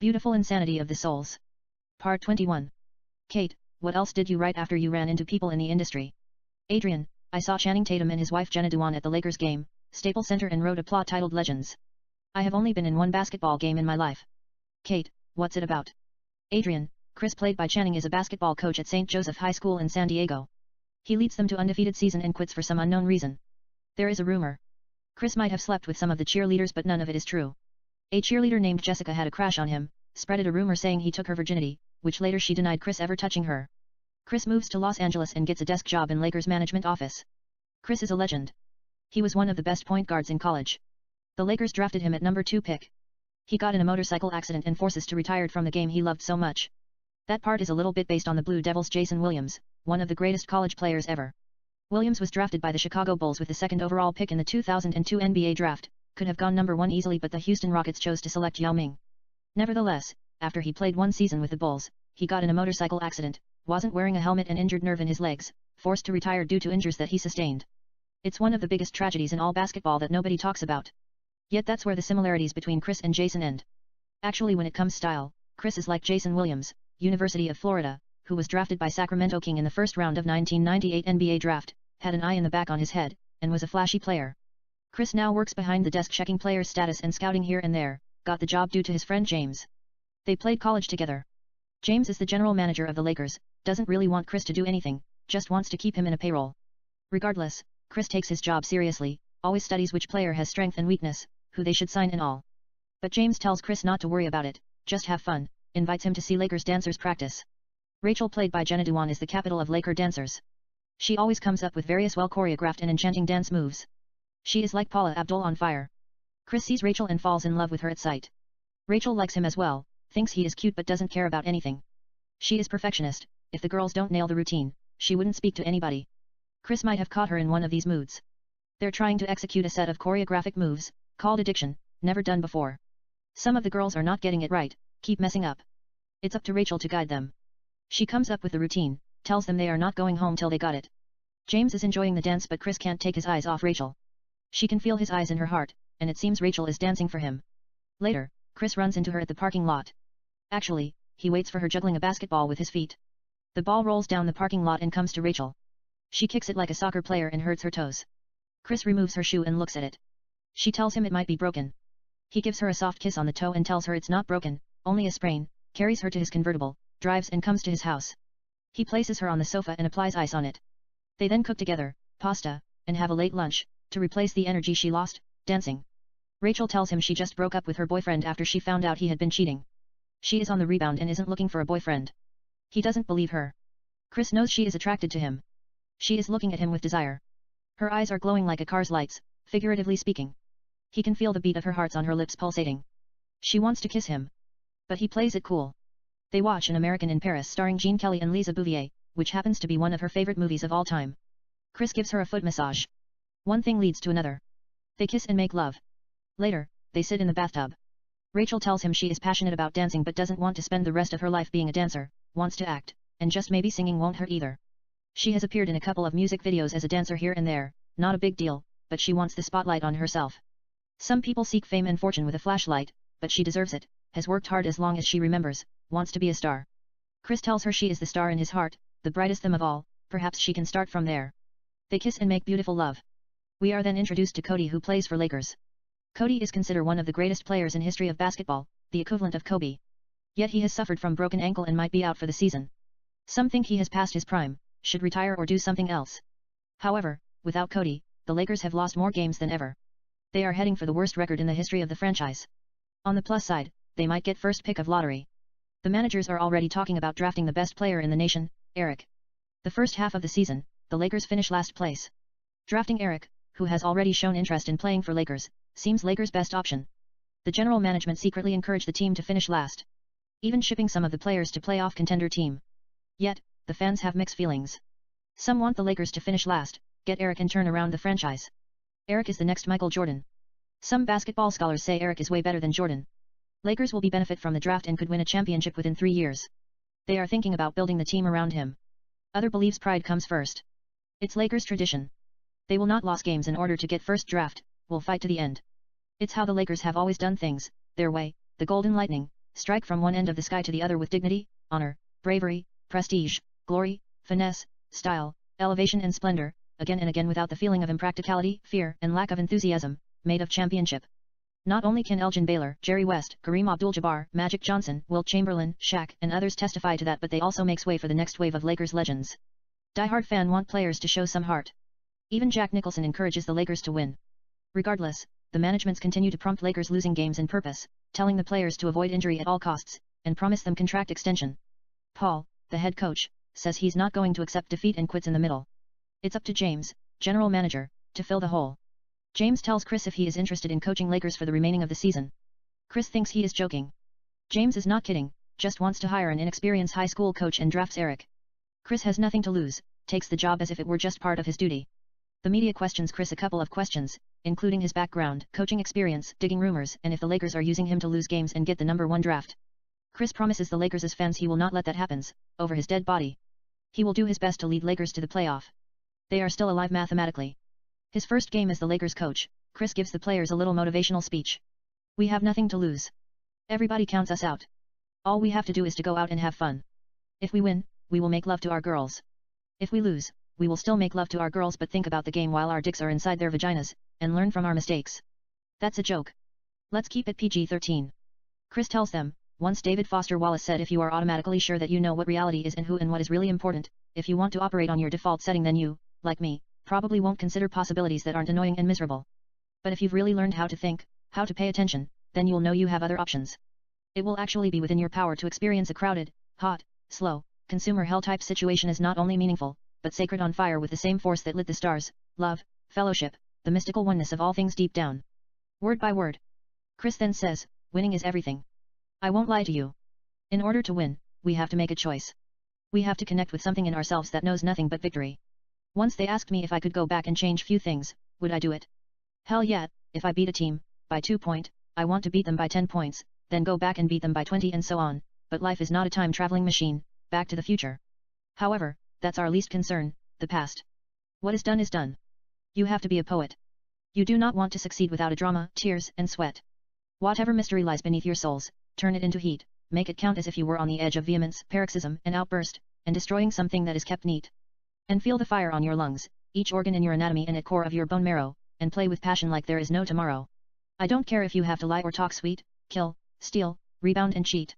Beautiful Insanity of the Souls. Part 21. Kate, what else did you write after you ran into people in the industry? Adrian, I saw Channing Tatum and his wife Jenna Dewan at the Lakers game, Staples Center, and wrote a plot titled Legends. I have only been in one basketball game in my life. Kate, what's it about? Adrian, Chris, played by Channing, is a basketball coach at St. Joseph High School in San Diego. He leads them to undefeated season and quits for some unknown reason. There is a rumor. Chris might have slept with some of the cheerleaders, but none of it is true. A cheerleader named Jessica had a crush on him, spreaded a rumor saying he took her virginity, which later she denied Chris ever touching her. Chris moves to Los Angeles and gets a desk job in Lakers management office. Chris is a legend. He was one of the best point guards in college. The Lakers drafted him at number 2 pick. He got in a motorcycle accident and forced to retire from the game he loved so much. That part is a little bit based on the Blue Devils' Jason Williams, one of the greatest college players ever. Williams was drafted by the Chicago Bulls with the 2nd overall pick in the 2002 NBA draft, could have gone number 1 easily, but the Houston Rockets chose to select Yao Ming. Nevertheless, after he played 1 season with the Bulls, he got in a motorcycle accident, wasn't wearing a helmet and injured nerve in his legs, forced to retire due to injuries that he sustained. It's one of the biggest tragedies in all basketball that nobody talks about. Yet that's where the similarities between Chris and Jason end. Actually, when it comes style, Chris is like Jason Williams, University of Florida, who was drafted by Sacramento King in the first round of 1998 NBA draft, had an eye in the back on his head, and was a flashy player. Chris now works behind the desk checking players' status and scouting here and there, got the job due to his friend James. They played college together. James is the general manager of the Lakers, doesn't really want Chris to do anything, just wants to keep him in a payroll. Regardless, Chris takes his job seriously, always studies which player has strength and weakness, who they should sign and all. But James tells Chris not to worry about it, just have fun, invites him to see Lakers dancers practice. Rachel, played by Jenna Dewan, is the capital of Laker dancers. She always comes up with various well-choreographed and enchanting dance moves. She is like Paula Abdul on fire. Chris sees Rachel and falls in love with her at sight. Rachel likes him as well, thinks he is cute but doesn't care about anything. She is perfectionist, if the girls don't nail the routine, she wouldn't speak to anybody. Chris might have caught her in one of these moods. They're trying to execute a set of choreographic moves, called addiction, never done before. Some of the girls are not getting it right, keep messing up. It's up to Rachel to guide them. She comes up with the routine, tells them they are not going home till they got it. James is enjoying the dance, but Chris can't take his eyes off Rachel. She can feel his eyes in her heart, and it seems Rachel is dancing for him. Later, Chris runs into her at the parking lot. Actually, he waits for her juggling a basketball with his feet. The ball rolls down the parking lot and comes to Rachel. She kicks it like a soccer player and hurts her toes. Chris removes her shoe and looks at it. She tells him it might be broken. He gives her a soft kiss on the toe and tells her it's not broken, only a sprain, carries her to his convertible, drives and comes to his house. He places her on the sofa and applies ice on it. They then cook together, pasta, and have a late lunch, to replace the energy she lost, dancing. Rachel tells him she just broke up with her boyfriend after she found out he had been cheating. She is on the rebound and isn't looking for a boyfriend. He doesn't believe her. Chris knows she is attracted to him. She is looking at him with desire. Her eyes are glowing like a car's lights, figuratively speaking. He can feel the beat of her heart on her lips pulsating. She wants to kiss him. But he plays it cool. They watch An American in Paris starring Gene Kelly and Lisa Bouvier, which happens to be one of her favorite movies of all time. Chris gives her a foot massage. One thing leads to another. They kiss and make love. Later, they sit in the bathtub. Rachel tells him she is passionate about dancing but doesn't want to spend the rest of her life being a dancer, wants to act, and just maybe singing won't hurt either. She has appeared in a couple of music videos as a dancer here and there, not a big deal, but she wants the spotlight on herself. Some people seek fame and fortune with a flashlight, but she deserves it, has worked hard as long as she remembers, wants to be a star. Chris tells her she is the star in his heart, the brightest them of all, perhaps she can start from there. They kiss and make beautiful love. We are then introduced to Cody, who plays for Lakers. Cody is considered one of the greatest players in history of basketball, the equivalent of Kobe. Yet he has suffered from broken ankle and might be out for the season. Some think he has passed his prime, should retire or do something else. However, without Cody, the Lakers have lost more games than ever. They are heading for the worst record in the history of the franchise. On the plus side, they might get first pick of lottery. The managers are already talking about drafting the best player in the nation, Eric. The first half of the season, the Lakers finish last place. Drafting Eric, who has already shown interest in playing for Lakers, seems Lakers' best option. The general management secretly encouraged the team to finish last, even shipping some of the players to playoff contender team. Yet, the fans have mixed feelings. Some want the Lakers to finish last, get Eric and turn around the franchise. Eric is the next Michael Jordan. Some basketball scholars say Eric is way better than Jordan. Lakers will benefit from the draft and could win a championship within 3 years. They are thinking about building the team around him. Other believes pride comes first. It's Lakers tradition. They will not lose games in order to get first draft, will fight to the end. It's how the Lakers have always done things, their way, the Golden Lightning, strike from one end of the sky to the other with dignity, honor, bravery, prestige, glory, finesse, style, elevation and splendor, again and again without the feeling of impracticality, fear, and lack of enthusiasm, made of championship. Not only can Elgin Baylor, Jerry West, Kareem Abdul-Jabbar, Magic Johnson, Wilt Chamberlain, Shaq, and others testify to that, but they also makes way for the next wave of Lakers legends. Die-hard fan want players to show some heart. Even Jack Nicholson encourages the Lakers to win. Regardless, the managements continue to prompt Lakers losing games in purpose, telling the players to avoid injury at all costs, and promise them contract extension. Paul, the head coach, says he's not going to accept defeat and quits in the middle. It's up to James, general manager, to fill the hole. James tells Chris if he is interested in coaching Lakers for the remaining of the season. Chris thinks he is joking. James is not kidding, just wants to hire an inexperienced high school coach and drafts Eric. Chris has nothing to lose, takes the job as if it were just part of his duty. The media questions Chris a couple of questions, including his background, coaching experience, digging rumors, and if the Lakers are using him to lose games and get the #1 draft. Chris promises the Lakers' fans he will not let that happen, over his dead body. He will do his best to lead Lakers to the playoff. They are still alive mathematically. His first game as the Lakers coach, Chris gives the players a little motivational speech. We have nothing to lose. Everybody counts us out. All we have to do is to go out and have fun. If we win, we will make love to our girls. If we lose, we will still make love to our girls but think about the game while our dicks are inside their vaginas, and learn from our mistakes. That's a joke. Let's keep it PG-13. Chris tells them, once David Foster Wallace said if you are automatically sure that you know what reality is and who and what is really important, if you want to operate on your default setting then you, like me, probably won't consider possibilities that aren't annoying and miserable. But if you've really learned how to think, how to pay attention, then you'll know you have other options. It will actually be within your power to experience a crowded, hot, slow, consumer hell type situation as not only meaningful, but sacred, on fire with the same force that lit the stars, love, fellowship, the mystical oneness of all things deep down. Word by word. Chris then says, winning is everything. I won't lie to you. In order to win, we have to make a choice. We have to connect with something in ourselves that knows nothing but victory. Once they asked me if I could go back and change few things, would I do it? Hell yeah, if I beat a team, by 2 points, I want to beat them by 10 points, then go back and beat them by 20 and so on, but life is not a time-traveling machine, back to the future. However, that's our least concern, the past. What is done is done. You have to be a poet. You do not want to succeed without a drama, tears, and sweat. Whatever mystery lies beneath your souls, turn it into heat, make it count as if you were on the edge of vehemence, paroxysm, and outburst, and destroying something that is kept neat. And feel the fire on your lungs, each organ in your anatomy and at core of your bone marrow, and play with passion like there is no tomorrow. I don't care if you have to lie or talk sweet, kill, steal, rebound and cheat.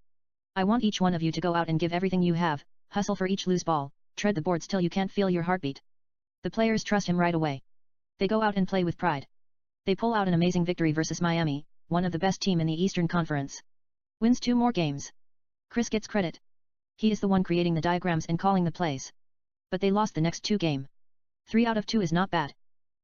I want each one of you to go out and give everything you have, hustle for each loose ball, tread the boards till you can't feel your heartbeat. The players trust him right away. They go out and play with pride. They pull out an amazing victory versus Miami, one of the best team in the Eastern Conference. Wins 2 more games. Chris gets credit. He is the one creating the diagrams and calling the plays. But they lost the next 2 games. 3 out of 2 is not bad.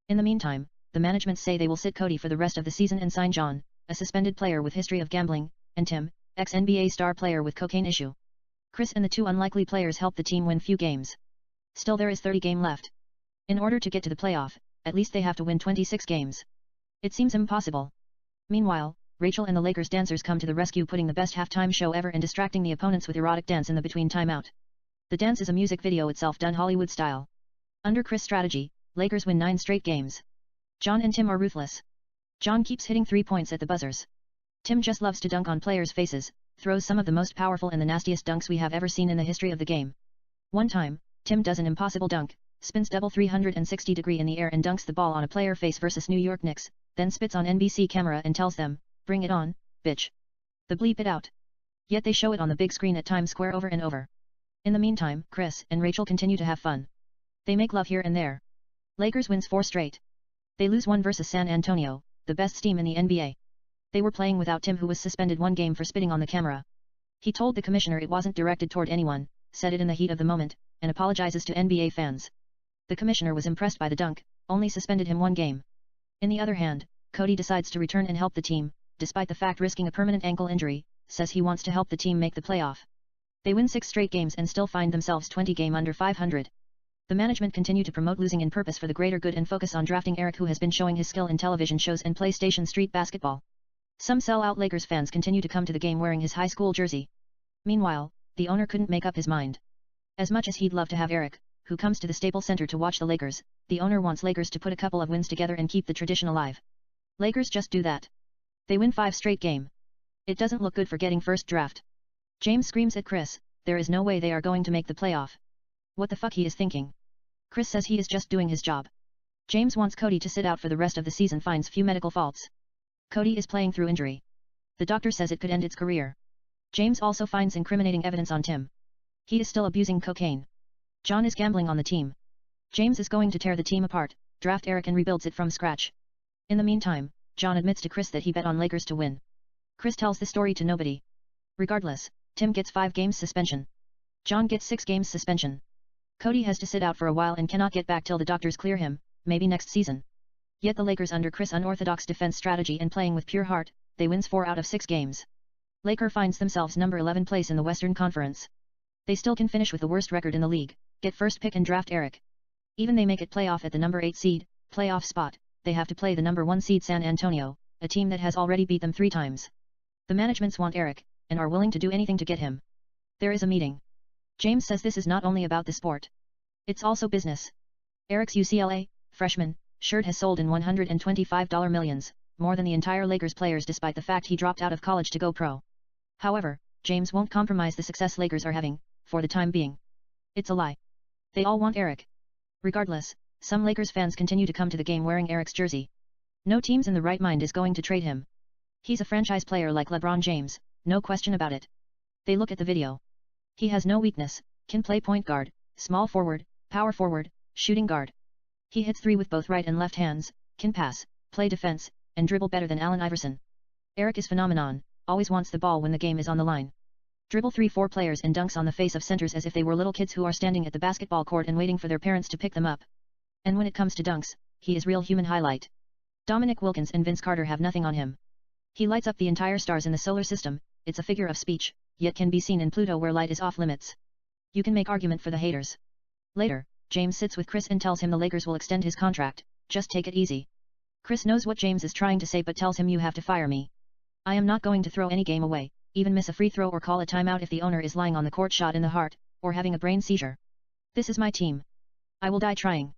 In the meantime, the management say they will sit Cody for the rest of the season and sign John, a suspended player with history of gambling, and Tim, ex-NBA star player with cocaine issue. Chris and the 2 unlikely players helped the team win few games. Still there is 30 games left. In order to get to the playoff, at least they have to win 26 games. It seems impossible. Meanwhile, Rachel and the Lakers dancers come to the rescue, putting the best halftime show ever and distracting the opponents with erotic dance in the between timeout. The dance is a music video itself done Hollywood style. Under Chris' strategy, Lakers win 9 straight games. John and Tim are ruthless. John keeps hitting 3 points at the buzzers. Tim just loves to dunk on players' faces, throws some of the most powerful and the nastiest dunks we have ever seen in the history of the game. One time, Tim does an impossible dunk, spins double 360-degree in the air and dunks the ball on a player face versus New York Knicks, then spits on NBC camera and tells them, "Bring it on, bitch." The bleep it out. Yet they show it on the big screen at Times Square over and over. In the meantime, Chris and Rachel continue to have fun. They make love here and there. Lakers wins 4 straight. They lose 1 versus San Antonio, the best team in the NBA. They were playing without Tim, who was suspended 1 game for spitting on the camera. He told the commissioner it wasn't directed toward anyone, said it in the heat of the moment, and apologizes to NBA fans. The commissioner was impressed by the dunk, only suspended him 1 game. In the other hand, Cody decides to return and help the team, despite the fact risking a permanent ankle injury, says he wants to help the team make the playoff. They win 6 straight games and still find themselves 20 games under 500. The management continue to promote losing in purpose for the greater good and focus on drafting Eric, who has been showing his skill in television shows and PlayStation Street Basketball. Some sell-out Lakers fans continue to come to the game wearing his high school jersey. Meanwhile, the owner couldn't make up his mind. As much as he'd love to have Eric, who comes to the Staples Center to watch the Lakers, the owner wants Lakers to put a couple of wins together and keep the tradition alive. Lakers just do that. They win 5 straight games. It doesn't look good for getting first draft. James screams at Chris, there is no way they are going to make the playoff. What the fuck he is thinking? Chris says he is just doing his job. James wants Cody to sit out for the rest of the season, finds few medical faults. Cody is playing through injury. The doctor says it could end its career. James also finds incriminating evidence on Tim. He is still abusing cocaine. John is gambling on the team. James is going to tear the team apart, draft Eric and rebuilds it from scratch. In the meantime, John admits to Chris that he bet on Lakers to win. Chris tells the story to nobody. Regardless, Tim gets 5 games suspension. John gets 6 games suspension. Cody has to sit out for a while and cannot get back till the doctors clear him, maybe next season. Yet the Lakers, under Chris' unorthodox defense strategy and playing with pure heart, they wins 4 out of 6 games. Laker finds themselves number 11 place in the Western Conference. They still can finish with the worst record in the league, get first pick and draft Eric. Even they make it playoff at the number 8 seed, playoff spot, they have to play the number 1 seed San Antonio, a team that has already beat them 3 times. The managements want Eric, and are willing to do anything to get him. There is a meeting. James says this is not only about the sport. It's also business. Eric's UCLA, freshman, shirt has sold in $125 millions, more than the entire Lakers players despite the fact he dropped out of college to go pro. However, James won't compromise the success Lakers are having, for the time being. It's a lie. They all want Eric. Regardless, some Lakers fans continue to come to the game wearing Eric's jersey. No teams in the right mind is going to trade him. He's a franchise player like LeBron James, no question about it. They look at the video. He has no weakness, can play point guard, small forward, power forward, shooting guard. He hits 3 with both right and left hands, can pass, play defense, and dribble better than Allen Iverson. Eric is phenomenon, always wants the ball when the game is on the line. Dribble 3-4 players and dunks on the face of centers as if they were little kids who are standing at the basketball court and waiting for their parents to pick them up. And when it comes to dunks, he is real human highlight. Dominic Wilkins and Vince Carter have nothing on him. He lights up the entire stars in the solar system, it's a figure of speech, yet can be seen in Pluto where light is off limits. You can make argument for the haters. Later, James sits with Chris and tells him the Lakers will extend his contract, just take it easy. Chris knows what James is trying to say but tells him you have to fire me. I am not going to throw any game away, even miss a free throw or call a timeout if the owner is lying on the court shot in the heart, or having a brain seizure. This is my team. I will die trying.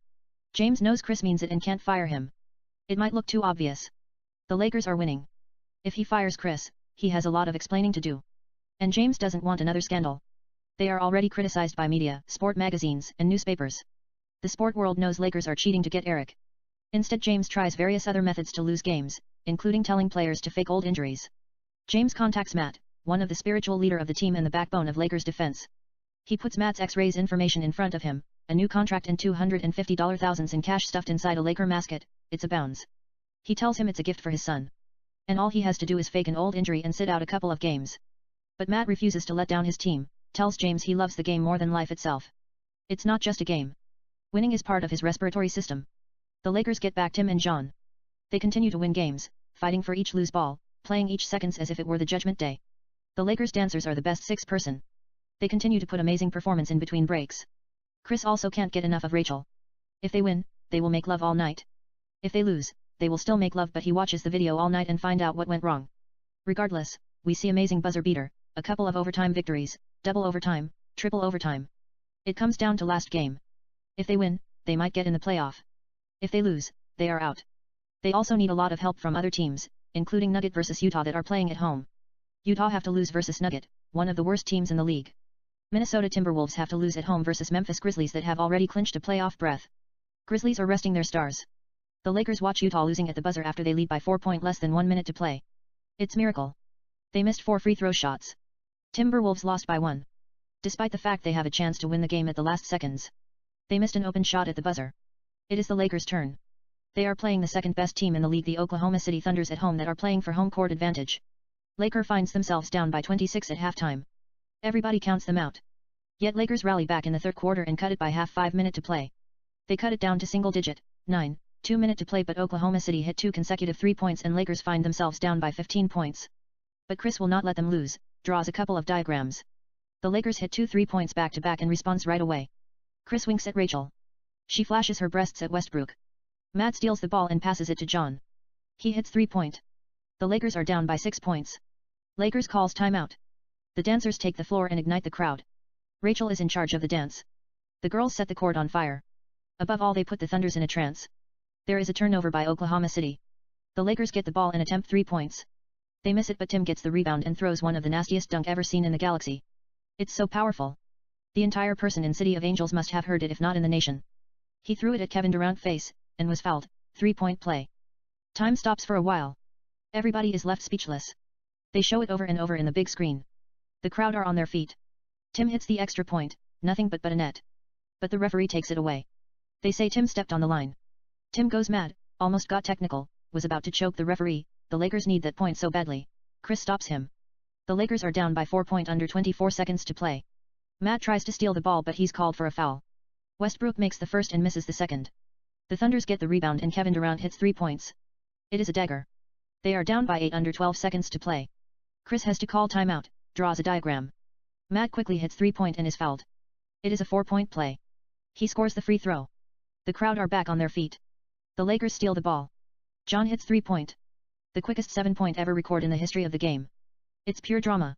James knows Chris means it and can't fire him. It might look too obvious. The Lakers are winning. If he fires Chris, he has a lot of explaining to do. And James doesn't want another scandal. They are already criticized by media, sport magazines, and newspapers. The sport world knows Lakers are cheating to get Eric. Instead James tries various other methods to lose games, including telling players to fake old injuries. James contacts Matt, one of the spiritual leader of the team and the backbone of Lakers defense. He puts Matt's X-rays information in front of him, a new contract and $250 thousands in cash stuffed inside a Laker mascot, it's a bounce. He tells him it's a gift for his son. And all he has to do is fake an old injury and sit out a couple of games. But Matt refuses to let down his team, tells James he loves the game more than life itself. It's not just a game. Winning is part of his respiratory system. The Lakers get back Tim and John. They continue to win games, fighting for each loose ball, playing each seconds as if it were the judgment day. The Lakers dancers are the best 6-person. They continue to put amazing performance in between breaks. Chris also can't get enough of Rachel. If they win, they will make love all night. If they lose, they will still make love but he watches the video all night and find out what went wrong. Regardless, we see amazing buzzer beater, a couple of overtime victories, double overtime, triple overtime. It comes down to last game. If they win, they might get in the playoff. If they lose, they are out. They also need a lot of help from other teams, including Nugget versus Utah that are playing at home. Utah have to lose versus Nugget, one of the worst teams in the league. Minnesota Timberwolves have to lose at home versus Memphis Grizzlies that have already clinched a playoff berth. Grizzlies are resting their stars. The Lakers watch Utah losing at the buzzer after they lead by 4 points less than 1 minute to play. It's miracle. They missed 4 free throw shots. Timberwolves lost by 1. Despite the fact they have a chance to win the game at the last seconds. They missed an open shot at the buzzer. It is the Lakers' turn. They are playing the second best team in the league, the Oklahoma City Thunders at home that are playing for home court advantage. Laker finds themselves down by 26 at halftime. Everybody counts them out. Yet Lakers rally back in the third quarter and cut it by half 5 minute to play. They cut it down to single digit, 9, 2 minute to play but Oklahoma City hit 2 consecutive 3 points and Lakers find themselves down by 15 points. But Chris will not let them lose, draws a couple of diagrams. The Lakers hit 2 3-points back to back and responds right away. Chris winks at Rachel. She flashes her breasts at Westbrook. Matt steals the ball and passes it to John. He hits 3-point. The Lakers are down by 6 points. Lakers calls timeout. The dancers take the floor and ignite the crowd. Rachel is in charge of the dance. The girls set the court on fire. Above all they put the Thunders in a trance. There is a turnover by Oklahoma City. The Lakers get the ball and attempt 3 points. They miss it but Tim gets the rebound and throws one of the nastiest dunk ever seen in the galaxy. It's so powerful. The entire person in City of Angels must have heard it if not in the nation. He threw it at Kevin Durant's face, and was fouled. 3-point play. Time stops for a while. Everybody is left speechless. They show it over and over in the big screen. The crowd are on their feet. Tim hits the extra point, nothing but a net. But the referee takes it away. They say Tim stepped on the line. Tim goes mad, almost got technical, was about to choke the referee. The Lakers need that point so badly. Chris stops him. The Lakers are down by 4 points under 24 seconds to play. Matt tries to steal the ball but he's called for a foul. Westbrook makes the first and misses the second. The Thunders get the rebound and Kevin Durant hits 3 points. It is a dagger. They are down by 8 under 12 seconds to play. Chris has to call timeout, draws a diagram. Matt quickly hits 3-point and is fouled. It is a 4-point play. He scores the free throw. The crowd are back on their feet. The Lakers steal the ball. John hits 3-point. The quickest 7-point ever recorded in the history of the game. It's pure drama.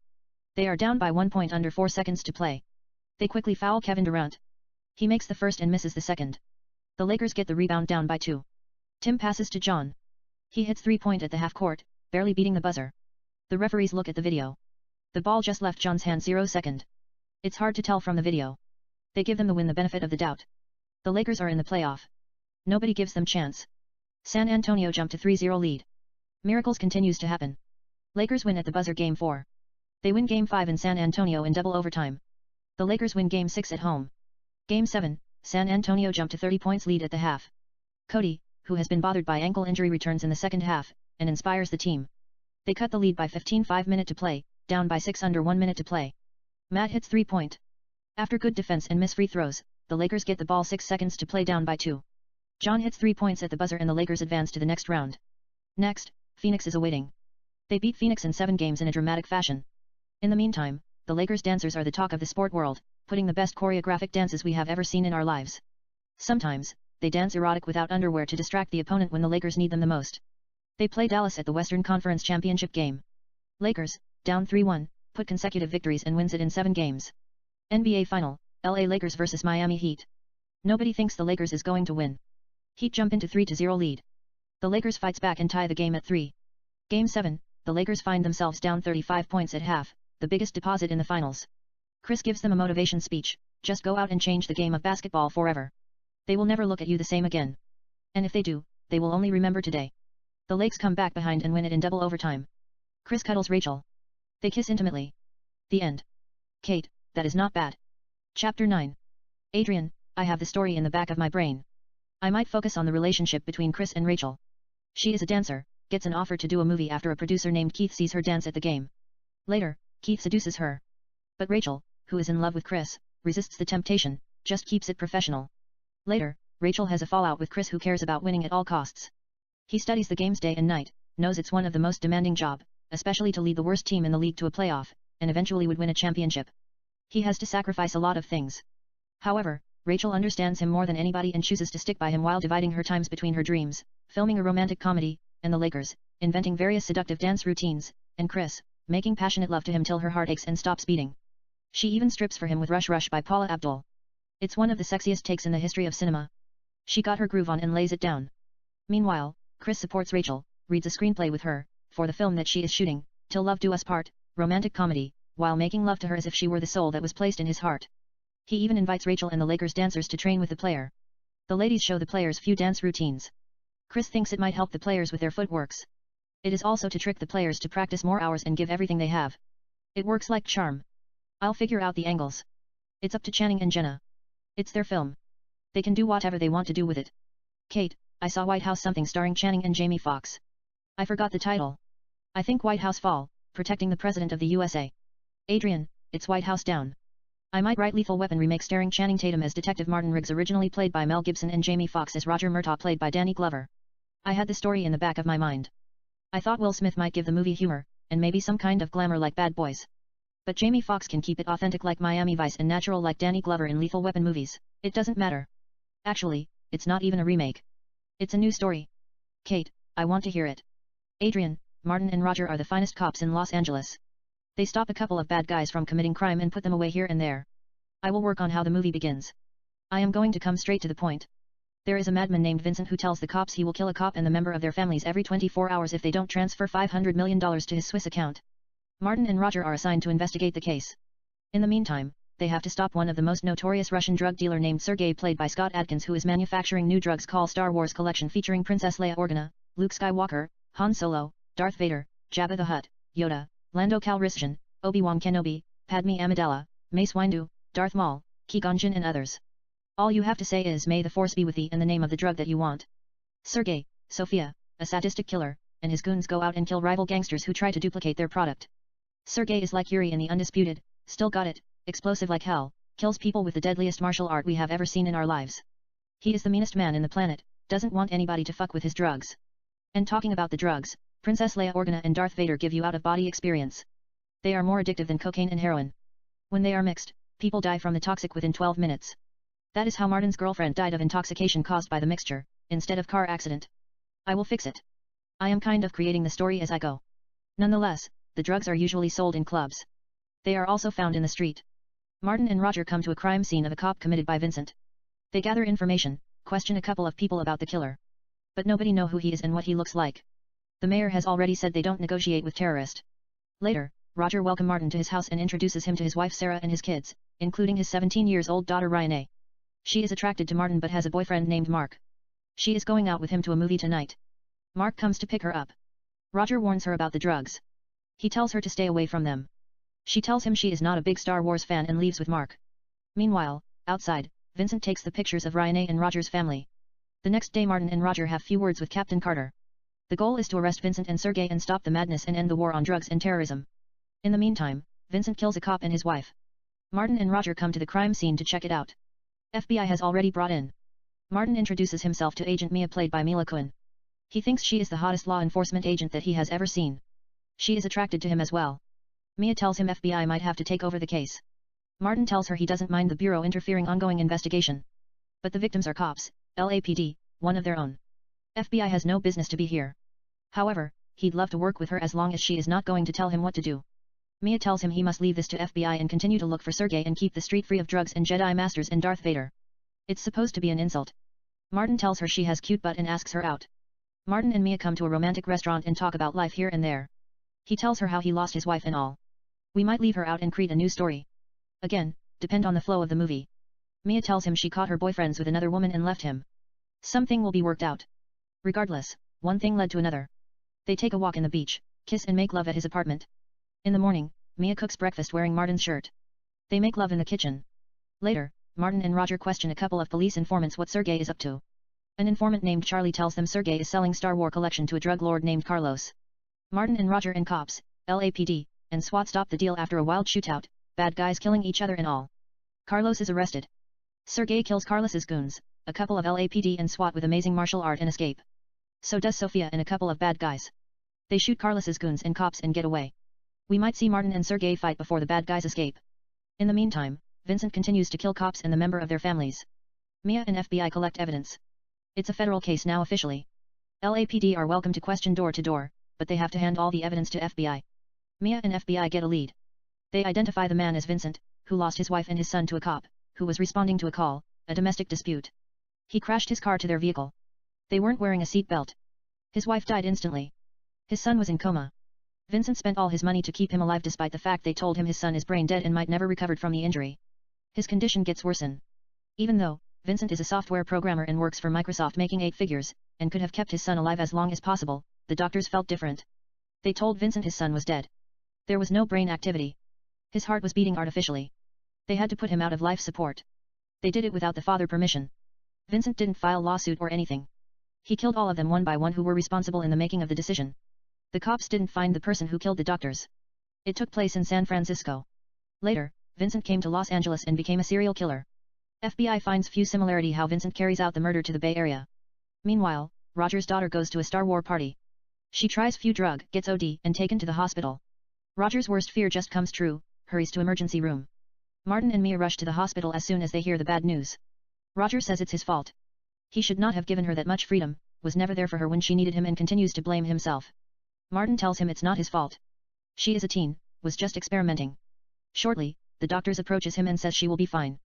They are down by 1 point under 4 seconds to play. They quickly foul Kevin Durant. He makes the first and misses the second. The Lakers get the rebound down by 2. Tim passes to John. He hits 3-point at the half court, barely beating the buzzer. The referees look at the video. The ball just left John's hand 0 second. It's hard to tell from the video. They give them the win the benefit of the doubt. The Lakers are in the playoff. Nobody gives them chance. San Antonio jump to 3-0 lead. Miracles continues to happen. Lakers win at the buzzer Game 4. They win Game 5 in San Antonio in double overtime. The Lakers win Game 6 at home. Game 7, San Antonio jump to 30 points lead at the half. Cody, who has been bothered by ankle injury, returns in the second half, and inspires the team. They cut the lead by 15 5-minute to play, down by 6 under 1 minute to play. Matt hits 3-point. After good defense and miss free throws, the Lakers get the ball 6 seconds to play down by 2. John hits 3 points at the buzzer and the Lakers advance to the next round. Next, Phoenix is awaiting. They beat Phoenix in 7 games in a dramatic fashion. In the meantime, the Lakers dancers are the talk of the sport world, putting the best choreographic dances we have ever seen in our lives. Sometimes, they dance erotic without underwear to distract the opponent when the Lakers need them the most. They play Dallas at the Western Conference Championship game. Lakers, down 3-1, put consecutive victories and wins it in 7 games. NBA Final, LA Lakers vs Miami Heat. Nobody thinks the Lakers is going to win. Heat jump into 3-0 lead. The Lakers fights back and tie the game at 3. Game 7, the Lakers find themselves down 35 points at half, the biggest deposit in the finals. Chris gives them a motivation speech, just go out and change the game of basketball forever. They will never look at you the same again. And if they do, they will only remember today. The Lakers come back behind and win it in double overtime. Chris cuddles Rachel. They kiss intimately. The end. Kate, that is not bad. Chapter 9. Adrian, I have the story in the back of my brain. I might focus on the relationship between Chris and Rachel. She is a dancer, gets an offer to do a movie after a producer named Keith sees her dance at the game. Later, Keith seduces her. But Rachel, who is in love with Chris, resists the temptation, just keeps it professional. Later, Rachel has a fallout with Chris, who cares about winning at all costs. He studies the games day and night, knows it's one of the most demanding job, especially to lead the worst team in the league to a playoff, and eventually would win a championship. He has to sacrifice a lot of things. However, Rachel understands him more than anybody and chooses to stick by him while dividing her times between her dreams, filming a romantic comedy, and the Lakers, inventing various seductive dance routines, and Chris, making passionate love to him till her heart aches and stops beating. She even strips for him with Rush Rush by Paula Abdul. It's one of the sexiest takes in the history of cinema. She got her groove on and lays it down. Meanwhile, Chris supports Rachel, reads a screenplay with her, for the film that she is shooting, Till Love Do Us Part, romantic comedy, while making love to her as if she were the soul that was placed in his heart. He even invites Rachel and the Lakers dancers to train with the player. The ladies show the players few dance routines. Chris thinks it might help the players with their footworks. It is also to trick the players to practice more hours and give everything they have. It works like charm. I'll figure out the angles. It's up to Channing and Jenna. It's their film. They can do whatever they want to do with it. Kate, I saw White House something starring Channing and Jamie Foxx. I forgot the title. I think White House Fall, Protecting the President of the USA. Adrian, it's White House Down. I might write Lethal Weapon remake starring Channing Tatum as Detective Martin Riggs, originally played by Mel Gibson, and Jamie Foxx as Roger Murtaugh, played by Danny Glover. I had the story in the back of my mind. I thought Will Smith might give the movie humor, and maybe some kind of glamour like Bad Boys. But Jamie Foxx can keep it authentic like Miami Vice and natural like Danny Glover in Lethal Weapon movies. It doesn't matter. Actually, it's not even a remake. It's a new story. Kate, I want to hear it. Adrian, Martin and Roger are the finest cops in Los Angeles. They stop a couple of bad guys from committing crime and put them away here and there. I will work on how the movie begins. I am going to come straight to the point. There is a madman named Vincent who tells the cops he will kill a cop and the member of their families every 24 hours if they don't transfer $500 million to his Swiss account. Martin and Roger are assigned to investigate the case. In the meantime, they have to stop one of the most notorious Russian drug dealer named Sergei, played by Scott Adkins, who is manufacturing new drugs called Star Wars Collection, featuring Princess Leia Organa, Luke Skywalker, Han Solo, Darth Vader, Jabba the Hutt, Yoda, Lando Calrissian, Obi-Wan Kenobi, Padme Amidala, Mace Windu, Darth Maul, Qui-Gon Jinn and others. All you have to say is "May the Force be with thee" and the name of the drug that you want. Sergei, Sophia, a sadistic killer, and his goons go out and kill rival gangsters who try to duplicate their product. Sergei is like Yuri in The Undisputed, still got it, explosive like hell, kills people with the deadliest martial art we have ever seen in our lives. He is the meanest man in the planet, doesn't want anybody to fuck with his drugs. And talking about the drugs, Princess Leia Organa and Darth Vader give you out-of-body experience. They are more addictive than cocaine and heroin. When they are mixed, people die from the toxic within 12 minutes. That is how Martin's girlfriend died of intoxication caused by the mixture, instead of car accident. I will fix it. I am kind of creating the story as I go. Nonetheless, the drugs are usually sold in clubs. They are also found in the street. Martin and Roger come to a crime scene of a cop committed by Vincent. They gather information, question a couple of people about the killer. But nobody know who he is and what he looks like. The mayor has already said they don't negotiate with terrorists. Later, Roger welcomes Martin to his house and introduces him to his wife Sarah and his kids, including his 17-year-old daughter Ryanae. She is attracted to Martin but has a boyfriend named Mark. She is going out with him to a movie tonight. Mark comes to pick her up. Roger warns her about the drugs. He tells her to stay away from them. She tells him she is not a big Star Wars fan and leaves with Mark. Meanwhile, outside, Vincent takes the pictures of Ryanae and Roger's family. The next day Martin and Roger have few words with Captain Carter. The goal is to arrest Vincent and Sergei and stop the madness and end the war on drugs and terrorism. In the meantime, Vincent kills a cop and his wife. Martin and Roger come to the crime scene to check it out. FBI has already brought in. Martin introduces himself to Agent Mia, played by Mila Kunis. He thinks she is the hottest law enforcement agent that he has ever seen. She is attracted to him as well. Mia tells him FBI might have to take over the case. Martin tells her he doesn't mind the Bureau interfering ongoing investigation. But the victims are cops, LAPD, one of their own. FBI has no business to be here. However, he'd love to work with her as long as she is not going to tell him what to do. Mia tells him he must leave this to FBI and continue to look for Sergei and keep the street free of drugs and Jedi Masters and Darth Vader. It's supposed to be an insult. Martin tells her she has cute butt and asks her out. Martin and Mia come to a romantic restaurant and talk about life here and there. He tells her how he lost his wife and all. We might leave her out and create a new story. Again, depend on the flow of the movie. Mia tells him she caught her boyfriends with another woman and left him. Something will be worked out. Regardless, one thing led to another. They take a walk in the beach, kiss and make love at his apartment. In the morning, Mia cooks breakfast wearing Martin's shirt. They make love in the kitchen. Later, Martin and Roger question a couple of police informants what Sergei is up to. An informant named Charlie tells them Sergei is selling Star Wars collection to a drug lord named Carlos. Martin and Roger and cops, LAPD, and SWAT stop the deal after a wild shootout, bad guys killing each other and all. Carlos is arrested. Sergei kills Carlos's goons, a couple of LAPD and SWAT with amazing martial art, and escape. So does Sophia and a couple of bad guys. They shoot Carlos's goons and cops and get away. We might see Martin and Sergei fight before the bad guys escape. In the meantime, Vincent continues to kill cops and the member of their families. Mia and FBI collect evidence. It's a federal case now officially. LAPD are welcome to question door to door, but they have to hand all the evidence to FBI. Mia and FBI get a lead. They identify the man as Vincent, who lost his wife and his son to a cop, who was responding to a call, a domestic dispute. He crashed his car to their vehicle. They weren't wearing a seat belt. His wife died instantly. His son was in coma. Vincent spent all his money to keep him alive despite the fact they told him his son is brain dead and might never recovered from the injury. His condition gets worsen. Even though, Vincent is a software programmer and works for Microsoft making 8 figures, and could have kept his son alive as long as possible, the doctors felt different. They told Vincent his son was dead. There was no brain activity. His heart was beating artificially. They had to put him out of life support. They did it without the father permission. Vincent didn't file lawsuit or anything. He killed all of them one by one who were responsible in the making of the decision. The cops didn't find the person who killed the doctors. It took place in San Francisco. Later, Vincent came to Los Angeles and became a serial killer. FBI finds few similarity how Vincent carries out the murder to the Bay Area. Meanwhile, Roger's daughter goes to a Star Wars party. She tries few drug, gets OD, and taken to the hospital. Roger's worst fear just comes true, hurries to emergency room. Martin and Mia rush to the hospital as soon as they hear the bad news. Roger says it's his fault. He should not have given her that much freedom, was never there for her when she needed him, and continues to blame himself. Martin tells him it's not his fault. She is a teen, was just experimenting. Shortly, the doctors approaches him and says she will be fine.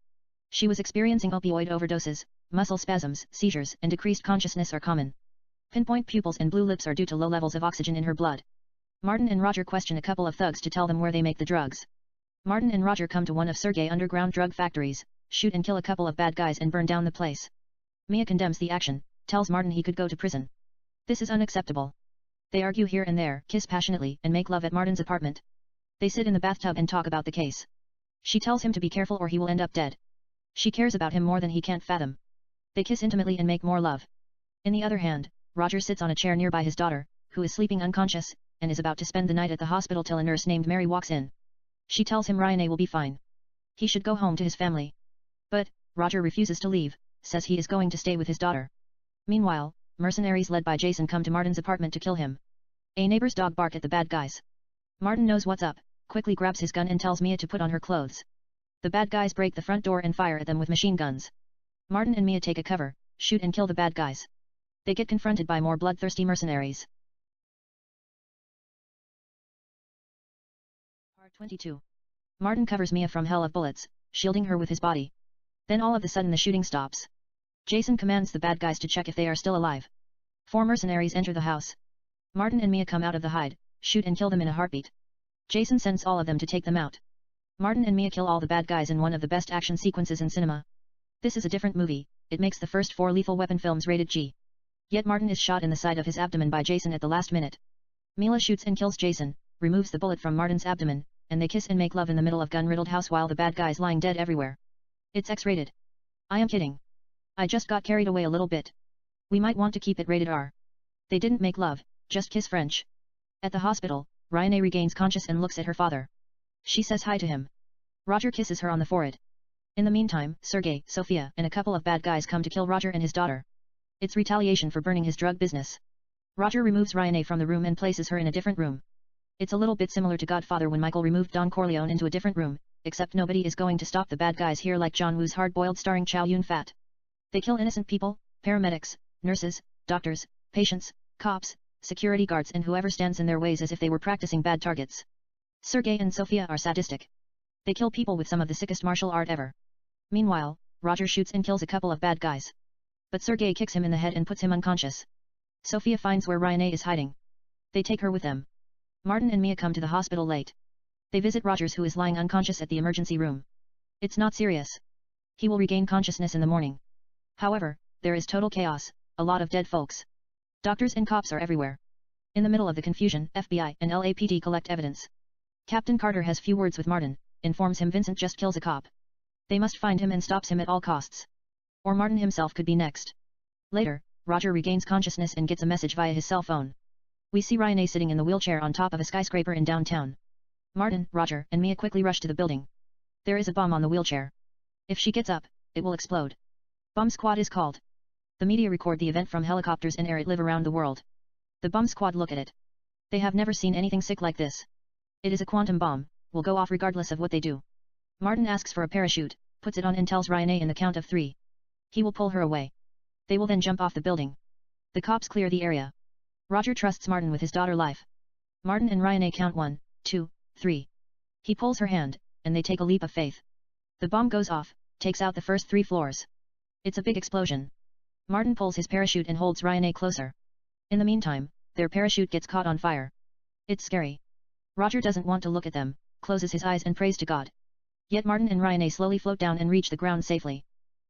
She was experiencing opioid overdoses, muscle spasms, seizures, and decreased consciousness are common. Pinpoint pupils and blue lips are due to low levels of oxygen in her blood. Martin and Roger question a couple of thugs to tell them where they make the drugs. Martin and Roger come to one of Sergei underground drug factories, shoot and kill a couple of bad guys and burn down the place. Mia condemns the action, tells Martin he could go to prison. This is unacceptable. They argue here and there, kiss passionately, and make love at Martin's apartment. They sit in the bathtub and talk about the case. She tells him to be careful or he will end up dead. She cares about him more than he can't fathom. They kiss intimately and make more love. In the other hand, Roger sits on a chair nearby his daughter, who is sleeping unconscious, and is about to spend the night at the hospital till a nurse named Mary walks in. She tells him Ryane will be fine. He should go home to his family. But, Roger refuses to leave, says he is going to stay with his daughter. Meanwhile, mercenaries led by Jason come to Martin's apartment to kill him. A neighbor's dog bark at the bad guys. Martin knows what's up, quickly grabs his gun and tells Mia to put on her clothes. The bad guys break the front door and fire at them with machine guns. Martin and Mia take a cover, shoot and kill the bad guys. They get confronted by more bloodthirsty mercenaries. Part 22. Martin covers Mia from hell of bullets, shielding her with his body. Then all of a sudden the shooting stops. Jason commands the bad guys to check if they are still alive. 4 mercenaries enter the house. Martin and Mia come out of the hide, shoot and kill them in a heartbeat. Jason sends all of them to take them out. Martin and Mia kill all the bad guys in one of the best action sequences in cinema. This is a different movie, it makes the first 4 Lethal Weapon films rated G. Yet Martin is shot in the side of his abdomen by Jason at the last minute. Mila shoots and kills Jason, removes the bullet from Martin's abdomen, and they kiss and make love in the middle of gun-riddled house while the bad guys lying dead everywhere. It's X-rated. I am kidding. I just got carried away a little bit. We might want to keep it rated R. They didn't make love, just kiss French. At the hospital, Ryane regains conscious and looks at her father. She says hi to him. Roger kisses her on the forehead. In the meantime, Sergei, Sophia, and a couple of bad guys come to kill Roger and his daughter. It's retaliation for burning his drug business. Roger removes Ryane from the room and places her in a different room. It's a little bit similar to Godfather when Michael removed Don Corleone into a different room, except nobody is going to stop the bad guys here like John Woo's Hard-Boiled starring Chow Yun-Fat. They kill innocent people, paramedics, nurses, doctors, patients, cops, security guards and whoever stands in their ways as if they were practicing bad targets. Sergei and Sophia are sadistic. They kill people with some of the sickest martial art ever. Meanwhile, Roger shoots and kills a couple of bad guys. But Sergei kicks him in the head and puts him unconscious. Sophia finds where Ryane is hiding. They take her with them. Martin and Mia come to the hospital late. They visit Rogers who is lying unconscious at the emergency room. It's not serious. He will regain consciousness in the morning. However, there is total chaos, a lot of dead folks. Doctors and cops are everywhere. In the middle of the confusion, FBI and LAPD collect evidence. Captain Carter has few words with Martin, informs him Vincent just kills a cop. They must find him and stops him at all costs. Or Martin himself could be next. Later, Roger regains consciousness and gets a message via his cell phone. We see Ryane sitting in the wheelchair on top of a skyscraper in downtown. Martin, Roger, and Mia quickly rush to the building. There is a bomb on the wheelchair. If she gets up, it will explode. Bomb squad is called. The media record the event from helicopters and air it live around the world. The bomb squad look at it. They have never seen anything sick like this. It is a quantum bomb, will go off regardless of what they do. Martin asks for a parachute, puts it on and tells Ryane in the count of 3. He will pull her away. They will then jump off the building. The cops clear the area. Roger trusts Martin with his daughter's life. Martin and Ryane count 1, 2, 3. He pulls her hand, and they take a leap of faith. The bomb goes off, takes out the first 3 floors. It's a big explosion. Martin pulls his parachute and holds Ryane closer. In the meantime, their parachute gets caught on fire. It's scary. Roger doesn't want to look at them, closes his eyes and prays to God. Yet Martin and Ryane slowly float down and reach the ground safely.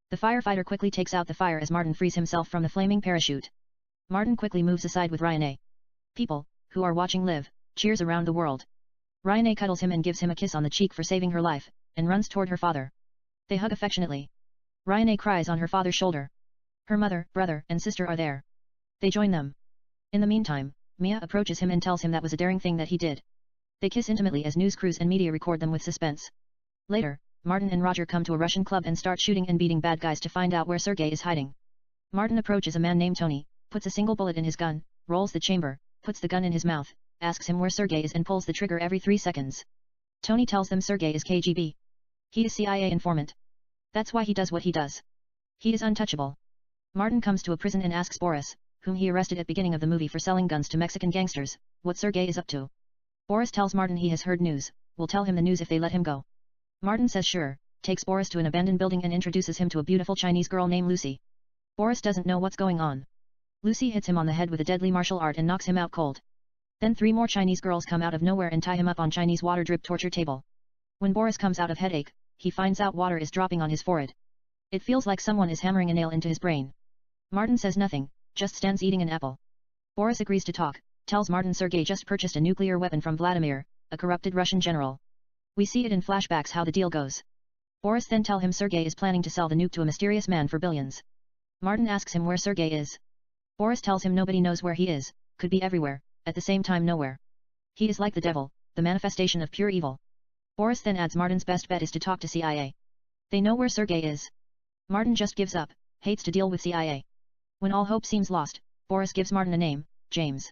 The firefighter quickly takes out the fire as Martin frees himself from the flaming parachute. Martin quickly moves aside with Ryane. People, who are watching live, cheers around the world. Ryane cuddles him and gives him a kiss on the cheek for saving her life, and runs toward her father. They hug affectionately. Ryane cries on her father's shoulder. Her mother, brother, and sister are there. They join them. In the meantime, Mia approaches him and tells him that was a daring thing that he did. They kiss intimately as news crews and media record them with suspense. Later, Martin and Roger come to a Russian club and start shooting and beating bad guys to find out where Sergei is hiding. Martin approaches a man named Tony, puts a single bullet in his gun, rolls the chamber, puts the gun in his mouth, asks him where Sergei is and pulls the trigger every 3 seconds. Tony tells them Sergei is KGB. He is CIA informant. That's why he does what he does. He is untouchable. Martin comes to a prison and asks Boris, whom he arrested at beginning of the movie for selling guns to Mexican gangsters, what Sergei is up to. Boris tells Martin he has heard news, will tell him the news if they let him go. Martin says sure, takes Boris to an abandoned building and introduces him to a beautiful Chinese girl named Lucy. Boris doesn't know what's going on. Lucy hits him on the head with a deadly martial art and knocks him out cold. Then 3 more Chinese girls come out of nowhere and tie him up on Chinese water drip torture table. When Boris comes out of headache, he finds out water is dropping on his forehead. It feels like someone is hammering a nail into his brain. Martin says nothing, just stands eating an apple. Boris agrees to talk, tells Martin Sergei just purchased a nuclear weapon from Vladimir, a corrupted Russian general. We see it in flashbacks how the deal goes. Boris then tells him Sergei is planning to sell the nuke to a mysterious man for billions. Martin asks him where Sergei is. Boris tells him nobody knows where he is, could be everywhere, at the same time nowhere. He is like the devil, the manifestation of pure evil. Boris then adds Martin's best bet is to talk to CIA. They know where Sergei is. Martin just gives up, hates to deal with CIA. When all hope seems lost, Boris gives Martin a name, James.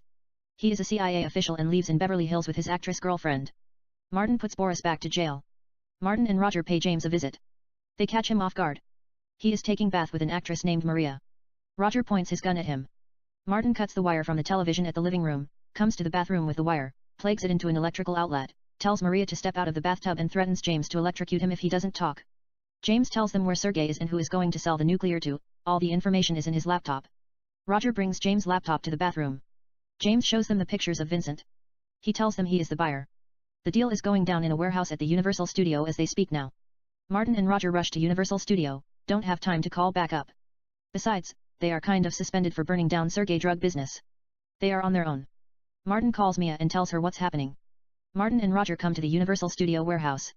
He is a CIA official and lives in Beverly Hills with his actress girlfriend. Martin puts Boris back to jail. Martin and Roger pay James a visit. They catch him off guard. He is taking bath with an actress named Maria. Roger points his gun at him. Martin cuts the wire from the television at the living room, comes to the bathroom with the wire, plugs it into an electrical outlet, tells Maria to step out of the bathtub and threatens James to electrocute him if he doesn't talk. James tells them where Sergei is and who is going to sell the nuclear to, all the information is in his laptop. Roger brings James' laptop to the bathroom. James shows them the pictures of Vincent. He tells them he is the buyer. The deal is going down in a warehouse at the Universal Studio as they speak now. Martin and Roger rush to Universal Studio, don't have time to call back up. Besides, they are kind of suspended for burning down Sergei drug business. They are on their own. Martin calls Mia and tells her what's happening. Martin and Roger come to the Universal Studio warehouse.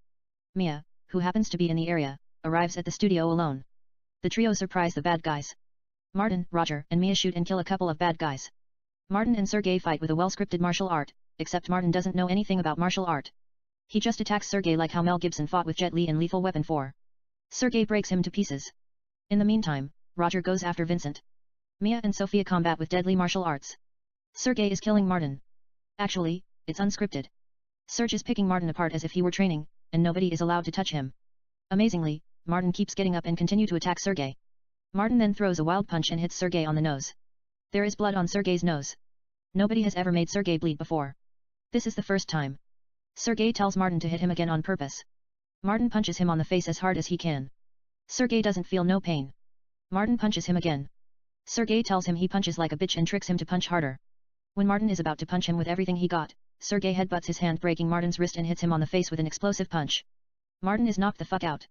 Mia, who happens to be in the area, arrives at the studio alone. The trio surprise the bad guys. Martin, Roger, and Mia shoot and kill a couple of bad guys. Martin and Sergei fight with a well-scripted martial art, except Martin doesn't know anything about martial art. He just attacks Sergei like how Mel Gibson fought with Jet Li in Lethal Weapon 4. Sergei breaks him to pieces. In the meantime, Roger goes after Vincent. Mia and Sophia combat with deadly martial arts. Sergei is killing Martin. Actually, it's unscripted. Serge is picking Martin apart as if he were training, and nobody is allowed to touch him. Amazingly, Martin keeps getting up and continue to attack Sergei. Martin then throws a wild punch and hits Sergei on the nose. There is blood on Sergei's nose. Nobody has ever made Sergei bleed before. This is the first time. Sergei tells Martin to hit him again on purpose. Martin punches him on the face as hard as he can. Sergei doesn't feel no pain. Martin punches him again. Sergei tells him he punches like a bitch and tricks him to punch harder. When Martin is about to punch him with everything he got, Sergei headbutts his hand breaking Martin's wrist and hits him on the face with an explosive punch. Martin is knocked the fuck out.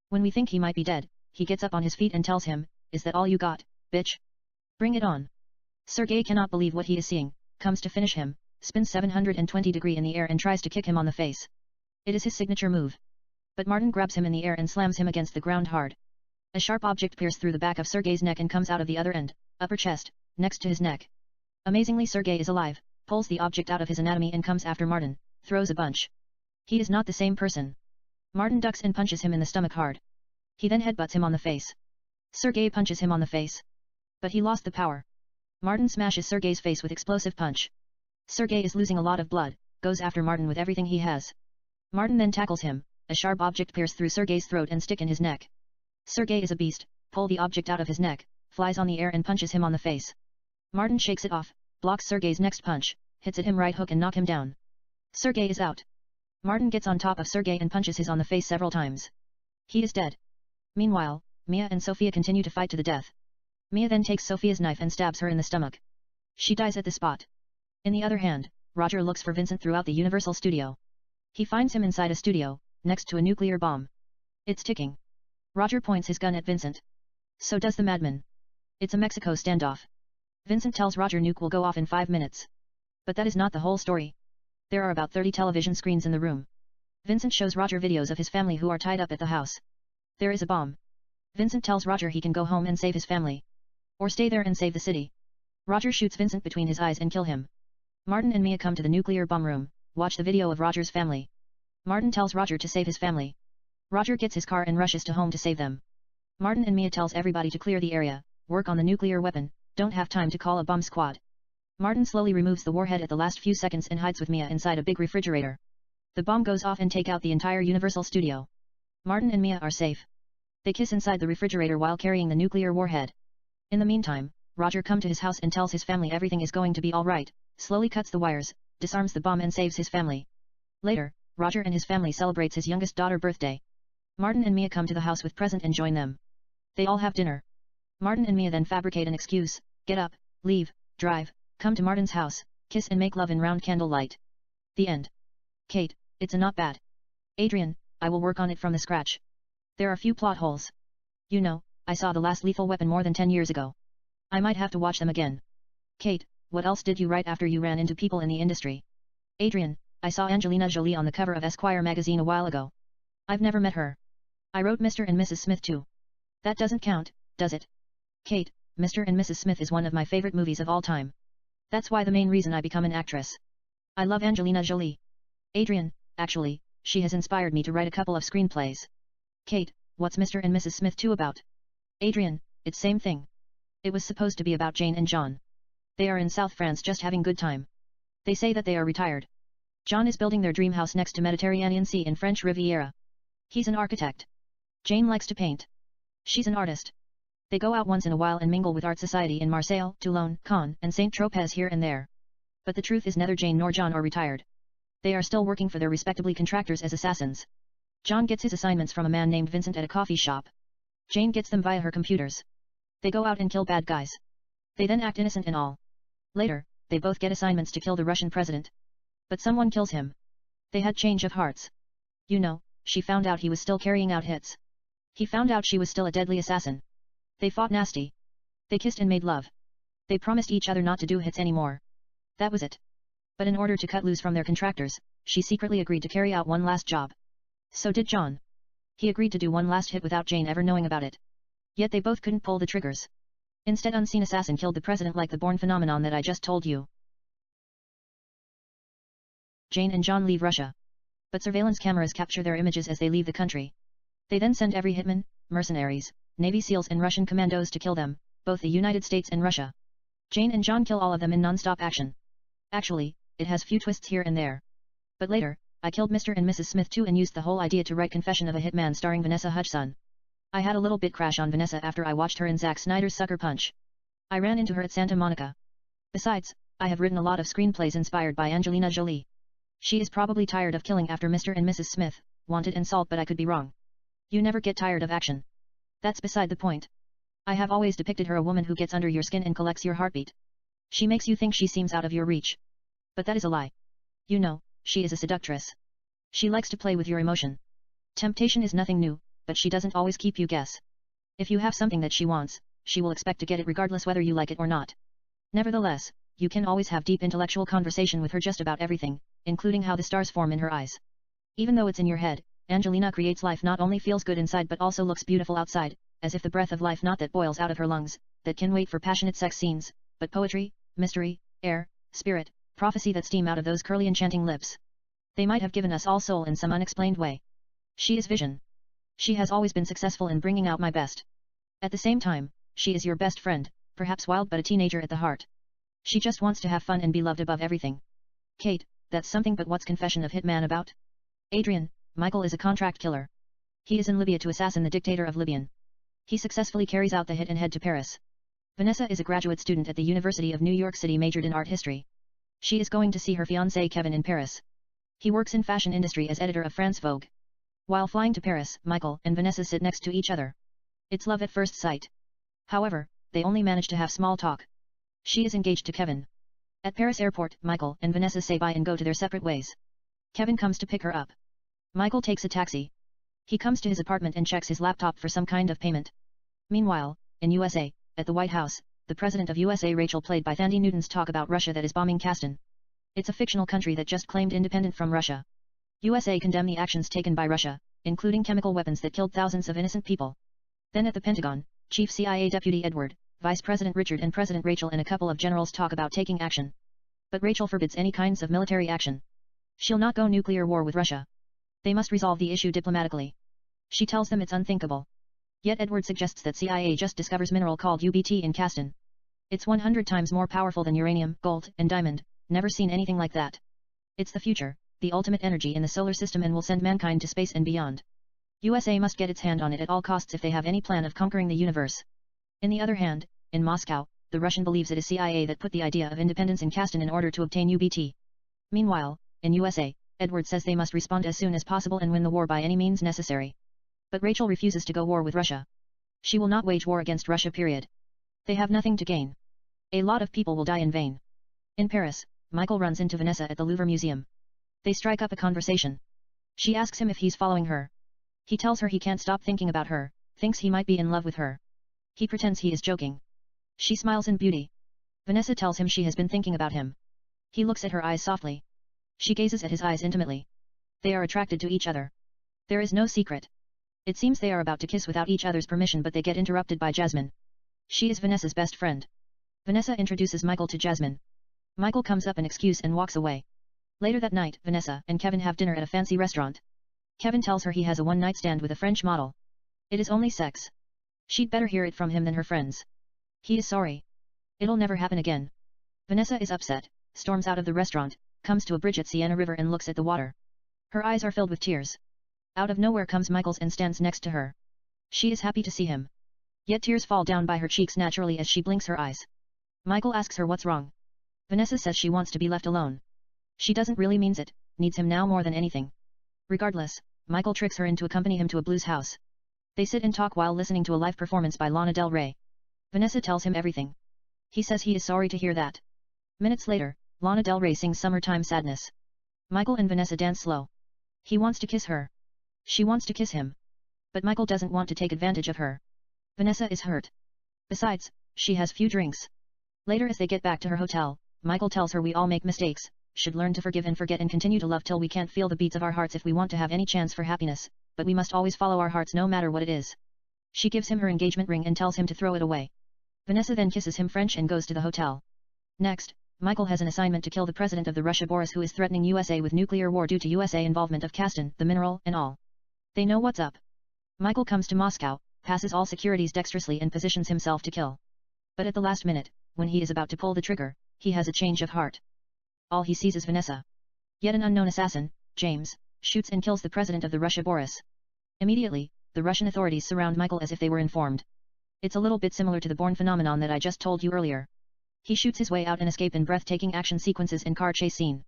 When we think he might be dead, he gets up on his feet and tells him, "Is that all you got, bitch? Bring it on." Sergei cannot believe what he is seeing, comes to finish him, spins 720 degrees in the air and tries to kick him on the face. It is his signature move. But Martin grabs him in the air and slams him against the ground hard. A sharp object pierces through the back of Sergei's neck and comes out of the other end, upper chest, next to his neck. Amazingly Sergei is alive, pulls the object out of his anatomy and comes after Martin, throws a bunch. He is not the same person. Martin ducks and punches him in the stomach hard. He then headbutts him on the face. Sergei punches him on the face. But he lost the power. Martin smashes Sergei's face with explosive punch. Sergei is losing a lot of blood, goes after Martin with everything he has. Martin then tackles him, a sharp object pierces through Sergei's throat and stick in his neck. Sergei is a beast, pull the object out of his neck, flies on the air and punches him on the face. Martin shakes it off, blocks Sergei's next punch, hits at him right hook and knock him down. Sergei is out. Martin gets on top of Sergei and punches his on the face several times. He is dead. Meanwhile, Mia and Sophia continue to fight to the death. Mia then takes Sophia's knife and stabs her in the stomach. She dies at the spot. In the other hand, Roger looks for Vincent throughout the Universal Studio. He finds him inside a studio, next to a nuclear bomb. It's ticking. Roger points his gun at Vincent. So does the madman. It's a Mexico standoff. Vincent tells Roger nuke will go off in 5 minutes. But that is not the whole story. There are about 30 television screens in the room. Vincent shows Roger videos of his family who are tied up at the house. There is a bomb. Vincent tells Roger he can go home and save his family. Or stay there and save the city. Roger shoots Vincent between his eyes and kill him. Martin and Mia come to the nuclear bomb room, watch the video of Roger's family. Martin tells Roger to save his family. Roger gets his car and rushes to home to save them. Martin and Mia tells everybody to clear the area, work on the nuclear weapon, don't have time to call a bomb squad. Martin slowly removes the warhead at the last few seconds and hides with Mia inside a big refrigerator. The bomb goes off and take out the entire Universal Studio. Martin and Mia are safe. They kiss inside the refrigerator while carrying the nuclear warhead. In the meantime, Roger comes to his house and tells his family everything is going to be alright, slowly cuts the wires, disarms the bomb and saves his family. Later, Roger and his family celebrates his youngest daughter's birthday. Martin and Mia come to the house with present and join them. They all have dinner. Martin and Mia then fabricate an excuse, get up, leave, drive, come to Martin's house, kiss and make love in round candlelight. The end. Kate, it's a not bad. Adrian, I will work on it from the scratch. There are few plot holes. You know, I saw The Last Lethal Weapon more than 10 years ago. I might have to watch them again. Kate, what else did you write after you ran into people in the industry? Adrian, I saw Angelina Jolie on the cover of Esquire magazine a while ago. I've never met her. I wrote Mr. and Mrs. Smith too. That doesn't count, does it? Kate, Mr. and Mrs. Smith is one of my favorite movies of all time. That's why the main reason I become an actress. I love Angelina Jolie. Adrian, actually, she has inspired me to write a couple of screenplays. Kate, what's Mr. and Mrs. Smith 2 about? Adrian, it's same thing. It was supposed to be about Jane and John. They are in South France just having good time. They say that they are retired. John is building their dream house next to Mediterranean Sea in French Riviera. He's an architect. Jane likes to paint. She's an artist. They go out once in a while and mingle with art society in Marseille, Toulon, Cannes, and Saint-Tropez here and there. But the truth is neither Jane nor John are retired. They are still working for their respectably contractors as assassins. John gets his assignments from a man named Vincent at a coffee shop. Jane gets them via her computers. They go out and kill bad guys. They then act innocent and all. Later, they both get assignments to kill the Russian president. But someone kills him. They had change of hearts. You know, she found out he was still carrying out hits. He found out she was still a deadly assassin. They fought nasty. They kissed and made love. They promised each other not to do hits anymore. That was it. But in order to cut loose from their contractors, she secretly agreed to carry out one last job. So did John. He agreed to do one last hit without Jane ever knowing about it. Yet they both couldn't pull the triggers. Instead, unseen assassin killed the president like the Bourne phenomenon that I just told you. Jane and John leave Russia. But surveillance cameras capture their images as they leave the country. They then send every hitman, mercenaries, Navy SEALs and Russian commandos to kill them, both the United States and Russia. Jane and John kill all of them in non-stop action. Actually, it has few twists here and there. But later, I killed Mr. and Mrs. Smith too and used the whole idea to write Confession of a Hitman starring Vanessa Hudgens. I had a little bit crash on Vanessa after I watched her in Zack Snyder's Sucker Punch. I ran into her at Santa Monica. Besides, I have written a lot of screenplays inspired by Angelina Jolie. She is probably tired of killing after Mr. and Mrs. Smith, Wanted and Salt, but I could be wrong. You never get tired of action. That's beside the point. I have always depicted her a woman who gets under your skin and collects your heartbeat. She makes you think she seems out of your reach. But that is a lie. You know, she is a seductress. She likes to play with your emotion. Temptation is nothing new, but she doesn't always keep you guess. If you have something that she wants, she will expect to get it regardless whether you like it or not. Nevertheless, you can always have deep intellectual conversation with her just about everything, including how the stars form in her eyes. Even though it's in your head, Angelina creates life not only feels good inside but also looks beautiful outside, as if the breath of life not that boils out of her lungs, that can wait for passionate sex scenes, but poetry, mystery, air, spirit, prophecy that steam out of those curly enchanting lips. They might have given us all soul in some unexplained way. She is vision. She has always been successful in bringing out my best. At the same time, she is your best friend, perhaps wild but a teenager at the heart. She just wants to have fun and be loved above everything. Kate, that's something, but what's Confession of Hitman about? Adrian, Michael is a contract killer. He is in Libya to assassin the dictator of Libyan. He successfully carries out the hit and head to Paris. Vanessa is a graduate student at the University of New York City, majored in art history. She is going to see her fiancé Kevin in Paris. He works in fashion industry as editor of France Vogue. While flying to Paris, Michael and Vanessa sit next to each other. It's love at first sight. However, they only manage to have small talk. She is engaged to Kevin. At Paris airport, Michael and Vanessa say bye and go to their separate ways. Kevin comes to pick her up. Michael takes a taxi. He comes to his apartment and checks his laptop for some kind of payment. Meanwhile, in USA, at the White House, the president of USA, Rachel, played by Thandie Newton's, talk about Russia that is bombing Kastan. It's a fictional country that just claimed independence from Russia. USA condemn the actions taken by Russia, including chemical weapons that killed thousands of innocent people. Then at the Pentagon, Chief CIA Deputy Edward, Vice President Richard and President Rachel and a couple of generals talk about taking action. But Rachel forbids any kinds of military action. She'll not go nuclear war with Russia. They must resolve the issue diplomatically. She tells them it's unthinkable. Yet Edward suggests that CIA just discovers mineral called UBT in Kastan. It's 100 times more powerful than uranium, gold, and diamond, never seen anything like that. It's the future, the ultimate energy in the solar system, and will send mankind to space and beyond. USA must get its hand on it at all costs if they have any plan of conquering the universe. In the other hand, in Moscow, the Russian believes it is CIA that put the idea of independence in Kastan in order to obtain UBT. Meanwhile, in USA, Edward says they must respond as soon as possible and win the war by any means necessary. But Rachel refuses to go war with Russia. She will not wage war against Russia period. They have nothing to gain. A lot of people will die in vain. In Paris, Michael runs into Vanessa at the Louvre Museum. They strike up a conversation. She asks him if he's following her. He tells her he can't stop thinking about her, thinks he might be in love with her. He pretends he is joking. She smiles in beauty. Vanessa tells him she has been thinking about him. He looks at her eyes softly. She gazes at his eyes intimately. They are attracted to each other. There is no secret. It seems they are about to kiss without each other's permission, but they get interrupted by Jasmine. She is Vanessa's best friend. Vanessa introduces Michael to Jasmine. Michael comes up an excuse and walks away. Later that night, Vanessa and Kevin have dinner at a fancy restaurant. Kevin tells her he has a one-night stand with a French model. It is only sex. She'd better hear it from him than her friends. He is sorry. It'll never happen again. Vanessa is upset, storms out of the restaurant, comes to a bridge at Siena River and looks at the water. Her eyes are filled with tears. Out of nowhere comes Michael and stands next to her. She is happy to see him. Yet tears fall down by her cheeks naturally as she blinks her eyes. Michael asks her what's wrong. Vanessa says she wants to be left alone. She doesn't really means it, needs him now more than anything. Regardless, Michael tricks her into accompany him to a blues house. They sit and talk while listening to a live performance by Lana Del Rey. Vanessa tells him everything. He says he is sorry to hear that. Minutes later, Lana Del Rey sings Summertime Sadness. Michael and Vanessa dance slow. He wants to kiss her. She wants to kiss him. But Michael doesn't want to take advantage of her. Vanessa is hurt. Besides, she has few drinks. Later as they get back to her hotel, Michael tells her we all make mistakes, should learn to forgive and forget and continue to love till we can't feel the beats of our hearts if we want to have any chance for happiness, but we must always follow our hearts no matter what it is. She gives him her engagement ring and tells him to throw it away. Vanessa then kisses him French and goes to the hotel. Next, Michael has an assignment to kill the president of the Russia Boris, who is threatening USA with nuclear war due to USA involvement of Kastan, the mineral, and all. They know what's up. Michael comes to Moscow, passes all securities dexterously and positions himself to kill. But at the last minute, when he is about to pull the trigger, he has a change of heart. All he sees is Vanessa. Yet an unknown assassin, James, shoots and kills the president of the Russia Boris. Immediately, the Russian authorities surround Michael as if they were informed. It's a little bit similar to the Bourne phenomenon that I just told you earlier. He shoots his way out and escape in breathtaking action sequences and car chase scene.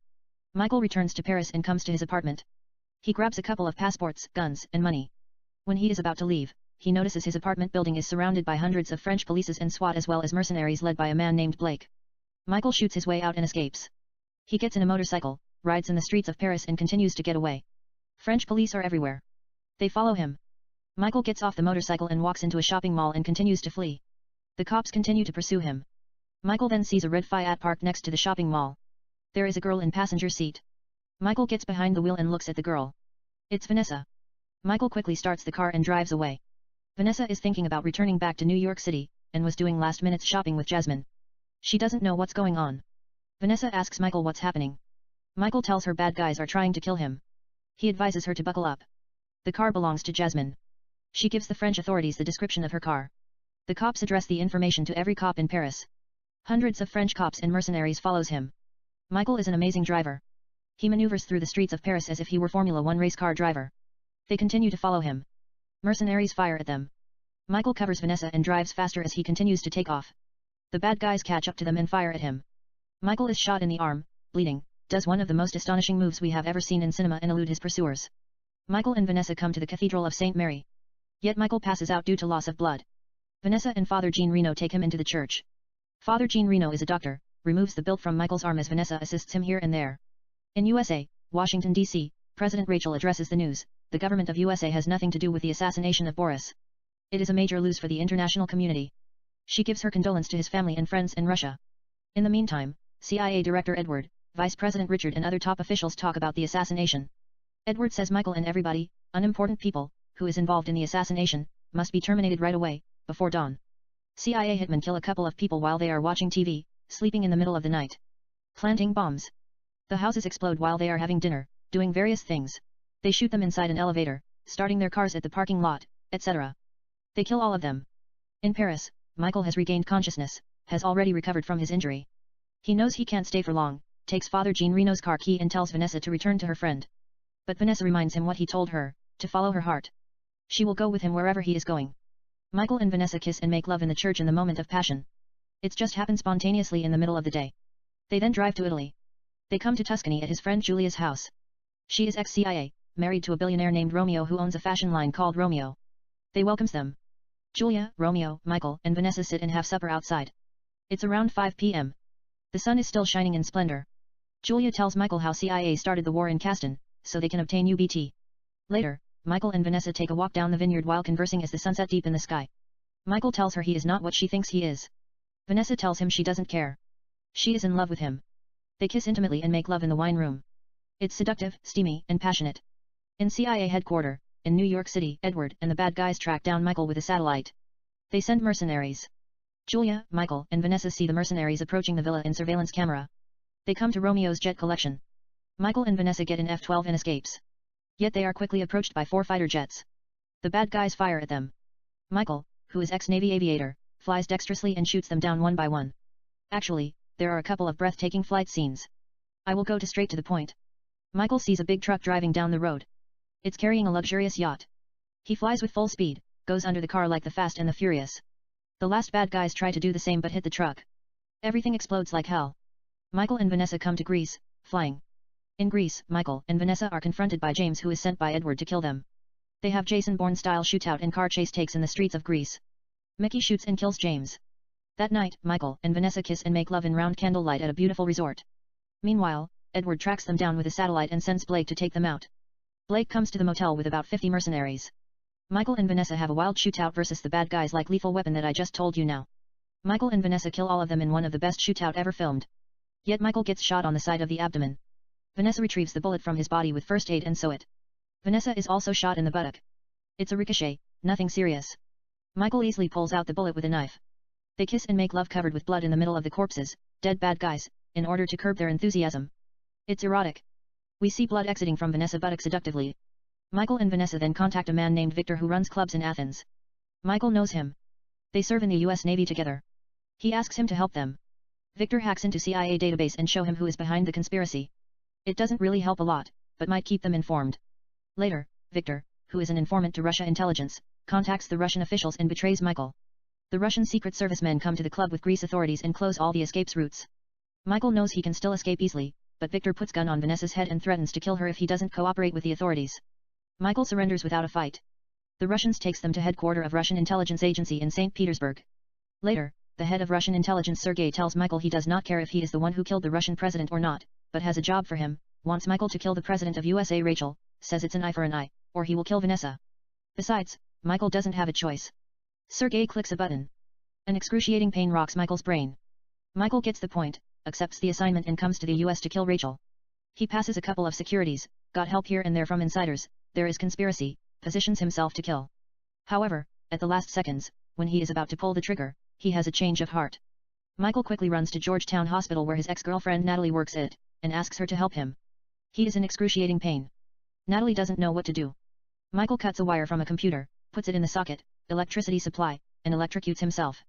Michael returns to Paris and comes to his apartment. He grabs a couple of passports, guns, and money. When he is about to leave, he notices his apartment building is surrounded by hundreds of French police and SWAT as well as mercenaries led by a man named Blake. Michael shoots his way out and escapes. He gets in a motorcycle, rides in the streets of Paris and continues to get away. French police are everywhere. They follow him. Michael gets off the motorcycle and walks into a shopping mall and continues to flee. The cops continue to pursue him. Michael then sees a red Fiat parked next to the shopping mall. There is a girl in passenger seat. Michael gets behind the wheel and looks at the girl. It's Vanessa. Michael quickly starts the car and drives away. Vanessa is thinking about returning back to New York City, and was doing last-minute shopping with Jasmine. She doesn't know what's going on. Vanessa asks Michael what's happening. Michael tells her bad guys are trying to kill him. He advises her to buckle up. The car belongs to Jasmine. She gives the French authorities the description of her car. The cops address the information to every cop in Paris. Hundreds of French cops and mercenaries follows him. Michael is an amazing driver. He maneuvers through the streets of Paris as if he were Formula 1 race car driver. They continue to follow him. Mercenaries fire at them. Michael covers Vanessa and drives faster as he continues to take off. The bad guys catch up to them and fire at him. Michael is shot in the arm, bleeding, does one of the most astonishing moves we have ever seen in cinema and elude his pursuers. Michael and Vanessa come to the Cathedral of St. Mary. Yet Michael passes out due to loss of blood. Vanessa and Father Jean Reno take him into the church. Father Jean Reno is a doctor, removes the bilt from Michael's arm as Vanessa assists him here and there. In USA, Washington, D.C., President Rachel addresses the news. The government of USA has nothing to do with the assassination of Boris. It is a major lose for the international community. She gives her condolence to his family and friends in Russia. In the meantime, CIA Director Edward, Vice President Richard and other top officials talk about the assassination. Edward says Michael and everybody, unimportant people, who is involved in the assassination, must be terminated right away, before dawn. CIA hitmen kill a couple of people while they are watching TV, sleeping in the middle of the night. Planting bombs. The houses explode while they are having dinner, doing various things. They shoot them inside an elevator, starting their cars at the parking lot, etc. They kill all of them. In Paris, Michael has regained consciousness, has already recovered from his injury. He knows he can't stay for long, takes Father Jean Reno's car key and tells Vanessa to return to her friend. But Vanessa reminds him what he told her, to follow her heart. She will go with him wherever he is going. Michael and Vanessa kiss and make love in the church in the moment of passion. It's just happened spontaneously in the middle of the day. They then drive to Italy. They come to Tuscany at his friend Julia's house. She is ex-CIA, married to a billionaire named Romeo who owns a fashion line called Romeo. They welcomes them. Julia, Romeo, Michael, and Vanessa sit and have supper outside. It's around 5 p.m. The sun is still shining in splendor. Julia tells Michael how CIA started the war in Caston, so they can obtain UBT. Later, Michael and Vanessa take a walk down the vineyard while conversing as the sun set deep in the sky. Michael tells her he is not what she thinks he is. Vanessa tells him she doesn't care. She is in love with him. They kiss intimately and make love in the wine room. It's seductive, steamy, and passionate. In CIA headquarters, in New York City, Edward and the bad guys track down Michael with a satellite. They send mercenaries. Julia, Michael, and Vanessa see the mercenaries approaching the villa in surveillance camera. They come to Romeo's jet collection. Michael and Vanessa get in F-12 and escapes. Yet they are quickly approached by 4 fighter jets. The bad guys fire at them. Michael, who is ex-Navy aviator, flies dexterously and shoots them down one by one. Actually, there are a couple of breathtaking flight scenes. I will go straight to the point. Michael sees a big truck driving down the road. It's carrying a luxurious yacht. He flies with full speed, goes under the car like the Fast and the Furious. The last bad guys try to do the same but hit the truck. Everything explodes like hell. Michael and Vanessa come to Greece, flying. In Greece, Michael and Vanessa are confronted by James who is sent by Edward to kill them. They have Jason Bourne-style shootout and car chase takes in the streets of Greece. Mickey shoots and kills James. That night, Michael and Vanessa kiss and make love in round candlelight at a beautiful resort. Meanwhile, Edward tracks them down with a satellite and sends Blake to take them out. Blake comes to the motel with about 50 mercenaries. Michael and Vanessa have a wild shootout versus the bad guys like Lethal Weapon that I just told you now. Michael and Vanessa kill all of them in one of the best shootout ever filmed. Yet Michael gets shot on the side of the abdomen. Vanessa retrieves the bullet from his body with first aid and sew it. Vanessa is also shot in the buttock. It's a ricochet, nothing serious. Michael easily pulls out the bullet with a knife. They kiss and make love covered with blood in the middle of the corpses, dead bad guys, in order to curb their enthusiasm. It's erotic. We see blood exiting from Vanessa buttock seductively. Michael and Vanessa then contact a man named Victor who runs clubs in Athens. Michael knows him. They serve in the US Navy together. He asks him to help them. Victor hacks into CIA database and show him who is behind the conspiracy. It doesn't really help a lot, but might keep them informed. Later, Victor, who is an informant to Russia intelligence, contacts the Russian officials and betrays Michael. The Russian Secret Service men come to the club with Greece authorities and close all the escape routes. Michael knows he can still escape easily, but Victor puts gun on Vanessa's head and threatens to kill her if he doesn't cooperate with the authorities. Michael surrenders without a fight. The Russians takes them to headquarters of Russian intelligence agency in St. Petersburg. Later, the head of Russian intelligence Sergei tells Michael he does not care if he is the one who killed the Russian president or not, but has a job for him, wants Michael to kill the president of USA Rachel, says it's an eye for an eye, or he will kill Vanessa. Besides, Michael doesn't have a choice. Sergei clicks a button. An excruciating pain rocks Michael's brain. Michael gets the point, accepts the assignment and comes to the US to kill Rachel. He passes a couple of securities, got help here and there from insiders, there is conspiracy, positions himself to kill. However, at the last seconds, when he is about to pull the trigger, he has a change of heart. Michael quickly runs to Georgetown Hospital where his ex-girlfriend Natalie works at, and asks her to help him. He is in excruciating pain. Natalie doesn't know what to do. Michael cuts a wire from a computer, puts it in the socket, electricity supply, and electrocutes himself.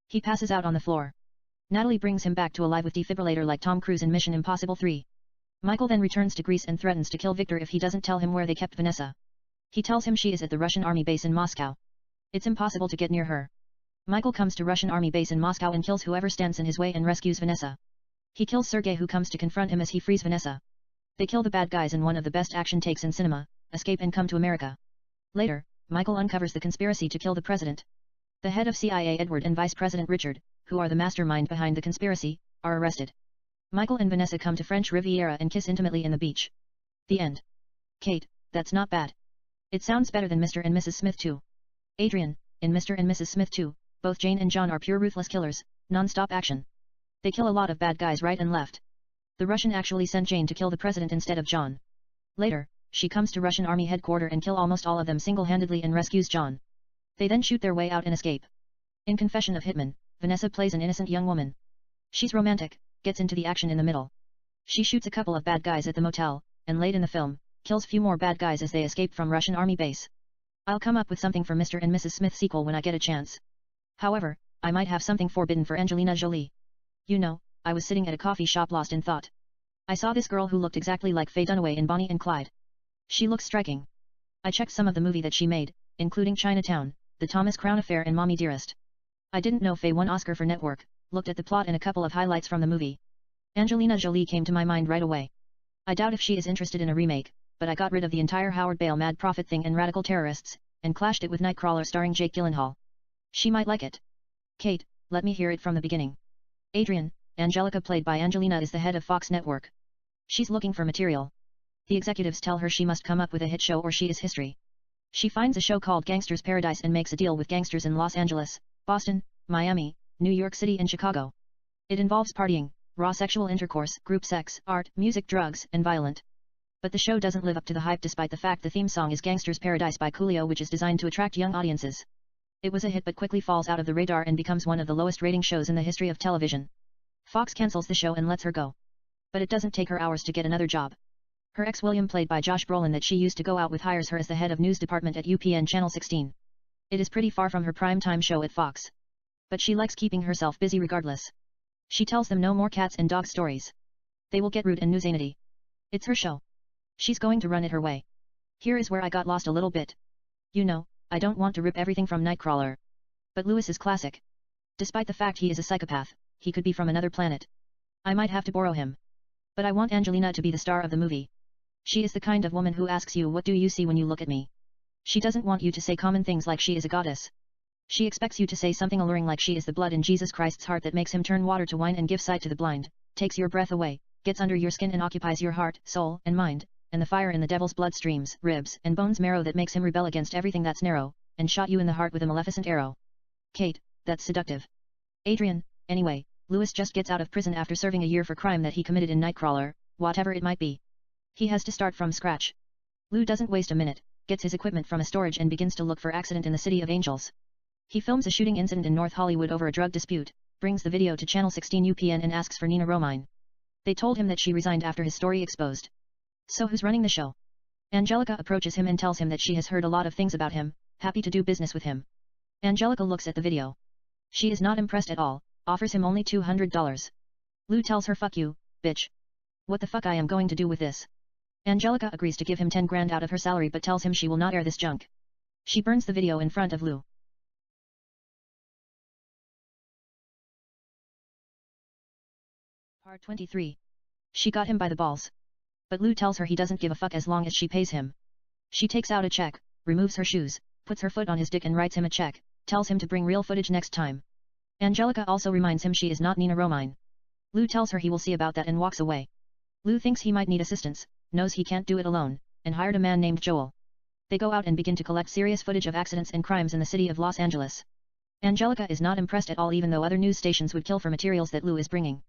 He passes out on the floor. Natalie brings him back to alive with defibrillator like Tom Cruise in Mission Impossible 3. Michael then returns to Greece and threatens to kill Victor if he doesn't tell him where they kept Vanessa. He tells him she is at the Russian army base in Moscow. It's impossible to get near her. Michael comes to Russian army base in Moscow and kills whoever stands in his way and rescues Vanessa. He kills Sergei who comes to confront him as he frees Vanessa. They kill the bad guys in one of the best action takes in cinema, escape and come to America. Later, Michael uncovers the conspiracy to kill the president. The head of CIA Edward and Vice President Richard, who are the mastermind behind the conspiracy, are arrested. Michael and Vanessa come to French Riviera and kiss intimately in the beach. The end. Kate, that's not bad. It sounds better than Mr. and Mrs. Smith 2. Adrian, in Mr. and Mrs. Smith 2, both Jane and John are pure ruthless killers, non-stop action. They kill a lot of bad guys right and left. The Russian actually sent Jane to kill the president instead of John. Later, she comes to Russian army headquarters and kill almost all of them single-handedly and rescues John. They then shoot their way out and escape. In Confession of Hitman, Vanessa plays an innocent young woman. She's romantic, gets into the action in the middle. She shoots a couple of bad guys at the motel, and late in the film, kills few more bad guys as they escape from Russian army base. I'll come up with something for Mr. and Mrs. Smith sequel when I get a chance. However, I might have something forbidden for Angelina Jolie. You know, I was sitting at a coffee shop lost in thought. I saw this girl who looked exactly like Faye Dunaway in Bonnie and Clyde. She looks striking. I checked some of the movie that she made, including Chinatown, The Thomas Crown Affair and Mommy Dearest. I didn't know Faye won Oscar for Network, looked at the plot and a couple of highlights from the movie. Angelina Jolie came to my mind right away. I doubt if she is interested in a remake, but I got rid of the entire Howard Bale Mad Prophet thing and radical terrorists, and clashed it with Nightcrawler starring Jake Gyllenhaal. She might like it. Kate, let me hear it from the beginning. Adrian, Angelica played by Angelina is the head of Fox Network. She's looking for material. The executives tell her she must come up with a hit show or she is history. She finds a show called Gangster's Paradise and makes a deal with gangsters in Los Angeles, Boston, Miami, New York City and Chicago. It involves partying, raw sexual intercourse, group sex, art, music, drugs, and violent. But the show doesn't live up to the hype despite the fact the theme song is Gangster's Paradise by Coolio, which is designed to attract young audiences. It was a hit but quickly falls out of the radar and becomes one of the lowest rating shows in the history of television. Fox cancels the show and lets her go. But it doesn't take her hours to get another job. Her ex William, played by Josh Brolin, that she used to go out with, hires her as the head of news department at UPN Channel 16. It is pretty far from her prime-time show at Fox. But she likes keeping herself busy regardless. She tells them no more cats and dog stories. They will get rude and newsanity. It's her show. She's going to run it her way. Here is where I got lost a little bit. You know, I don't want to rip everything from Nightcrawler. But Lewis is classic. Despite the fact he is a psychopath, he could be from another planet. I might have to borrow him. But I want Angelina to be the star of the movie. She is the kind of woman who asks you, what do you see when you look at me? She doesn't want you to say common things like she is a goddess. She expects you to say something alluring like she is the blood in Jesus Christ's heart that makes him turn water to wine and give sight to the blind, takes your breath away, gets under your skin and occupies your heart, soul, and mind, and the fire in the devil's bloodstreams, ribs, and bones marrow that makes him rebel against everything that's narrow, and shot you in the heart with a maleficent arrow. Kate, that's seductive. Adrian, anyway, Lewis just gets out of prison after serving a year for crime that he committed in Nightcrawler, whatever it might be. He has to start from scratch. Lou doesn't waste a minute, gets his equipment from a storage and begins to look for accident in the City of Angels. He films a shooting incident in North Hollywood over a drug dispute, brings the video to Channel 16 UPN and asks for Nina Romine. They told him that she resigned after his story exposed. So who's running the show? Angelica approaches him and tells him that she has heard a lot of things about him, happy to do business with him. Angelica looks at the video. She is not impressed at all, offers him only $200. Lou tells her, fuck you, bitch. What the fuck I am going to do with this? Angelica agrees to give him 10 grand out of her salary but tells him she will not air this junk. She burns the video in front of Lou. Part 23. She got him by the balls. But Lou tells her he doesn't give a fuck as long as she pays him. She takes out a check, removes her shoes, puts her foot on his dick and writes him a check, tells him to bring real footage next time. Angelica also reminds him she is not Nina Romine. Lou tells her he will see about that and walks away. Lou thinks he might need assistance, knows he can't do it alone, and hired a man named Joel. They go out and begin to collect serious footage of accidents and crimes in the city of Los Angeles. Angelica is not impressed at all, even though other news stations would kill for materials that Lou is bringing.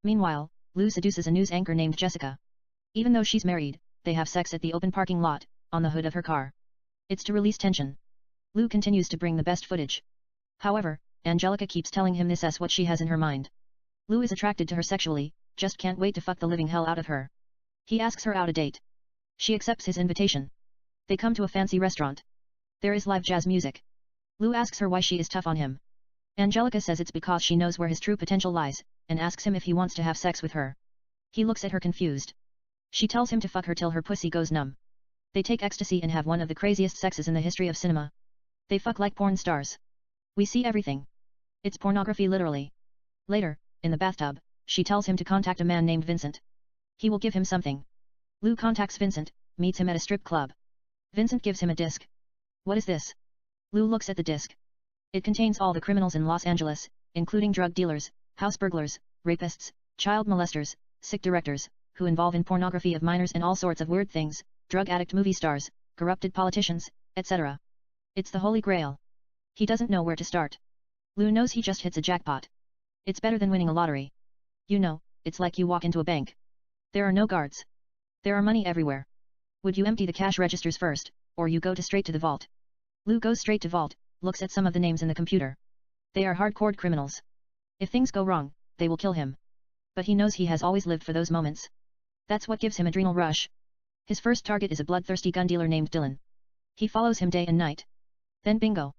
Meanwhile, Lou seduces a news anchor named Jessica. Even though she's married, they have sex at the open parking lot, on the hood of her car. It's to release tension. Lou continues to bring the best footage. However, Angelica keeps telling him this is what she has in her mind. Lou is attracted to her sexually, just can't wait to fuck the living hell out of her. He asks her out a date. She accepts his invitation. They come to a fancy restaurant. There is live jazz music. Lou asks her why she is tough on him. Angelica says it's because she knows where his true potential lies, and asks him if he wants to have sex with her. He looks at her confused. She tells him to fuck her till her pussy goes numb. They take ecstasy and have one of the craziest sexes in the history of cinema. They fuck like porn stars. We see everything. It's pornography literally. Later, in the bathtub, she tells him to contact a man named Vincent. He will give him something. Lou contacts Vincent, meets him at a strip club. Vincent gives him a disc. What is this? Lou looks at the disc. It contains all the criminals in Los Angeles, including drug dealers, house burglars, rapists, child molesters, sick directors, who involve in pornography of minors and all sorts of weird things, drug addict movie stars, corrupted politicians, etc. It's the holy grail. He doesn't know where to start. Lou knows he just hits a jackpot. It's better than winning a lottery. You know, it's like you walk into a bank. There are no guards. There are money everywhere. Would you empty the cash registers first, or you go straight to the vault? Lou goes straight to vault, looks at some of the names in the computer. They are hardcore criminals. If things go wrong, they will kill him. But he knows he has always lived for those moments. That's what gives him adrenal rush. His first target is a bloodthirsty gun dealer named Dylan. He follows him day and night. Then bingo.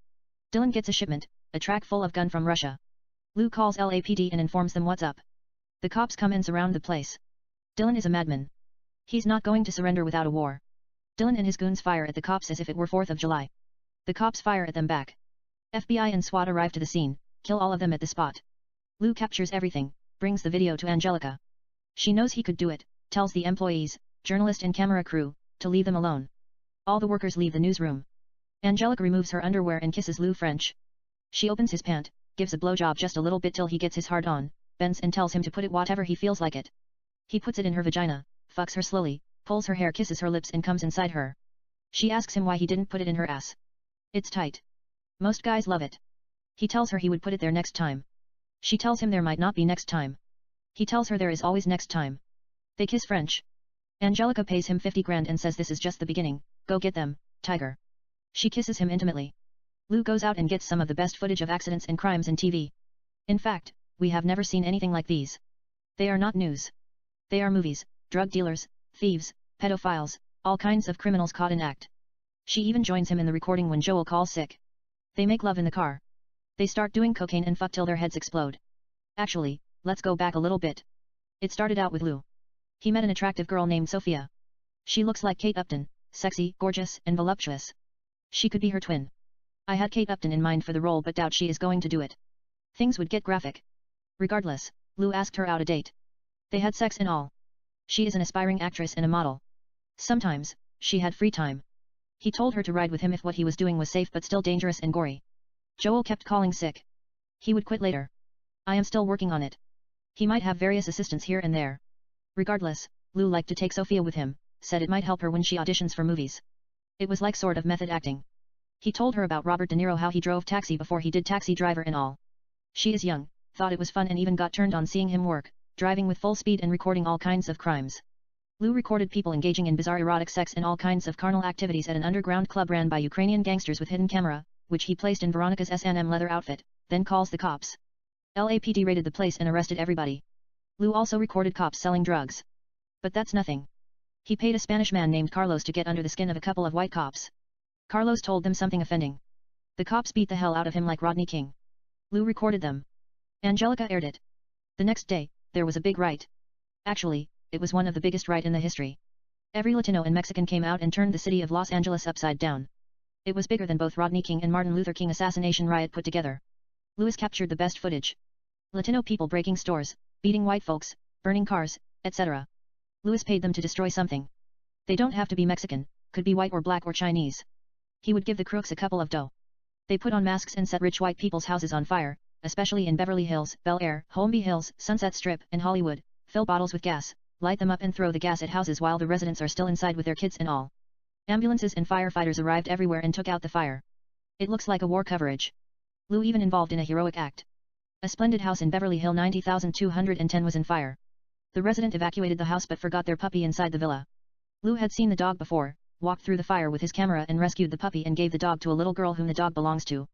Dylan gets a shipment, a track full of gun from Russia. Lou calls LAPD and informs them what's up. The cops come and surround the place. Dylan is a madman. He's not going to surrender without a war. Dylan and his goons fire at the cops as if it were 4th of July. The cops fire at them back. FBI and SWAT arrive to the scene, kill all of them at the spot. Lou captures everything, brings the video to Angelica. She knows he could do it, tells the employees, journalist and camera crew, to leave them alone. All the workers leave the newsroom. Angelica removes her underwear and kisses Lou French. She opens his pant, gives a blowjob just a little bit till he gets his hard on, bends and tells him to put it whatever he feels like it. He puts it in her vagina, fucks her slowly, pulls her hair, kisses her lips and comes inside her. She asks him why he didn't put it in her ass. It's tight. Most guys love it. He tells her he would put it there next time. She tells him there might not be next time. He tells her there is always next time. They kiss French. Angelica pays him 50 grand and says this is just the beginning, go get them, tiger. She kisses him intimately. Lou goes out and gets some of the best footage of accidents and crimes in TV. In fact, we have never seen anything like these. They are not news. They are movies, drug dealers, thieves, pedophiles, all kinds of criminals caught in act. She even joins him in the recording when Joel calls sick. They make love in the car. They start doing cocaine and fuck till their heads explode. Actually, let's go back a little bit. It started out with Lou. He met an attractive girl named Sophia. She looks like Kate Upton, sexy, gorgeous, and voluptuous. She could be her twin. I had Kate Upton in mind for the role but doubt she is going to do it. Things would get graphic. Regardless, Lou asked her out a date. They had sex and all. She is an aspiring actress and a model. Sometimes, she had free time. He told her to ride with him if what he was doing was safe but still dangerous and gory. Joel kept calling sick. He would quit later. I am still working on it. He might have various assistants here and there. Regardless, Lou liked to take Sophia with him, said it might help her when she auditions for movies. It was like sort of method acting. He told her about Robert De Niro, how he drove taxi before he did Taxi Driver and all. She is young, thought it was fun and even got turned on seeing him work, driving with full speed and recording all kinds of crimes. Lou recorded people engaging in bizarre erotic sex and all kinds of carnal activities at an underground club ran by Ukrainian gangsters with hidden camera, which he placed in Veronica's S&M leather outfit, then calls the cops. LAPD raided the place and arrested everybody. Lou also recorded cops selling drugs. But that's nothing. He paid a Spanish man named Carlos to get under the skin of a couple of white cops. Carlos told them something offending. The cops beat the hell out of him like Rodney King. Lou recorded them. Angelica aired it. The next day, there was a big riot. Actually, it was one of the biggest riots in the history. Every Latino and Mexican came out and turned the city of Los Angeles upside down. It was bigger than both Rodney King and Martin Luther King assassination riot put together. Louis captured the best footage. Latino people breaking stores, beating white folks, burning cars, etc. Louis paid them to destroy something. They don't have to be Mexican, could be white or black or Chinese. He would give the crooks a couple of dough. They put on masks and set rich white people's houses on fire, especially in Beverly Hills, Bel Air, Holmby Hills, Sunset Strip, and Hollywood, fill bottles with gas, light them up and throw the gas at houses while the residents are still inside with their kids and all. Ambulances and firefighters arrived everywhere and took out the fire. It looks like a war coverage. Lou even involved in a heroic act. A splendid house in Beverly Hills 90,210 was in fire. The resident evacuated the house but forgot their puppy inside the villa. Lou had seen the dog before, walked through the fire with his camera and rescued the puppy and gave the dog to a little girl whom the dog belongs to.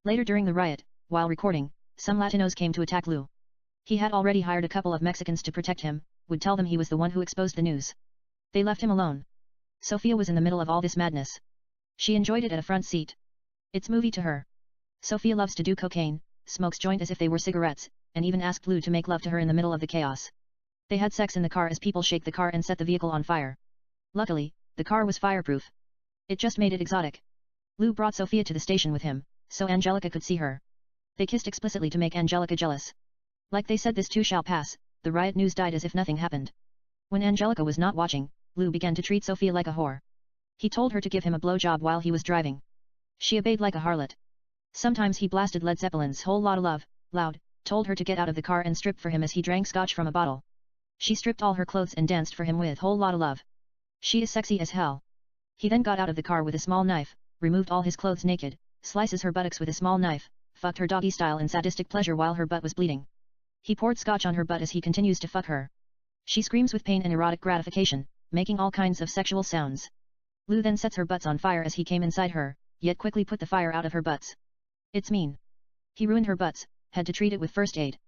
Later during the riot, while recording, some Latinos came to attack Lou. He had already hired a couple of Mexicans to protect him, would tell them he was the one who exposed the news. They left him alone. Sophia was in the middle of all this madness. She enjoyed it at a front seat. It's movie to her. Sophia loves to do cocaine, smokes joint as if they were cigarettes, and even asked Lou to make love to her in the middle of the chaos. They had sex in the car as people shake the car and set the vehicle on fire. Luckily, the car was fireproof. It just made it exotic. Lou brought Sophia to the station with him, so Angelica could see her. They kissed explicitly to make Angelica jealous. Like they said, this too shall pass, the riot news died as if nothing happened. When Angelica was not watching, Lou began to treat Sophia like a whore. He told her to give him a blowjob while he was driving. She obeyed like a harlot. Sometimes he blasted Led Zeppelin's Whole Lotta Love, loud, told her to get out of the car and strip for him as he drank scotch from a bottle. She stripped all her clothes and danced for him with Whole Lotta Love. She is sexy as hell. He then got out of the car with a small knife, removed all his clothes naked, slices her buttocks with a small knife, fucked her doggy style in sadistic pleasure while her butt was bleeding. He poured scotch on her butt as he continues to fuck her. She screams with pain and erotic gratification, making all kinds of sexual sounds. Lou then sets her butts on fire as he came inside her, yet quickly put the fire out of her butts. It's mean. He ruined her butts, had to treat it with first aid.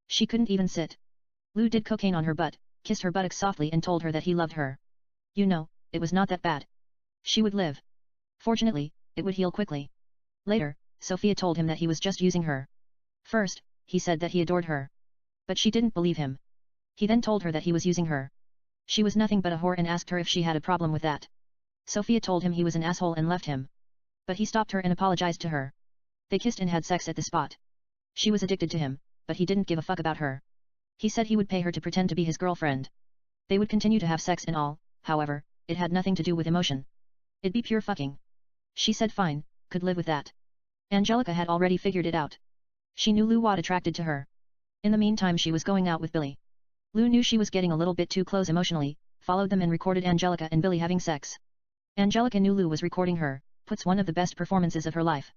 She couldn't even sit. Lou did cocaine on her butt, kissed her buttocks softly and told her that he loved her. You know, it was not that bad. She would live. Fortunately, it would heal quickly. Later, Sophia told him that he was just using her. First, he said that he adored her. But she didn't believe him. He then told her that he was using her. She was nothing but a whore and asked her if she had a problem with that. Sophia told him he was an asshole and left him. But he stopped her and apologized to her. They kissed and had sex at the spot. She was addicted to him, but he didn't give a fuck about her. He said he would pay her to pretend to be his girlfriend. They would continue to have sex and all, however, it had nothing to do with emotion. It'd be pure fucking. She said fine, could live with that. Angelica had already figured it out. She knew Lu was attracted to her. In the meantime she was going out with Billy. Lu knew she was getting a little bit too close emotionally, followed them and recorded Angelica and Billy having sex. Angelica knew Lu was recording her, puts one of the best performances of her life.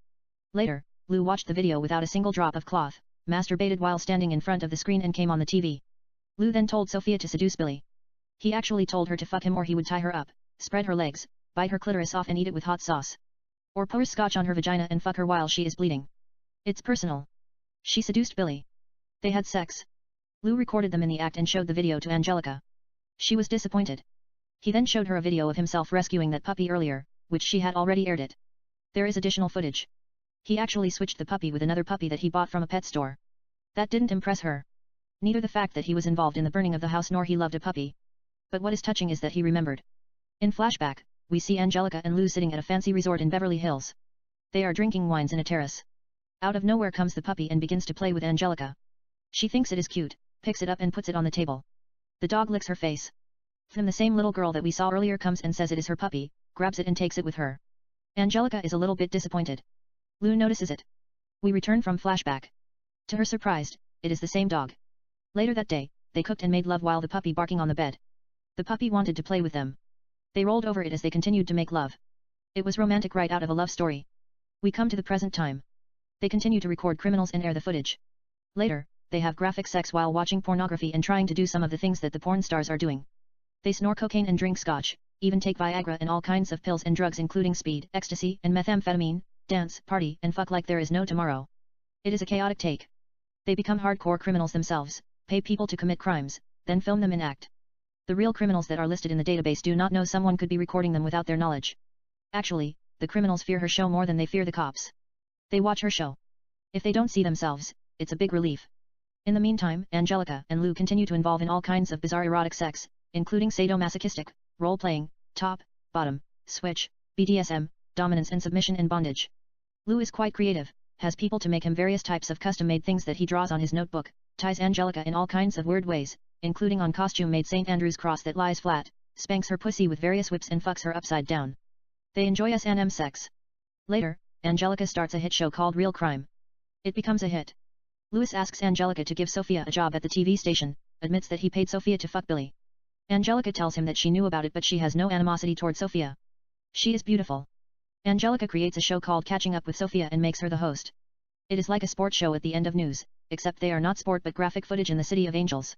Later, Lu watched the video without a single drop of cloth, masturbated while standing in front of the screen and came on the TV. Lu then told Sophia to seduce Billy. He actually told her to fuck him or he would tie her up, spread her legs, bite her clitoris off and eat it with hot sauce. Or pour scotch on her vagina and fuck her while she is bleeding. It's personal. She seduced Billy. They had sex. Lu recorded them in the act and showed the video to Angelica. She was disappointed. He then showed her a video of himself rescuing that puppy earlier, which she had already aired it. There is additional footage. He actually switched the puppy with another puppy that he bought from a pet store. That didn't impress her. Neither the fact that he was involved in the burning of the house nor he loved a puppy. But what is touching is that he remembered. In flashback, we see Angelica and Lu sitting at a fancy resort in Beverly Hills. They are drinking wines in a terrace. Out of nowhere comes the puppy and begins to play with Angelica. She thinks it is cute, picks it up and puts it on the table. The dog licks her face. Then the same little girl that we saw earlier comes and says it is her puppy, grabs it and takes it with her. Angelica is a little bit disappointed. Lu notices it. We return from flashback. To her surprise, it is the same dog. Later that day, they cooked and made love while the puppy barking on the bed. The puppy wanted to play with them. They rolled over it as they continued to make love. It was romantic right out of a love story. We come to the present time. They continue to record criminals and air the footage. Later, they have graphic sex while watching pornography and trying to do some of the things that the porn stars are doing. They snore cocaine and drink scotch, even take Viagra and all kinds of pills and drugs including speed, ecstasy and methamphetamine, dance, party and fuck like there is no tomorrow. It is a chaotic take. They become hardcore criminals themselves, pay people to commit crimes, then film them in act. The real criminals that are listed in the database do not know someone could be recording them without their knowledge. Actually, the criminals fear her show more than they fear the cops. They watch her show. If they don't see themselves, it's a big relief. In the meantime, Angelica and Lu continue to involve in all kinds of bizarre erotic sex, including sadomasochistic, role-playing, top, bottom, switch, BDSM, dominance and submission and bondage. Lu is quite creative, has people to make him various types of custom-made things that he draws on his notebook, ties Angelica in all kinds of weird ways, including on costume-made St. Andrew's cross that lies flat, spanks her pussy with various whips and fucks her upside down. They enjoy S&M sex. Later, Angelica starts a hit show called Real Crime. It becomes a hit. Louis asks Angelica to give Sophia a job at the TV station, admits that he paid Sophia to fuck Billy. Angelica tells him that she knew about it but she has no animosity toward Sophia. She is beautiful. Angelica creates a show called Catching Up with Sophia and makes her the host. It is like a sports show at the end of news, except they are not sport but graphic footage in the City of Angels.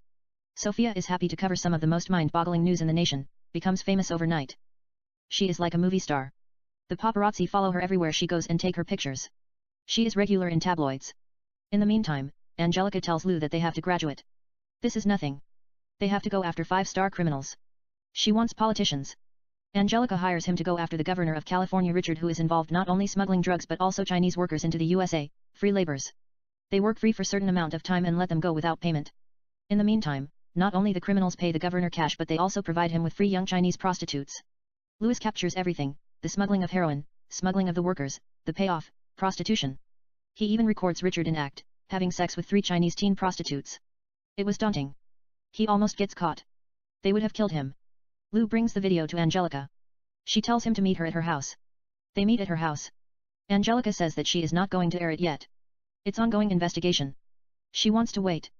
Sophia is happy to cover some of the most mind-boggling news in the nation, becomes famous overnight. She is like a movie star. The paparazzi follow her everywhere she goes and take her pictures. She is regular in tabloids. In the meantime, Angelica tells Lu that they have to graduate. This is nothing. They have to go after 5-star criminals. She wants politicians. Angelica hires him to go after the governor of California Richard who is involved not only smuggling drugs but also Chinese workers into the USA, free laborers. They work free for certain amount of time and let them go without payment. In the meantime, not only the criminals pay the governor cash but they also provide him with free young Chinese prostitutes. Louis captures everything, the smuggling of heroin, smuggling of the workers, the payoff, prostitution. He even records Richard in act, having sex with 3 Chinese teen prostitutes. It was daunting. He almost gets caught. They would have killed him. Lu brings the video to Angelica. She tells him to meet her at her house. They meet at her house. Angelica says that she is not going to air it yet. It's ongoing investigation. She wants to wait.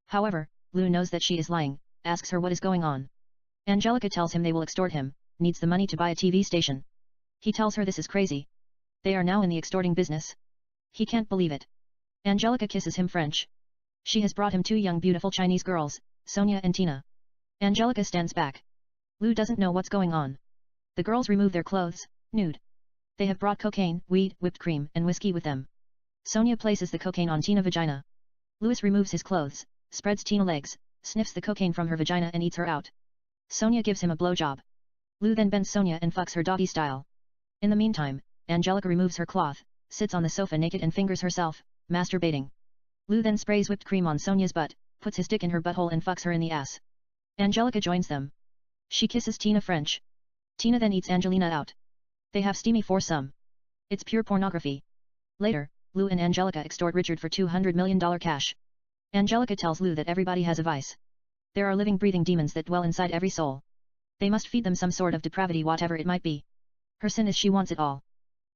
However, Lu knows that she is lying, asks her what is going on. Angelica tells him they will extort him, needs the money to buy a TV station. He tells her this is crazy. They are now in the extorting business. He can't believe it. Angelica kisses him French. She has brought him 2 young beautiful Chinese girls, Sonia and Tina. Angelica stands back. Lu doesn't know what's going on. The girls remove their clothes, nude. They have brought cocaine, weed, whipped cream, and whiskey with them. Sonia places the cocaine on Tina's vagina. Louis removes his clothes, spreads Tina's legs, sniffs the cocaine from her vagina and eats her out. Sonia gives him a blowjob. Lu then bends Sonia and fucks her doggy style. In the meantime, Angelica removes her cloth, sits on the sofa naked and fingers herself, masturbating. Lu then sprays whipped cream on Sonia's butt, puts his dick in her butthole and fucks her in the ass. Angelica joins them. She kisses Tina French. Tina then eats Angelina out. They have steamy foursome. It's pure pornography. Later, Lu and Angelica extort Richard for $200 million cash. Angelica tells Lu that everybody has a vice. There are living breathing demons that dwell inside every soul. They must feed them some sort of depravity, whatever it might be. Her sin is she wants it all.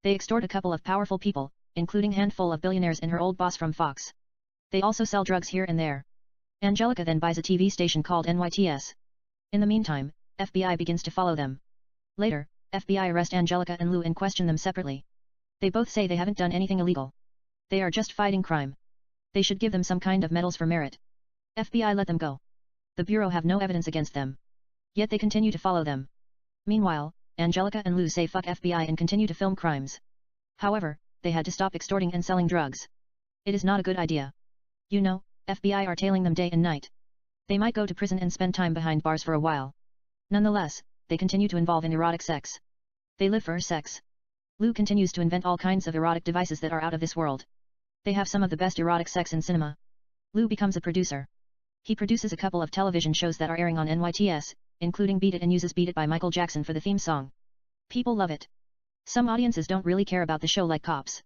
They extort a couple of powerful people, including handful of billionaires and her old boss from Fox. They also sell drugs here and there. Angelica then buys a TV station called NYTS. In the meantime, FBI begins to follow them. Later, FBI arrest Angelica and Lou and question them separately. They both say they haven't done anything illegal. They are just fighting crime. They should give them some kind of medals for merit. FBI let them go. The Bureau have no evidence against them. Yet they continue to follow them. Meanwhile, Angelica and Lou say fuck FBI and continue to film crimes. However, they had to stop extorting and selling drugs. It is not a good idea. You know, FBI are tailing them day and night. They might go to prison and spend time behind bars for a while. Nonetheless, they continue to involve in erotic sex. They live for sex. Lou continues to invent all kinds of erotic devices that are out of this world. They have some of the best erotic sex in cinema. Lou becomes a producer. He produces a couple of television shows that are airing on NYTS, including Beat It, and uses Beat It by Michael Jackson for the theme song. People love it. Some audiences don't really care about the show like Cops.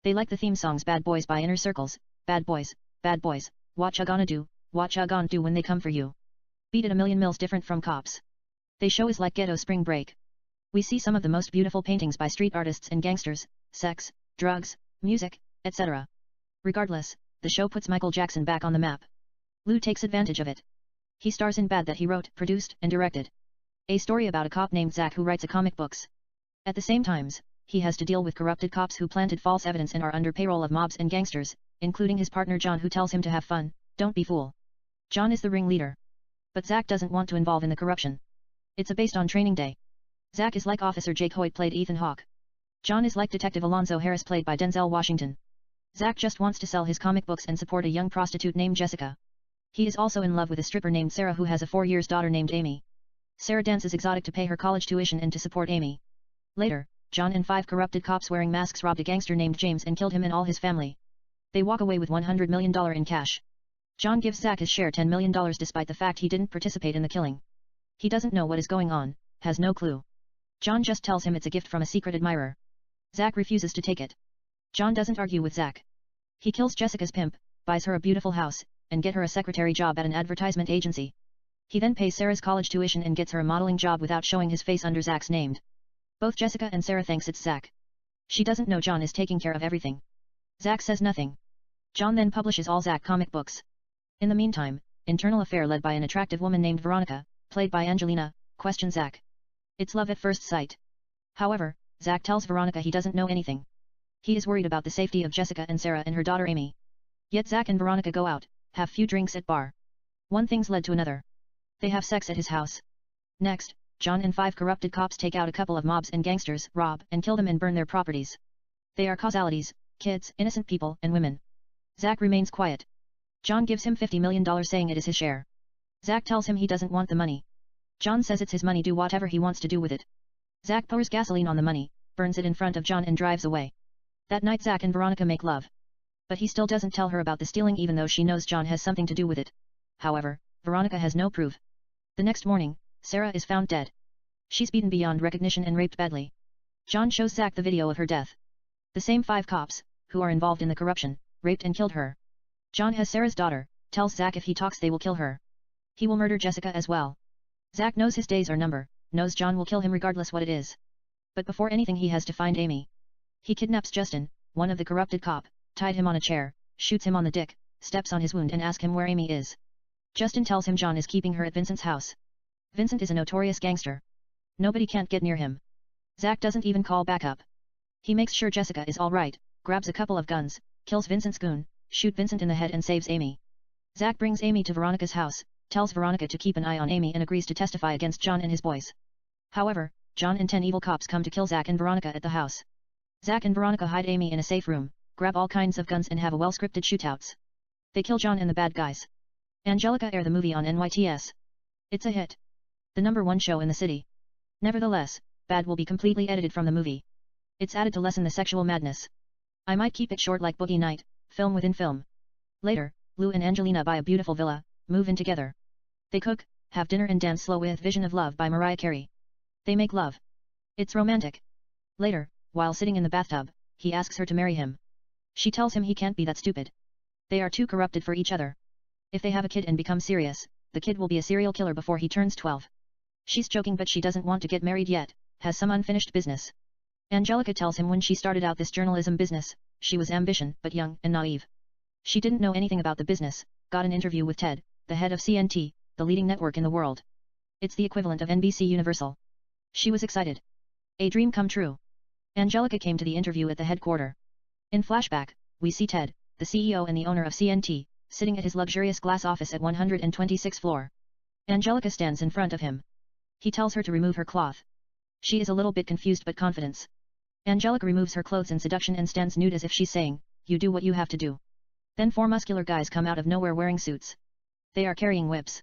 They like the theme songs Bad Boys by Inner Circles, Bad Boys, what ya gonna do when they come for you. Beat It a million mils different from Cops. The show is like Ghetto Spring Break. We see some of the most beautiful paintings by street artists and gangsters, sex, drugs, music, etc. Regardless, the show puts Michael Jackson back on the map. Lou takes advantage of it. He stars in Bad that he wrote, produced, and directed. A story about a cop named Zach who writes a comic books. At the same times, he has to deal with corrupted cops who planted false evidence and are under payroll of mobs and gangsters, including his partner John, who tells him to have fun, don't be fool. John is the ringleader. But Zach doesn't want to involve in the corruption. It's based on Training Day. Zach is like Officer Jake Hoyt played Ethan Hawke. John is like Detective Alonzo Harris played by Denzel Washington. Zach just wants to sell his comic books and support a young prostitute named Jessica. He is also in love with a stripper named Sarah who has a 4-year daughter named Amy. Sarah dances exotic to pay her college tuition and to support Amy. Later, John and 5 corrupted cops wearing masks robbed a gangster named James and killed him and all his family. They walk away with $100 million in cash. John gives Zach his share $10 million despite the fact he didn't participate in the killing. He doesn't know what is going on, has no clue. John just tells him it's a gift from a secret admirer. Zach refuses to take it. John doesn't argue with Zach. He kills Jessica's pimp, buys her a beautiful house, and get her a secretary job at an advertisement agency. He then pays Sarah's college tuition and gets her a modeling job without showing his face under Zach's name. Both Jessica and Sarah thinks it's Zach. She doesn't know John is taking care of everything. Zach says nothing. John then publishes all Zach comic books. In the meantime, internal affair led by an attractive woman named Veronica, played by Angelina, questions Zach. It's love at first sight. However, Zach tells Veronica he doesn't know anything. He is worried about the safety of Jessica and Sarah and her daughter Amy. Yet Zach and Veronica go out, have few drinks at bar. One thing's led to another. They have sex at his house. Next, John and 5 corrupted cops take out a couple of mobs and gangsters, rob and kill them and burn their properties. They are causalities, kids, innocent people, and women. Zach remains quiet. John gives him $50 million saying it is his share. Zach tells him he doesn't want the money. John says it's his money, do whatever he wants to do with it. Zach pours gasoline on the money, burns it in front of John and drives away. That night Zach and Veronica make love. But he still doesn't tell her about the stealing even though she knows John has something to do with it. However, Veronica has no proof. The next morning, Sarah is found dead. She's beaten beyond recognition and raped badly. John shows Zach the video of her death. The same 5 cops, who are involved in the corruption, raped and killed her. John has Sarah's daughter, tells Zach if he talks they will kill her. He will murder Jessica as well. Zach knows his days are numbered, knows John will kill him regardless what it is. But before anything he has to find Amy. He kidnaps Justin, one of the corrupted cop, tied him on a chair, shoots him on the dick, steps on his wound and asks him where Amy is. Justin tells him John is keeping her at Vincent's house. Vincent is a notorious gangster. Nobody can't get near him. Zach doesn't even call backup. He makes sure Jessica is alright, grabs a couple of guns, kills Vincent's goon, shoots Vincent in the head and saves Amy. Zach brings Amy to Veronica's house, tells Veronica to keep an eye on Amy and agrees to testify against John and his boys. However, John and 10 evil cops come to kill Zach and Veronica at the house. Zach and Veronica hide Amy in a safe room, grab all kinds of guns and have a well-scripted shootouts. They kill John and the bad guys. Angelica air the movie on NYTS. It's a hit. The #1 show in the city. Nevertheless, Bad will be completely edited from the movie. It's added to lessen the sexual madness. I might keep it short like Boogie Night, film within film. Later, Lou and Angelina buy a beautiful villa, move in together. They cook, have dinner and dance slow with Vision of Love by Mariah Carey. They make love. It's romantic. Later, while sitting in the bathtub, he asks her to marry him. She tells him he can't be that stupid. They are too corrupted for each other. If they have a kid and become serious, the kid will be a serial killer before he turns 12. She's joking, but she doesn't want to get married yet, has some unfinished business. Angelica tells him when she started out this journalism business, she was ambitious but young and naive. She didn't know anything about the business, got an interview with Ted, the head of CNT, the leading network in the world. It's the equivalent of NBC Universal. She was excited. A dream come true. Angelica came to the interview at the headquarters. In flashback, we see Ted, the CEO and the owner of CNT, sitting at his luxurious glass office at 126th floor. Angelica stands in front of him. He tells her to remove her cloth. She is a little bit confused but confident. Angelica removes her clothes in seduction and stands nude as if she's saying, "You do what you have to do." Then four muscular guys come out of nowhere wearing suits. They are carrying whips.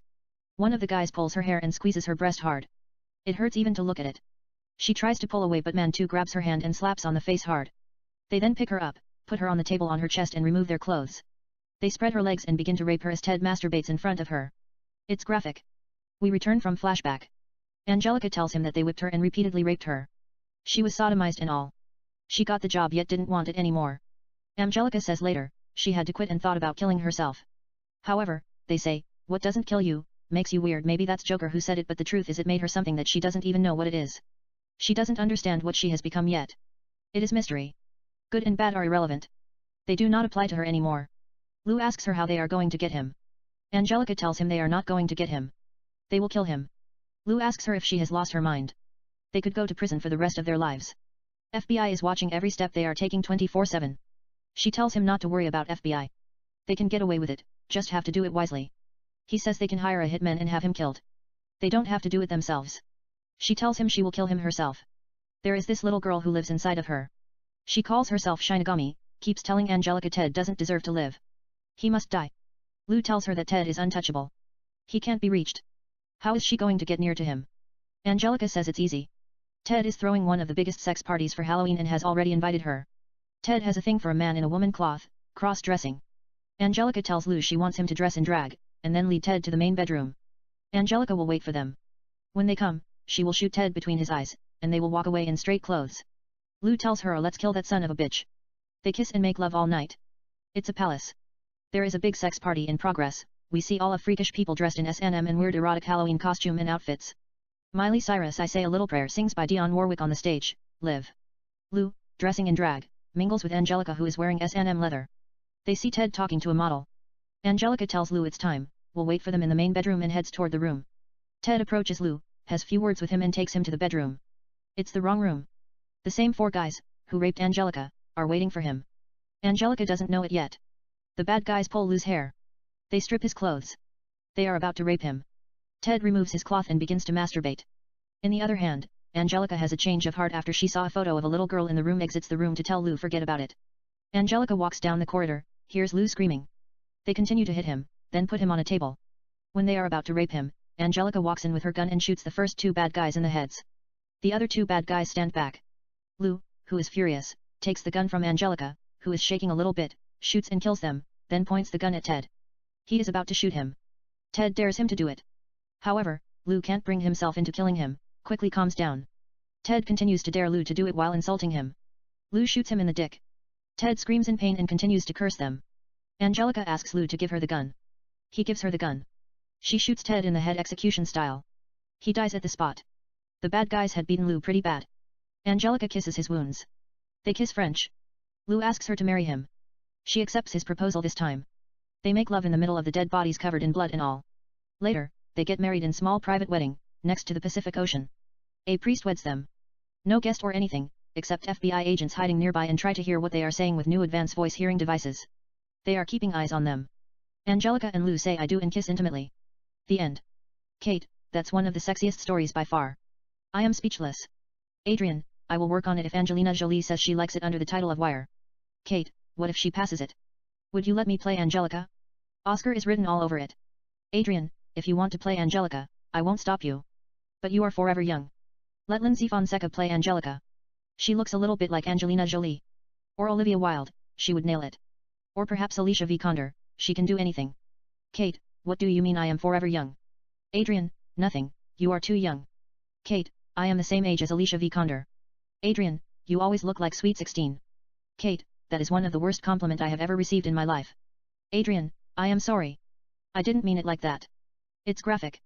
One of the guys pulls her hair and squeezes her breast hard. It hurts even to look at it. She tries to pull away, but man 2 grabs her hand and slaps on the face hard. They then pick her up, put her on the table on her chest and remove their clothes. They spread her legs and begin to rape her as Ted masturbates in front of her. It's graphic. We return from flashback. Angelica tells him that they whipped her and repeatedly raped her. She was sodomized and all. She got the job yet didn't want it anymore. Angelica says later, she had to quit and thought about killing herself. However, they say, what doesn't kill you, makes you weird. Maybe that's Joker who said it, but the truth is it made her something that she doesn't even know what it is. She doesn't understand what she has become yet. It is mystery. Good and bad are irrelevant. They do not apply to her anymore. Lou asks her how they are going to get him. Angelica tells him they are not going to get him. They will kill him. Lou asks her if she has lost her mind. They could go to prison for the rest of their lives. FBI is watching every step they are taking 24/7. She tells him not to worry about FBI. They can get away with it, just have to do it wisely. He says they can hire a hitman and have him killed. They don't have to do it themselves. She tells him she will kill him herself. There is this little girl who lives inside of her. She calls herself Shinigami, keeps telling Angelica Ted doesn't deserve to live. He must die. Lou tells her that Ted is untouchable. He can't be reached. How is she going to get near to him? Angelica says it's easy. Ted is throwing one of the biggest sex parties for Halloween and has already invited her. Ted has a thing for a man in a woman cloth, cross-dressing. Angelica tells Lou she wants him to dress in drag, and then lead Ted to the main bedroom. Angelica will wait for them. When they come, she will shoot Ted between his eyes, and they will walk away in straight clothes. Lou tells her, let's kill that son of a bitch. They kiss and make love all night. It's a palace. There is a big sex party in progress. We see all of freakish people dressed in S&M and weird erotic Halloween costume and outfits. Miley Cyrus I Say a Little Prayer sings by Dionne Warwick on the stage, live. Lou, dressing in drag, mingles with Angelica who is wearing S&M leather. They see Ted talking to a model. Angelica tells Lou it's time, will wait for them in the main bedroom and heads toward the room. Ted approaches Lou, has few words with him and takes him to the bedroom. It's the wrong room. The same 4 guys, who raped Angelica, are waiting for him. Angelica doesn't know it yet. The bad guys pull Lou's hair. They strip his clothes. They are about to rape him. Ted removes his cloth and begins to masturbate. In the other hand, Angelica has a change of heart after she saw a photo of a little girl in the room, exits the room to tell Lou forget about it. Angelica walks down the corridor, hears Lou screaming. They continue to hit him, then put him on a table. When they are about to rape him, Angelica walks in with her gun and shoots the first 2 bad guys in the heads. The other 2 bad guys stand back. Lou, who is furious, takes the gun from Angelica, who is shaking a little bit, shoots and kills them, then points the gun at Ted. He is about to shoot him. Ted dares him to do it. However, Lou can't bring himself into killing him, quickly calms down. Ted continues to dare Lou to do it while insulting him. Lou shoots him in the dick. Ted screams in pain and continues to curse them. Angelica asks Lou to give her the gun. He gives her the gun. She shoots Ted in the head execution style. He dies at the spot. The bad guys had beaten Lou pretty bad. Angelica kisses his wounds. They kiss French. Lou asks her to marry him. She accepts his proposal this time. They make love in the middle of the dead bodies covered in blood and all. Later, they get married in small private wedding, next to the Pacific Ocean. A priest weds them. No guest or anything, except FBI agents hiding nearby and try to hear what they are saying with new advanced voice hearing devices. They are keeping eyes on them. Angelica and Lou say I do and kiss intimately. The end. Kate, that's one of the sexiest stories by far. I am speechless. Adrian, I will work on it if Angelina Jolie says she likes it under the title of Wire. Kate, what if she passes it? Would you let me play Angelica? Oscar is written all over it. Adrian, if you want to play Angelica, I won't stop you. But you are forever young. Let Lindsay Fonseca play Angelica. She looks a little bit like Angelina Jolie. Or Olivia Wilde, she would nail it. Or perhaps Alicia Vikander, she can do anything. Kate, what do you mean I am forever young? Adrian, nothing, you are too young. Kate, I am the same age as Alicia Vikander. Adrian, you always look like Sweet 16. Kate, that is one of the worst compliment I have ever received in my life. Adrian, I am sorry. I didn't mean it like that. It's graphic.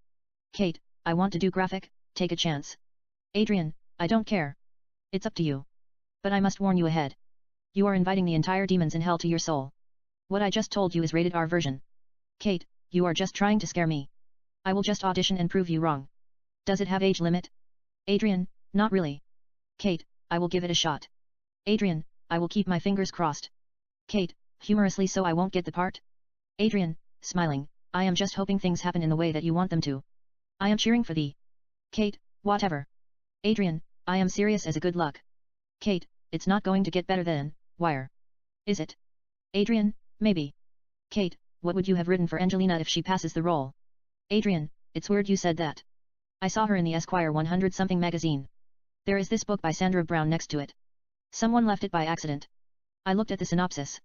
Kate, I want to do graphic, take a chance. Adrian, I don't care. It's up to you. But I must warn you ahead. You are inviting the entire demons in hell to your soul. What I just told you is rated R version. Kate, you are just trying to scare me. I will just audition and prove you wrong. Does it have age limit? Adrian, not really. Kate, I will give it a shot. Adrian, I will keep my fingers crossed. Kate, humorously, so I won't get the part? Adrian, smiling, I am just hoping things happen in the way that you want them to. I am cheering for thee. Kate, whatever. Adrian, I am serious as a good luck. Kate, it's not going to get better than Wire. Is it? Adrian, maybe. Kate, what would you have written for Angelina if she passes the role? Adrian, it's weird you said that. I saw her in the Esquire 100-something magazine. There is this book by Sandra Brown next to it. Someone left it by accident. I looked at the synopsis.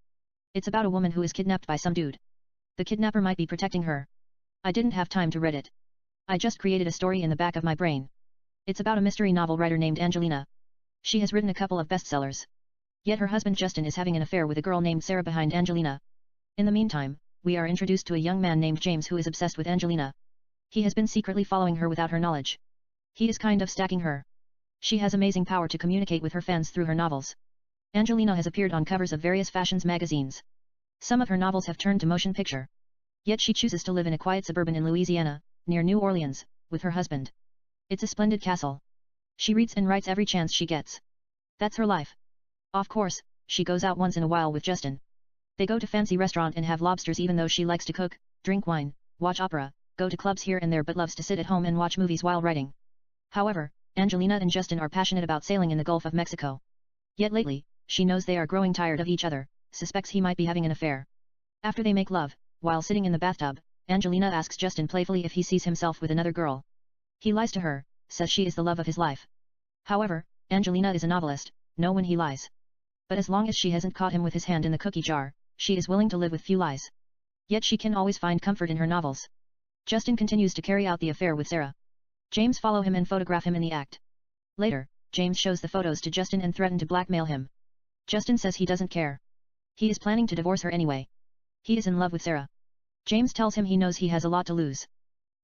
It's about a woman who is kidnapped by some dude. The kidnapper might be protecting her. I didn't have time to read it. I just created a story in the back of my brain. It's about a mystery novel writer named Angelina. She has written a couple of bestsellers. Yet her husband Justin is having an affair with a girl named Sarah behind Angelina. In the meantime, we are introduced to a young man named James who is obsessed with Angelina. He has been secretly following her without her knowledge. He is kind of stalking her. She has amazing power to communicate with her fans through her novels. Angelina has appeared on covers of various fashions magazines. Some of her novels have turned to motion picture. Yet she chooses to live in a quiet suburban in Louisiana, near New Orleans, with her husband. It's a splendid castle. She reads and writes every chance she gets. That's her life. Of course, she goes out once in a while with Justin. They go to fancy restaurant and have lobsters even though she likes to cook, drink wine, watch opera, go to clubs here and there but loves to sit at home and watch movies while writing. However, Angelina and Justin are passionate about sailing in the Gulf of Mexico. Yet lately, she knows they are growing tired of each other, suspects he might be having an affair. After they make love, while sitting in the bathtub, Angelina asks Justin playfully if he sees himself with another girl. He lies to her, says she is the love of his life. However, Angelina is a novelist, know when he lies. But as long as she hasn't caught him with his hand in the cookie jar, she is willing to live with few lies. Yet she can always find comfort in her novels. Justin continues to carry out the affair with Sarah. James follow him and photograph him in the act. Later, James shows the photos to Justin and threaten to blackmail him. Justin says he doesn't care. He is planning to divorce her anyway. He is in love with Sarah. James tells him he knows he has a lot to lose.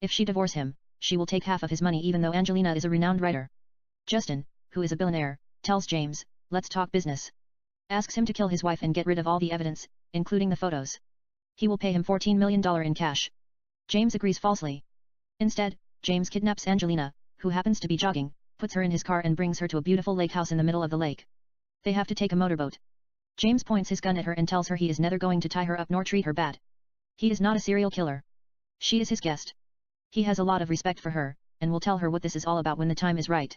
If she divorce him, she will take half of his money even though Angelina is a renowned writer. Justin, who is a billionaire, tells James, let's talk business. Asks him to kill his wife and get rid of all the evidence, including the photos. He will pay him $14 million in cash. James agrees falsely. Instead, James kidnaps Angelina, who happens to be jogging, puts her in his car and brings her to a beautiful lake house in the middle of the lake. They have to take a motorboat. James points his gun at her and tells her he is neither going to tie her up nor treat her bad. He is not a serial killer. She is his guest. He has a lot of respect for her, and will tell her what this is all about when the time is right.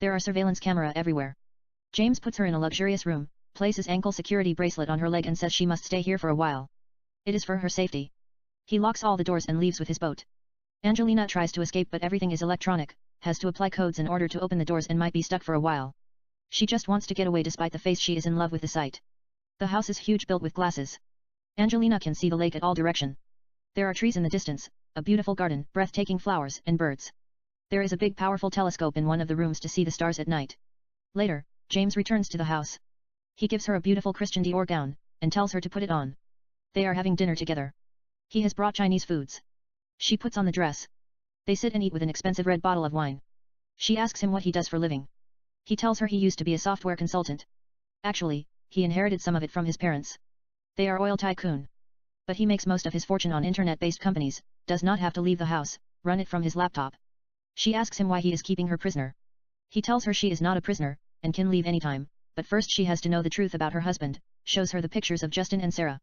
There are surveillance camera everywhere. James puts her in a luxurious room, places ankle security bracelet on her leg and says she must stay here for a while. It is for her safety. He locks all the doors and leaves with his boat. Angelina tries to escape but everything is electronic, has to apply codes in order to open the doors and might be stuck for a while. She just wants to get away despite the face she is in love with the sight. The house is huge built with glasses. Angelina can see the lake at all direction. There are trees in the distance, a beautiful garden, breathtaking flowers and birds. There is a big powerful telescope in one of the rooms to see the stars at night. Later, James returns to the house. He gives her a beautiful Christian Dior gown, and tells her to put it on. They are having dinner together. He has brought Chinese foods. She puts on the dress. They sit and eat with an expensive red bottle of wine. She asks him what he does for living. He tells her he used to be a software consultant. Actually, he inherited some of it from his parents. They are oil tycoon. But he makes most of his fortune on internet-based companies, does not have to leave the house, run it from his laptop. She asks him why he is keeping her prisoner. He tells her she is not a prisoner, and can leave anytime, but first she has to know the truth about her husband, shows her the pictures of Justin and Sarah.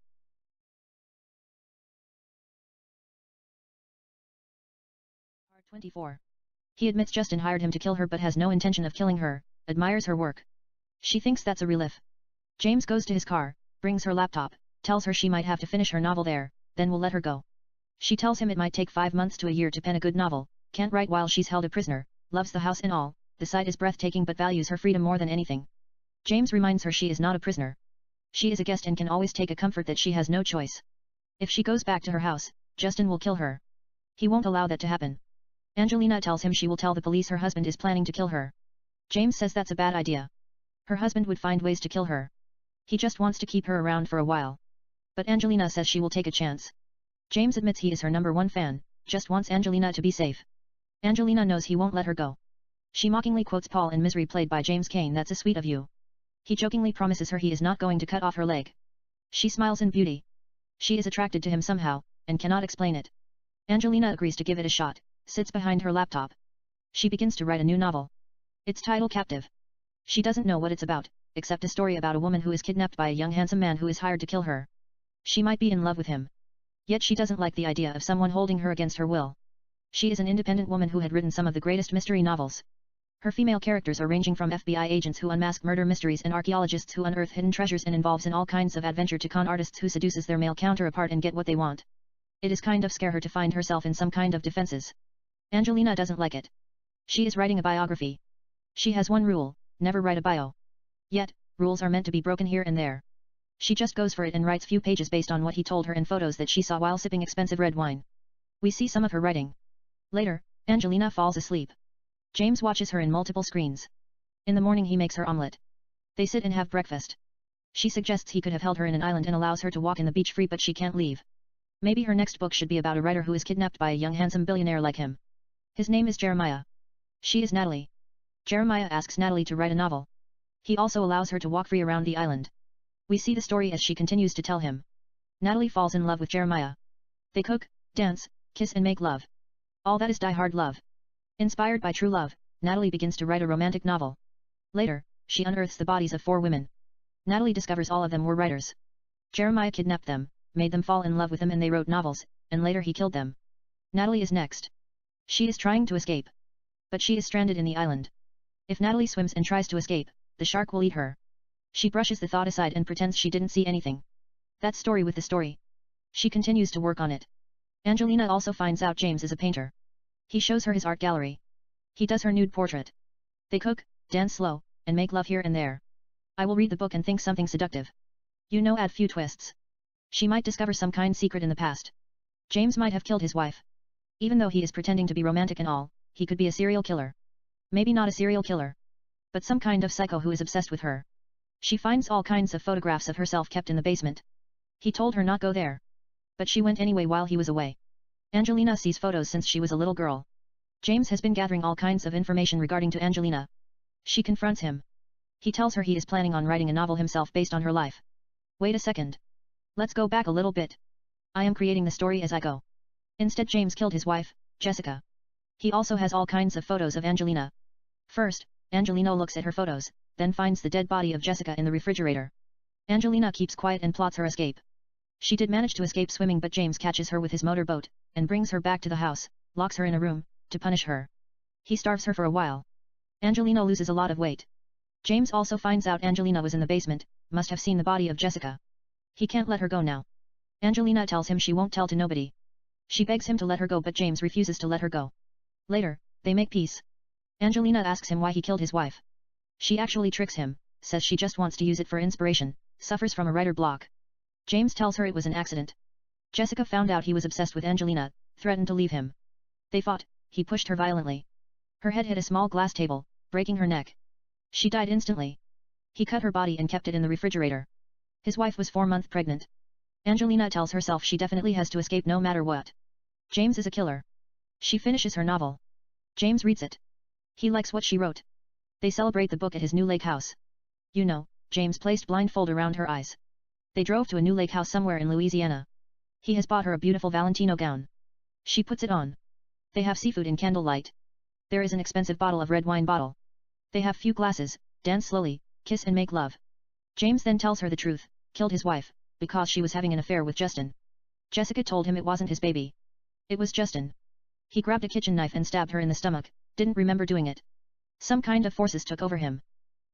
Part 24. He admits Justin hired him to kill her but has no intention of killing her, admires her work. She thinks that's a relief. James goes to his car, brings her laptop, tells her she might have to finish her novel there, then will let her go. She tells him it might take 5 months to a year to pen a good novel, can't write while she's held a prisoner, loves the house and all, the site is breathtaking but values her freedom more than anything. James reminds her she is not a prisoner. She is a guest and can always take a comfort that she has no choice. If she goes back to her house, Justin will kill her. He won't allow that to happen. Angelina tells him she will tell the police her husband is planning to kill her. James says that's a bad idea. Her husband would find ways to kill her. He just wants to keep her around for a while. But Angelina says she will take a chance. James admits he is her #1 fan, just wants Angelina to be safe. Angelina knows he won't let her go. She mockingly quotes Paul in Misery played by James Cain. That's a sweet of you. He jokingly promises her he is not going to cut off her leg. She smiles in beauty. She is attracted to him somehow, and cannot explain it. Angelina agrees to give it a shot, sits behind her laptop. She begins to write a new novel. Its title Captive. She doesn't know what it's about, except a story about a woman who is kidnapped by a young handsome man who is hired to kill her. She might be in love with him. Yet she doesn't like the idea of someone holding her against her will. She is an independent woman who had written some of the greatest mystery novels. Her female characters are ranging from FBI agents who unmask murder mysteries and archaeologists who unearth hidden treasures and involves in all kinds of adventure to con artists who seduces their male counterpart and get what they want. It is kind of scare her to find herself in some kind of defenses. Angelina doesn't like it. She is writing a biography. She has one rule, never write a bio. Yet, rules are meant to be broken here and there. She just goes for it and writes few pages based on what he told her and photos that she saw while sipping expensive red wine. We see some of her writing. Later, Angelina falls asleep. James watches her in multiple screens. In the morning he makes her omelette. They sit and have breakfast. She suggests he could have held her in an island and allows her to walk in the beach free but she can't leave. Maybe her next book should be about a writer who is kidnapped by a young handsome billionaire like him. His name is Jeremiah. She is Natalie. Jeremiah asks Natalie to write a novel. He also allows her to walk free around the island. We see the story as she continues to tell him. Natalie falls in love with Jeremiah. They cook, dance, kiss and make love. All that is die-hard love. Inspired by true love, Natalie begins to write a romantic novel. Later, she unearths the bodies of 4 women. Natalie discovers all of them were writers. Jeremiah kidnapped them, made them fall in love with him and they wrote novels, and later he killed them. Natalie is next. She is trying to escape. But she is stranded in the island. If Natalie swims and tries to escape, the shark will eat her. She brushes the thought aside and pretends she didn't see anything. That's story with the story. She continues to work on it. Angelina also finds out James is a painter. He shows her his art gallery. He does her nude portrait. They cook, dance slow, and make love here and there. I will read the book and think something seductive. You know, add few twists. She might discover some kind secret in the past. James might have killed his wife. Even though he is pretending to be romantic and all, he could be a serial killer. Maybe not a serial killer. But some kind of psycho who is obsessed with her. She finds all kinds of photographs of herself kept in the basement. He told her not go there. But she went anyway while he was away. Angelina sees photos since she was a little girl. James has been gathering all kinds of information regarding to Angelina. She confronts him. He tells her he is planning on writing a novel himself based on her life. Wait a second. Let's go back a little bit. I am creating the story as I go. Instead James killed his wife, Jessica. He also has all kinds of photos of Angelina. First, Angelina looks at her photos, then finds the dead body of Jessica in the refrigerator. Angelina keeps quiet and plots her escape. She did manage to escape swimming but James catches her with his motorboat, and brings her back to the house, locks her in a room, to punish her. He starves her for a while. Angelina loses a lot of weight. James also finds out Angelina was in the basement, must have seen the body of Jessica. He can't let her go now. Angelina tells him she won't tell to nobody. She begs him to let her go but James refuses to let her go. Later, they make peace. Angelina asks him why he killed his wife. She actually tricks him, says she just wants to use it for inspiration, suffers from a writer block. James tells her it was an accident. Jessica found out he was obsessed with Angelina, threatened to leave him. They fought, he pushed her violently. Her head hit a small glass table, breaking her neck. She died instantly. He cut her body and kept it in the refrigerator. His wife was 4 months pregnant. Angelina tells herself she definitely has to escape no matter what. James is a killer. She finishes her novel. James reads it. He likes what she wrote. They celebrate the book at his new lake house. You know, James placed blindfold around her eyes. They drove to a new lake house somewhere in Louisiana. He has bought her a beautiful Valentino gown. She puts it on. They have seafood in candlelight. There is an expensive bottle of red wine bottle. They have few glasses, dance slowly, kiss and make love. James then tells her the truth, killed his wife, because she was having an affair with Justin. Jessica told him it wasn't his baby. It was Justin. He grabbed a kitchen knife and stabbed her in the stomach, didn't remember doing it. Some kind of forces took over him.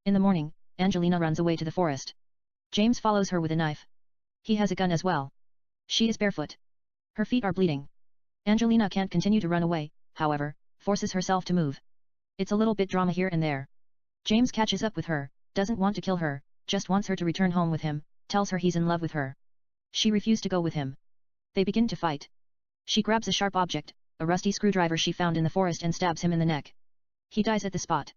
In the morning, Angelina runs away to the forest. James follows her with a knife. He has a gun as well. She is barefoot. Her feet are bleeding. Angelina can't continue to run away, however, forces herself to move. It's a little bit drama here and there. James catches up with her, doesn't want to kill her, just wants her to return home with him, tells her he's in love with her. She refused to go with him. They begin to fight. She grabs a sharp object, a rusty screwdriver she found in the forest and stabs him in the neck. He dies at the spot.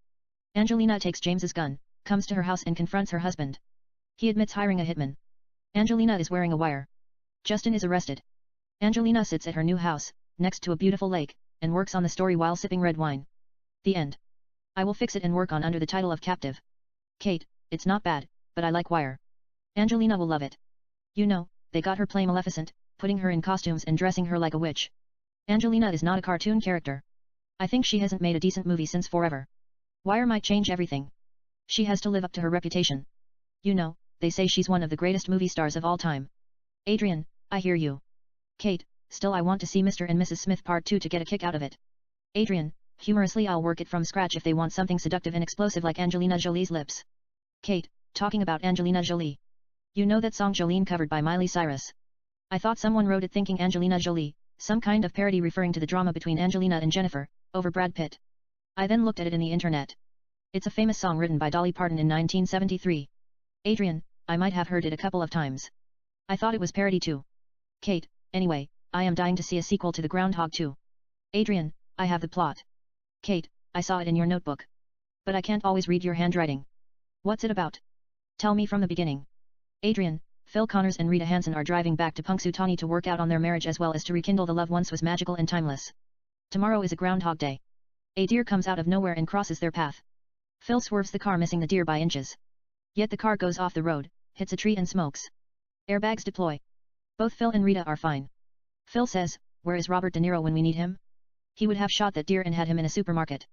Angelina takes James's gun, comes to her house and confronts her husband. He admits hiring a hitman. Angelina is wearing a wire. Justin is arrested. Angelina sits at her new house, next to a beautiful lake, and works on the story while sipping red wine. The end. I will fix it and work on under the title of Captive. Kate, it's not bad, but I like Wire. Angelina will love it. You know, they got her play Maleficent, putting her in costumes and dressing her like a witch. Angelina is not a cartoon character. I think she hasn't made a decent movie since Forever. Wire might change everything. She has to live up to her reputation. You know, they say she's one of the greatest movie stars of all time. Adrian, I hear you. Kate, still I want to see Mr. and Mrs. Smith Part 2 to get a kick out of it. Adrian, humorously I'll work it from scratch if they want something seductive and explosive like Angelina Jolie's lips. Kate, talking about Angelina Jolie. You know that song Jolene covered by Miley Cyrus? I thought someone wrote it thinking Angelina Jolie, some kind of parody referring to the drama between Angelina and Jennifer, over Brad Pitt. I then looked at it in the internet. It's a famous song written by Dolly Parton in 1973. Adrian, I might have heard it a couple of times. I thought it was parody too. Kate, anyway, I am dying to see a sequel to the Groundhog 2. Adrian, I have the plot. Kate, I saw it in your notebook. But I can't always read your handwriting. What's it about? Tell me from the beginning. Adrian, Phil Connors and Rita Hansen are driving back to Punxsutawney to work out on their marriage as well as to rekindle the love once was magical and timeless. Tomorrow is a Groundhog Day. A deer comes out of nowhere and crosses their path. Phil swerves the car missing the deer by inches. Yet the car goes off the road, hits a tree and smokes. Airbags deploy. Both Phil and Rita are fine. Phil says, "Where is Robert De Niro when we need him? He would have shot that deer and had him in a supermarket.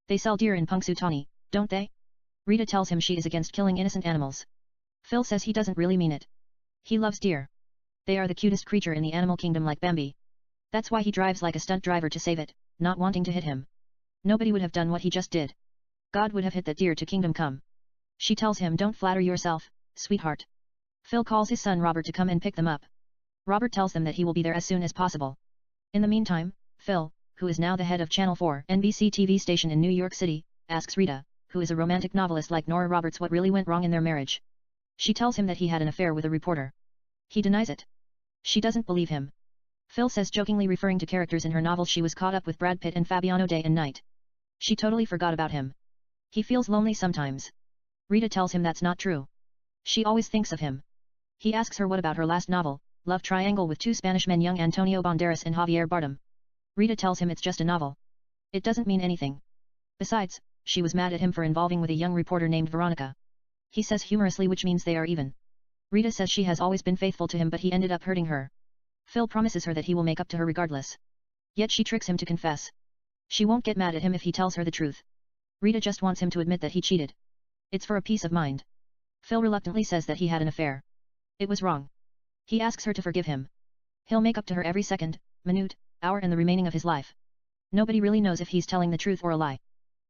They sell deer in Punxsutawney, don't they?" Rita tells him she is against killing innocent animals. Phil says he doesn't really mean it. He loves deer. They are the cutest creature in the animal kingdom like Bambi. That's why he drives like a stunt driver to save it, not wanting to hit him. Nobody would have done what he just did. God would have hit that deer to kingdom come. She tells him, "Don't flatter yourself, sweetheart." Phil calls his son Robert to come and pick them up. Robert tells them that he will be there as soon as possible. In the meantime, Phil, who is now the head of Channel 4 NBC TV station in New York City, asks Rita, who is a romantic novelist like Nora Roberts, what really went wrong in their marriage. She tells him that he had an affair with a reporter. He denies it. She doesn't believe him. Phil says, jokingly referring to characters in her novel, she was caught up with Brad Pitt and Fabiano day and night. She totally forgot about him. He feels lonely sometimes. Rita tells him that's not true. She always thinks of him. He asks her what about her last novel, Love Triangle with two Spanish men, young Antonio Banderas and Javier Bardem. Rita tells him it's just a novel. It doesn't mean anything. Besides, she was mad at him for involving with a young reporter named Veronica. He says humorously, which means they are even. Rita says she has always been faithful to him, but he ended up hurting her. Phil promises her that he will make up to her regardless. Yet she tricks him to confess. She won't get mad at him if he tells her the truth. Rita just wants him to admit that he cheated. It's for a peace of mind. Phil reluctantly says that he had an affair. It was wrong. He asks her to forgive him. He'll make up to her every second, minute, hour and the remaining of his life. Nobody really knows if he's telling the truth or a lie.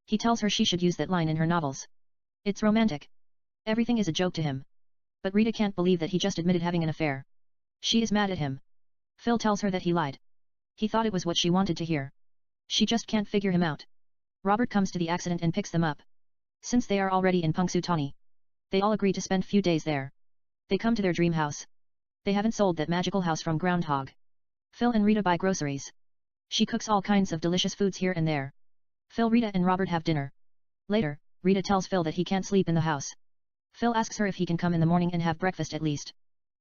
He tells her she should use that line in her novels. It's romantic. Everything is a joke to him. But Rita can't believe that he just admitted having an affair. She is mad at him. Phil tells her that he lied. He thought it was what she wanted to hear. She just can't figure him out. Robert comes to the accident and picks them up. Since they are already in Punxsutawney, they all agree to spend few days there. They come to their dream house. They haven't sold that magical house from Groundhog. Phil and Rita buy groceries. She cooks all kinds of delicious foods here and there. Phil, Rita and Robert have dinner. Later, Rita tells Phil that he can't sleep in the house. Phil asks her if he can come in the morning and have breakfast at least.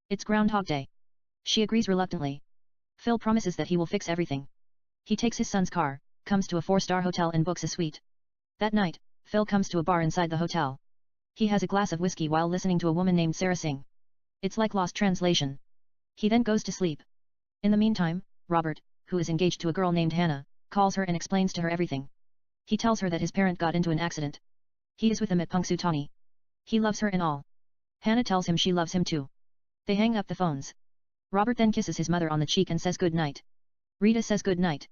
It's Groundhog Day. She agrees reluctantly. Phil promises that he will fix everything. He takes his son's car, comes to a 4-star hotel and books a suite. That night, Phil comes to a bar inside the hotel. He has a glass of whiskey while listening to a woman named Sarah sing. It's like Lost Translation. He then goes to sleep. In the meantime, Robert, who is engaged to a girl named Hannah, calls her and explains to her everything. He tells her that his parent got into an accident. He is with them at Punxsutawney. He loves her and all. Hannah tells him she loves him too. They hang up the phones. Robert then kisses his mother on the cheek and says good night. Rita says good night.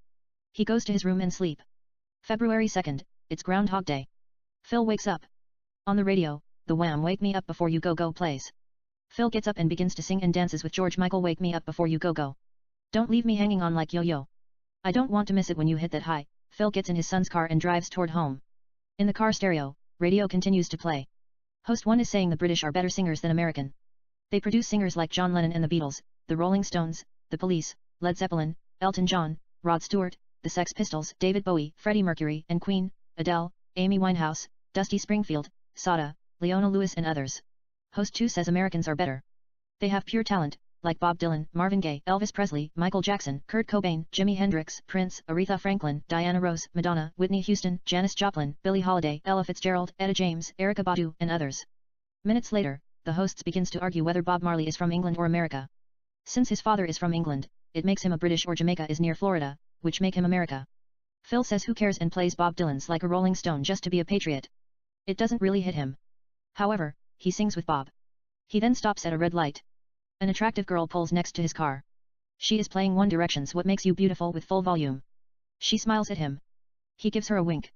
He goes to his room and sleep. February 2nd, it's Groundhog Day. Phil wakes up. On the radio, the Wham! Wake Me Up Before You Go Go plays. Phil gets up and begins to sing and dances with George Michael. Wake me up before you go go. Don't leave me hanging on like yo-yo. I don't want to miss it when you hit that high. Phil gets in his son's car and drives toward home. In the car stereo, radio continues to play. Host 1 is saying the British are better singers than American. They produce singers like John Lennon and the Beatles, the Rolling Stones, the Police, Led Zeppelin, Elton John, Rod Stewart, the Sex Pistols, David Bowie, Freddie Mercury and Queen, Adele, Amy Winehouse, Dusty Springfield, Sada, Leona Lewis and others. Host 2 says Americans are better. They have pure talent, like Bob Dylan, Marvin Gaye, Elvis Presley, Michael Jackson, Kurt Cobain, Jimi Hendrix, Prince, Aretha Franklin, Diana Ross, Madonna, Whitney Houston, Janis Joplin, Billie Holiday, Ella Fitzgerald, Etta James, Erykah Badu, and others. Minutes later, the hosts begins to argue whether Bob Marley is from England or America. Since his father is from England, it makes him a British, or Jamaica is near Florida, which make him America. Phil says who cares and plays Bob Dylan's Like a Rolling Stone just to be a patriot. It doesn't really hit him. However, he sings with Bob. He then stops at a red light. An attractive girl pulls next to his car. She is playing One Direction's What Makes You Beautiful with full volume. She smiles at him. He gives her a wink.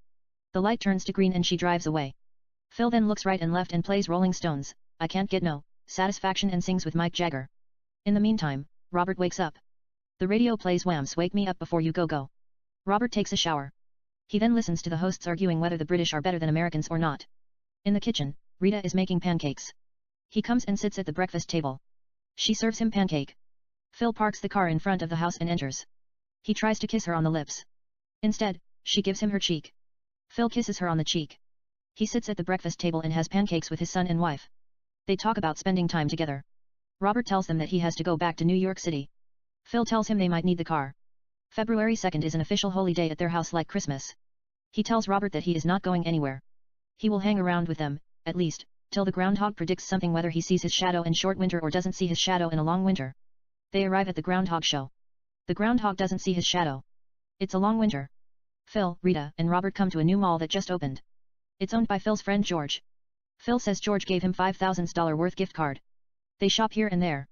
The light turns to green and she drives away. Phil then looks right and left and plays Rolling Stones, I Can't Get No Satisfaction, and sings with Mick Jagger. In the meantime, Robert wakes up. The radio plays Wham's Wake Me Up Before You Go Go. Robert takes a shower. He then listens to the hosts arguing whether the British are better than Americans or not. In the kitchen, Rita is making pancakes. He comes and sits at the breakfast table. She serves him pancake. Phil parks the car in front of the house and enters. He tries to kiss her on the lips. Instead, she gives him her cheek. Phil kisses her on the cheek. He sits at the breakfast table and has pancakes with his son and wife. They talk about spending time together. Robert tells them that he has to go back to New York City. Phil tells him they might need the car. February 2nd is an official holy day at their house like Christmas. He tells Robert that he is not going anywhere. He will hang around with them, at least, till the groundhog predicts something, whether he sees his shadow in short winter or doesn't see his shadow in a long winter. They arrive at the groundhog show. The groundhog doesn't see his shadow. It's a long winter. Phil, Rita, and Robert come to a new mall that just opened. It's owned by Phil's friend George. Phil says George gave him $5,000 worth gift card. They shop here and there.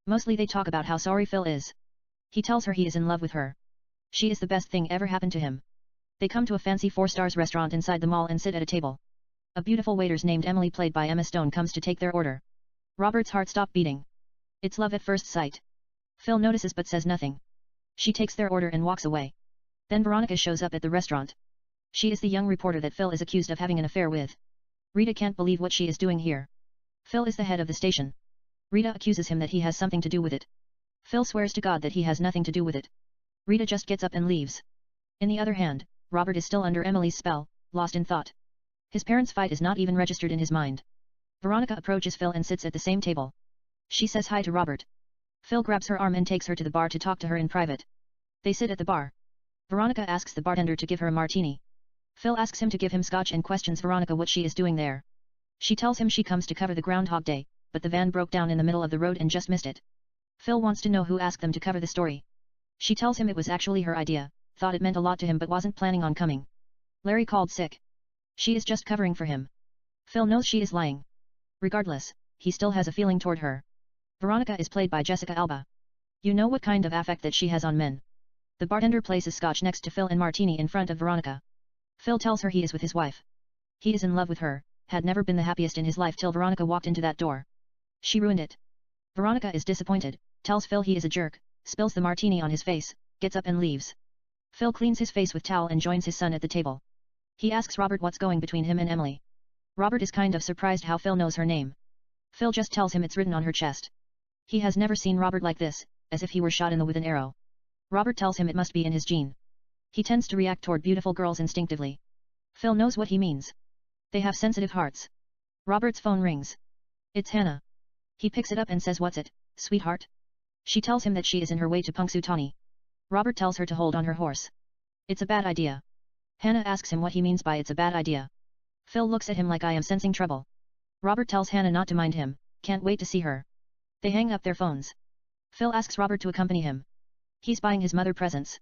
Mostly they talk about how sorry Phil is. He tells her he is in love with her. She is the best thing ever happened to him. They come to a fancy 4-star restaurant inside the mall and sit at a table. A beautiful waiter named Emily, played by Emma Stone, comes to take their order. Robert's heart stopped beating. It's love at first sight. Phil notices but says nothing. She takes their order and walks away. Then Veronica shows up at the restaurant. She is the young reporter that Phil is accused of having an affair with. Rita can't believe what she is doing here. Phil is the head of the station. Rita accuses him that he has something to do with it. Phil swears to God that he has nothing to do with it. Rita just gets up and leaves. In the other hand, Robert is still under Emily's spell, lost in thought. His parents' fight is not even registered in his mind. Veronica approaches Phil and sits at the same table. She says hi to Robert. Phil grabs her arm and takes her to the bar to talk to her in private. They sit at the bar. Veronica asks the bartender to give her a martini. Phil asks him to give him scotch and questions Veronica what she is doing there. She tells him she comes to cover the Groundhog Day, but the van broke down in the middle of the road and just missed it. Phil wants to know who asked them to cover the story. She tells him it was actually her idea, thought it meant a lot to him but wasn't planning on coming. Larry called sick. She is just covering for him. Phil knows she is lying. Regardless, he still has a feeling toward her. Veronica is played by Jessica Alba. You know what kind of affect that she has on men. The bartender places scotch next to Phil and martini in front of Veronica. Phil tells her he is with his wife. He is in love with her, had never been the happiest in his life till Veronica walked into that door. She ruined it. Veronica is disappointed, tells Phil he is a jerk, spills the martini on his face, gets up and leaves. Phil cleans his face with towel and joins his son at the table. He asks Robert what's going between him and Emily. Robert is kind of surprised how Phil knows her name. Phil just tells him it's written on her chest. He has never seen Robert like this, as if he were shot in the with an arrow. Robert tells him it must be in his gene. He tends to react toward beautiful girls instinctively. Phil knows what he means. They have sensitive hearts. Robert's phone rings. It's Hannah. He picks it up and says, "What's it, sweetheart?" She tells him that she is in her way to Punxsutawney. Robert tells her to hold on her horse. It's a bad idea. Hannah asks him what he means by it's a bad idea. Phil looks at him like I am sensing trouble. Robert tells Hannah not to mind him, can't wait to see her. They hang up their phones. Phil asks Robert to accompany him. He's buying his mother presents.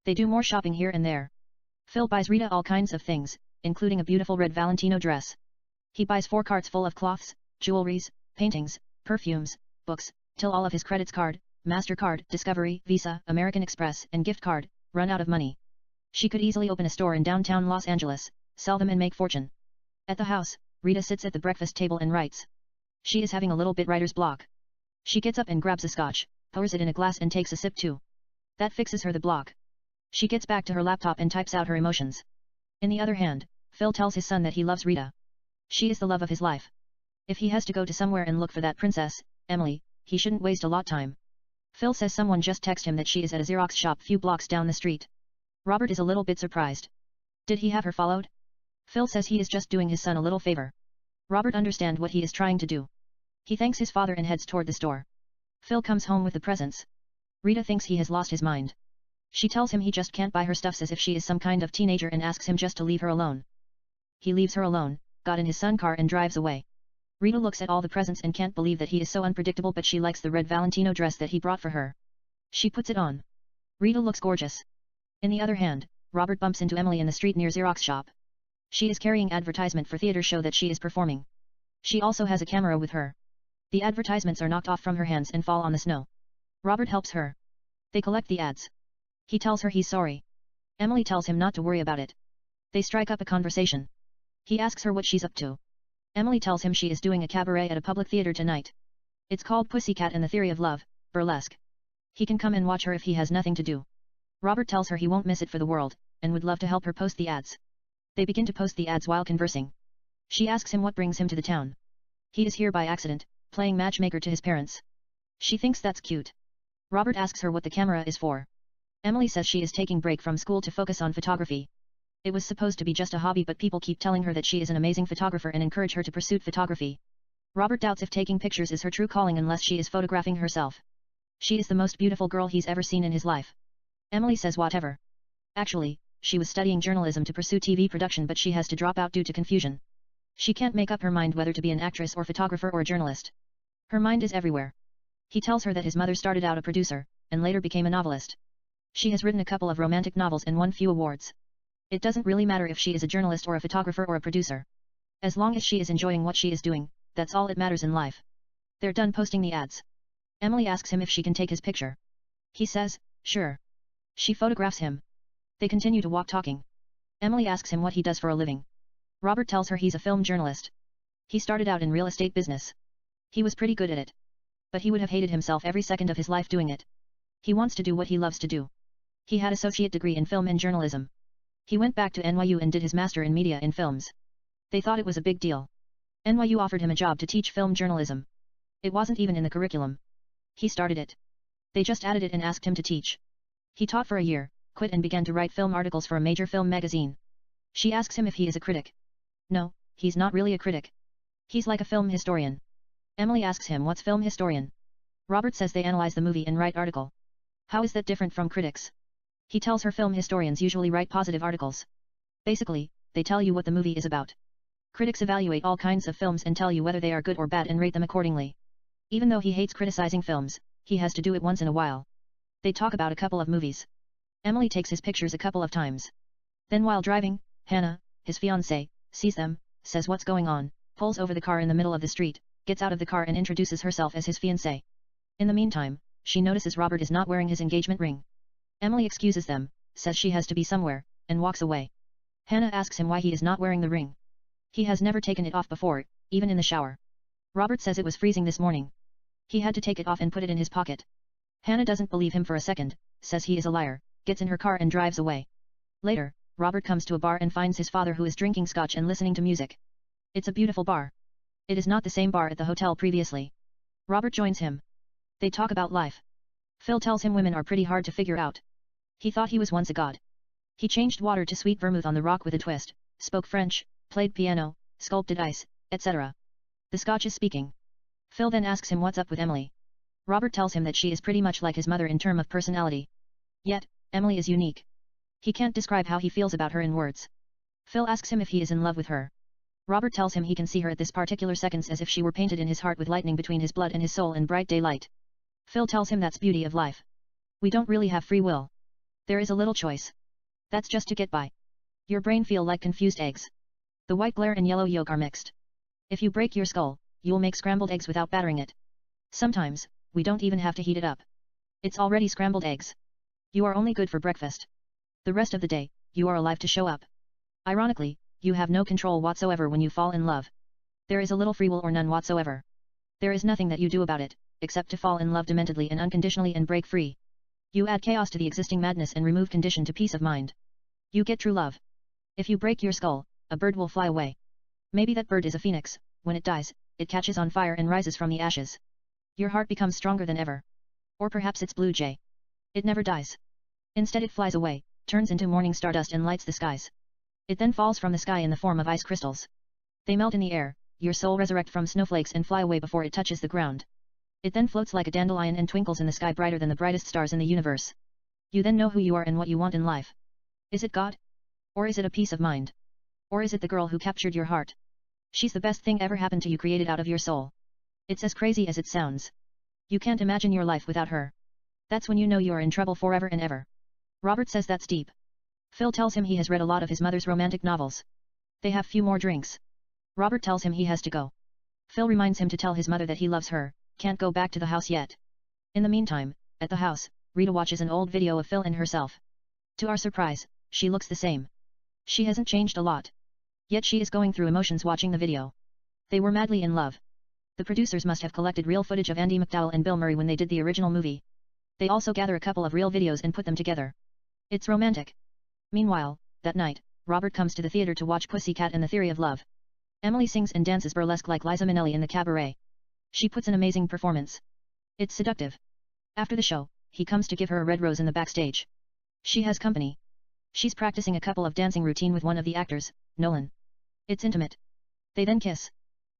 They do more shopping here and there. Phil buys Rita all kinds of things, including a beautiful red Valentino dress. He buys 4 carts full of cloths, jewelries, paintings, perfumes, books, till all of his credits card, MasterCard, Discovery, Visa, American Express, and gift card, run out of money. She could easily open a store in downtown Los Angeles, sell them and make fortune. At the house, Rita sits at the breakfast table and writes. She is having a little bit writer's block. She gets up and grabs a scotch, pours it in a glass and takes a sip too. That fixes her the block. She gets back to her laptop and types out her emotions. In the other hand, Phil tells his son that he loves Rita. She is the love of his life. If he has to go to somewhere and look for that princess, Emily, he shouldn't waste a lot time. Phil says someone just texted him that she is at a Xerox shop few blocks down the street. Robert is a little bit surprised. Did he have her followed? Phil says he is just doing his son a little favor. Robert understands what he is trying to do. He thanks his father and heads toward the store. Phil comes home with the presents. Rita thinks he has lost his mind. She tells him he just can't buy her stuffs as if she is some kind of teenager and asks him just to leave her alone. He leaves her alone, got in his son car and drives away. Rita looks at all the presents and can't believe that he is so unpredictable, but she likes the red Valentino dress that he brought for her. She puts it on. Rita looks gorgeous. In the other hand, Robert bumps into Emily in the street near Xerox shop. She is carrying advertisement for theater show that she is performing. She also has a camera with her. The advertisements are knocked off from her hands and fall on the snow. Robert helps her. They collect the ads. He tells her he's sorry. Emily tells him not to worry about it. They strike up a conversation. He asks her what she's up to. Emily tells him she is doing a cabaret at a public theater tonight. It's called Pussycat and the Theory of Love, burlesque. He can come and watch her if he has nothing to do. Robert tells her he won't miss it for the world, and would love to help her post the ads. They begin to post the ads while conversing. She asks him what brings him to the town. He is here by accident, playing matchmaker to his parents. She thinks that's cute. Robert asks her what the camera is for. Emily says she is taking break from school to focus on photography. It was supposed to be just a hobby, but people keep telling her that she is an amazing photographer and encourage her to pursue photography. Robert doubts if taking pictures is her true calling unless she is photographing herself. She is the most beautiful girl he's ever seen in his life. Emily says whatever. Actually, she was studying journalism to pursue TV production, but she has to drop out due to confusion. She can't make up her mind whether to be an actress or photographer or a journalist. Her mind is everywhere. He tells her that his mother started out a producer, and later became a novelist. She has written a couple of romantic novels and won few awards. It doesn't really matter if she is a journalist or a photographer or a producer. As long as she is enjoying what she is doing, that's all that matters in life. They're done posting the ads. Emily asks him if she can take his picture. He says, sure. She photographs him. They continue to walk talking. Emily asks him what he does for a living. Robert tells her he's a film journalist. He started out in real estate business. He was pretty good at it. But he would have hated himself every second of his life doing it. He wants to do what he loves to do. He had associate degree in film and journalism. He went back to NYU and did his master in media and films. They thought it was a big deal. NYU offered him a job to teach film journalism. It wasn't even in the curriculum. He started it. They just added it and asked him to teach. He taught for a year, quit and began to write film articles for a major film magazine. She asks him if he is a critic. No, he's not really a critic. He's like a film historian. Emily asks him what's film historian. Robert says they analyze the movie and write article. How is that different from critics? He tells her film historians usually write positive articles. Basically, they tell you what the movie is about. Critics evaluate all kinds of films and tell you whether they are good or bad and rate them accordingly. Even though he hates criticizing films, he has to do it once in a while. They talk about a couple of movies. Emily takes his pictures a couple of times. Then while driving, Hannah, his fiancée, sees them, says what's going on, pulls over the car in the middle of the street, gets out of the car and introduces herself as his fiancée. In the meantime, she notices Robert is not wearing his engagement ring. Emily excuses them, says she has to be somewhere, and walks away. Hannah asks him why he is not wearing the ring. He has never taken it off before, even in the shower. Robert says it was freezing this morning. He had to take it off and put it in his pocket. Hannah doesn't believe him for a second, says he is a liar, gets in her car and drives away. Later, Robert comes to a bar and finds his father, who is drinking scotch and listening to music. It's a beautiful bar. It is not the same bar at the hotel previously. Robert joins him. They talk about life. Phil tells him women are pretty hard to figure out. He thought he was once a god. He changed water to sweet vermouth on the rock with a twist, spoke French, played piano, sculpted ice, etc. The scotch is speaking. Phil then asks him what's up with Emily. Robert tells him that she is pretty much like his mother in terms of personality. Yet, Emily is unique. He can't describe how he feels about her in words. Phil asks him if he is in love with her. Robert tells him he can see her at this particular seconds as if she were painted in his heart with lightning between his blood and his soul in bright daylight. Phil tells him that's beauty of life. We don't really have free will. There is a little choice. That's just to get by. Your brain feel like confused eggs. The white glare and yellow yolk are mixed. If you break your skull, you'll make scrambled eggs without battering it. Sometimes, we don't even have to heat it up. It's already scrambled eggs. You are only good for breakfast. The rest of the day, you are alive to show up. Ironically, you have no control whatsoever when you fall in love. There is a little free will or none whatsoever. There is nothing that you do about it, except to fall in love dementedly and unconditionally and break free. You add chaos to the existing madness and remove condition to peace of mind. You get true love. If you break your skull, a bird will fly away. Maybe that bird is a phoenix. When it dies, it catches on fire and rises from the ashes. Your heart becomes stronger than ever. Or perhaps it's blue jay. It never dies. Instead it flies away, turns into morning stardust and lights the skies. It then falls from the sky in the form of ice crystals. They melt in the air, your soul resurrect from snowflakes and fly away before it touches the ground. It then floats like a dandelion and twinkles in the sky brighter than the brightest stars in the universe. You then know who you are and what you want in life. Is it God? Or is it a peace of mind? Or is it the girl who captured your heart? She's the best thing ever happened to you, created out of your soul. It's as crazy as it sounds. You can't imagine your life without her. That's when you know you are in trouble forever and ever. Robert says that's deep. Phil tells him he has read a lot of his mother's romantic novels. They have few more drinks. Robert tells him he has to go. Phil reminds him to tell his mother that he loves her, can't go back to the house yet. In the meantime, at the house, Rita watches an old video of Phil and herself. To our surprise, she looks the same. She hasn't changed a lot. Yet she is going through emotions watching the video. They were madly in love. The producers must have collected real footage of Andie MacDowell and Bill Murray when they did the original movie. They also gather a couple of real videos and put them together. It's romantic. Meanwhile, that night, Robert comes to the theater to watch Pussycat and the Theory of Love. Emily sings and dances burlesque like Liza Minnelli in the cabaret. She puts an amazing performance. It's seductive. After the show, he comes to give her a red rose in the backstage. She has company. She's practicing a couple of dancing routine with one of the actors, Nolan. It's intimate. They then kiss.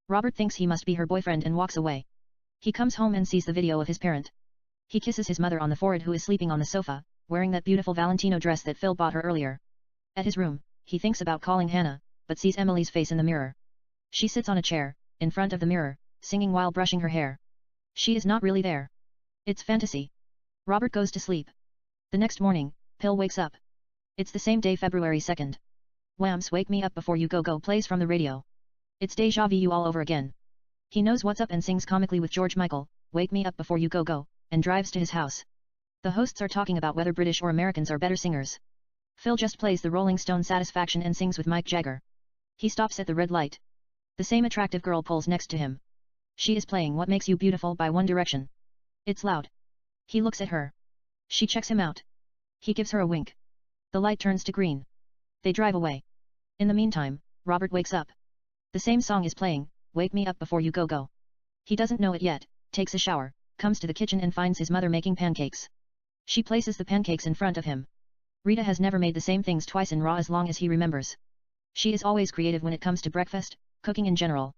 Robert thinks he must be her boyfriend and walks away. He comes home and sees the video of his parent. He kisses his mother on the forehead, who is sleeping on the sofa, wearing that beautiful Valentino dress that Phil bought her earlier. At his room, he thinks about calling Hannah, but sees Emily's face in the mirror. She sits on a chair, in front of the mirror, singing while brushing her hair. She is not really there. It's fantasy. Robert goes to sleep. The next morning, Phil wakes up. It's the same day, February 2nd. Wham's Wake Me Up Before You Go Go plays from the radio. It's deja vu all over again. He knows what's up and sings comically with George Michael, Wake Me Up Before You Go Go, and drives to his house. The hosts are talking about whether British or Americans are better singers. Phil just plays the Rolling Stone Satisfaction and sings with Mick Jagger. He stops at the red light. The same attractive girl pulls next to him. She is playing What Makes You Beautiful by One Direction. It's loud. He looks at her. She checks him out. He gives her a wink. The light turns to green. They drive away. In the meantime, Robert wakes up. The same song is playing, Wake Me Up Before You Go Go. He doesn't know it yet, takes a shower, comes to the kitchen and finds his mother making pancakes. She places the pancakes in front of him. Rita has never made the same things twice in raw as long as he remembers. She is always creative when it comes to breakfast, cooking in general.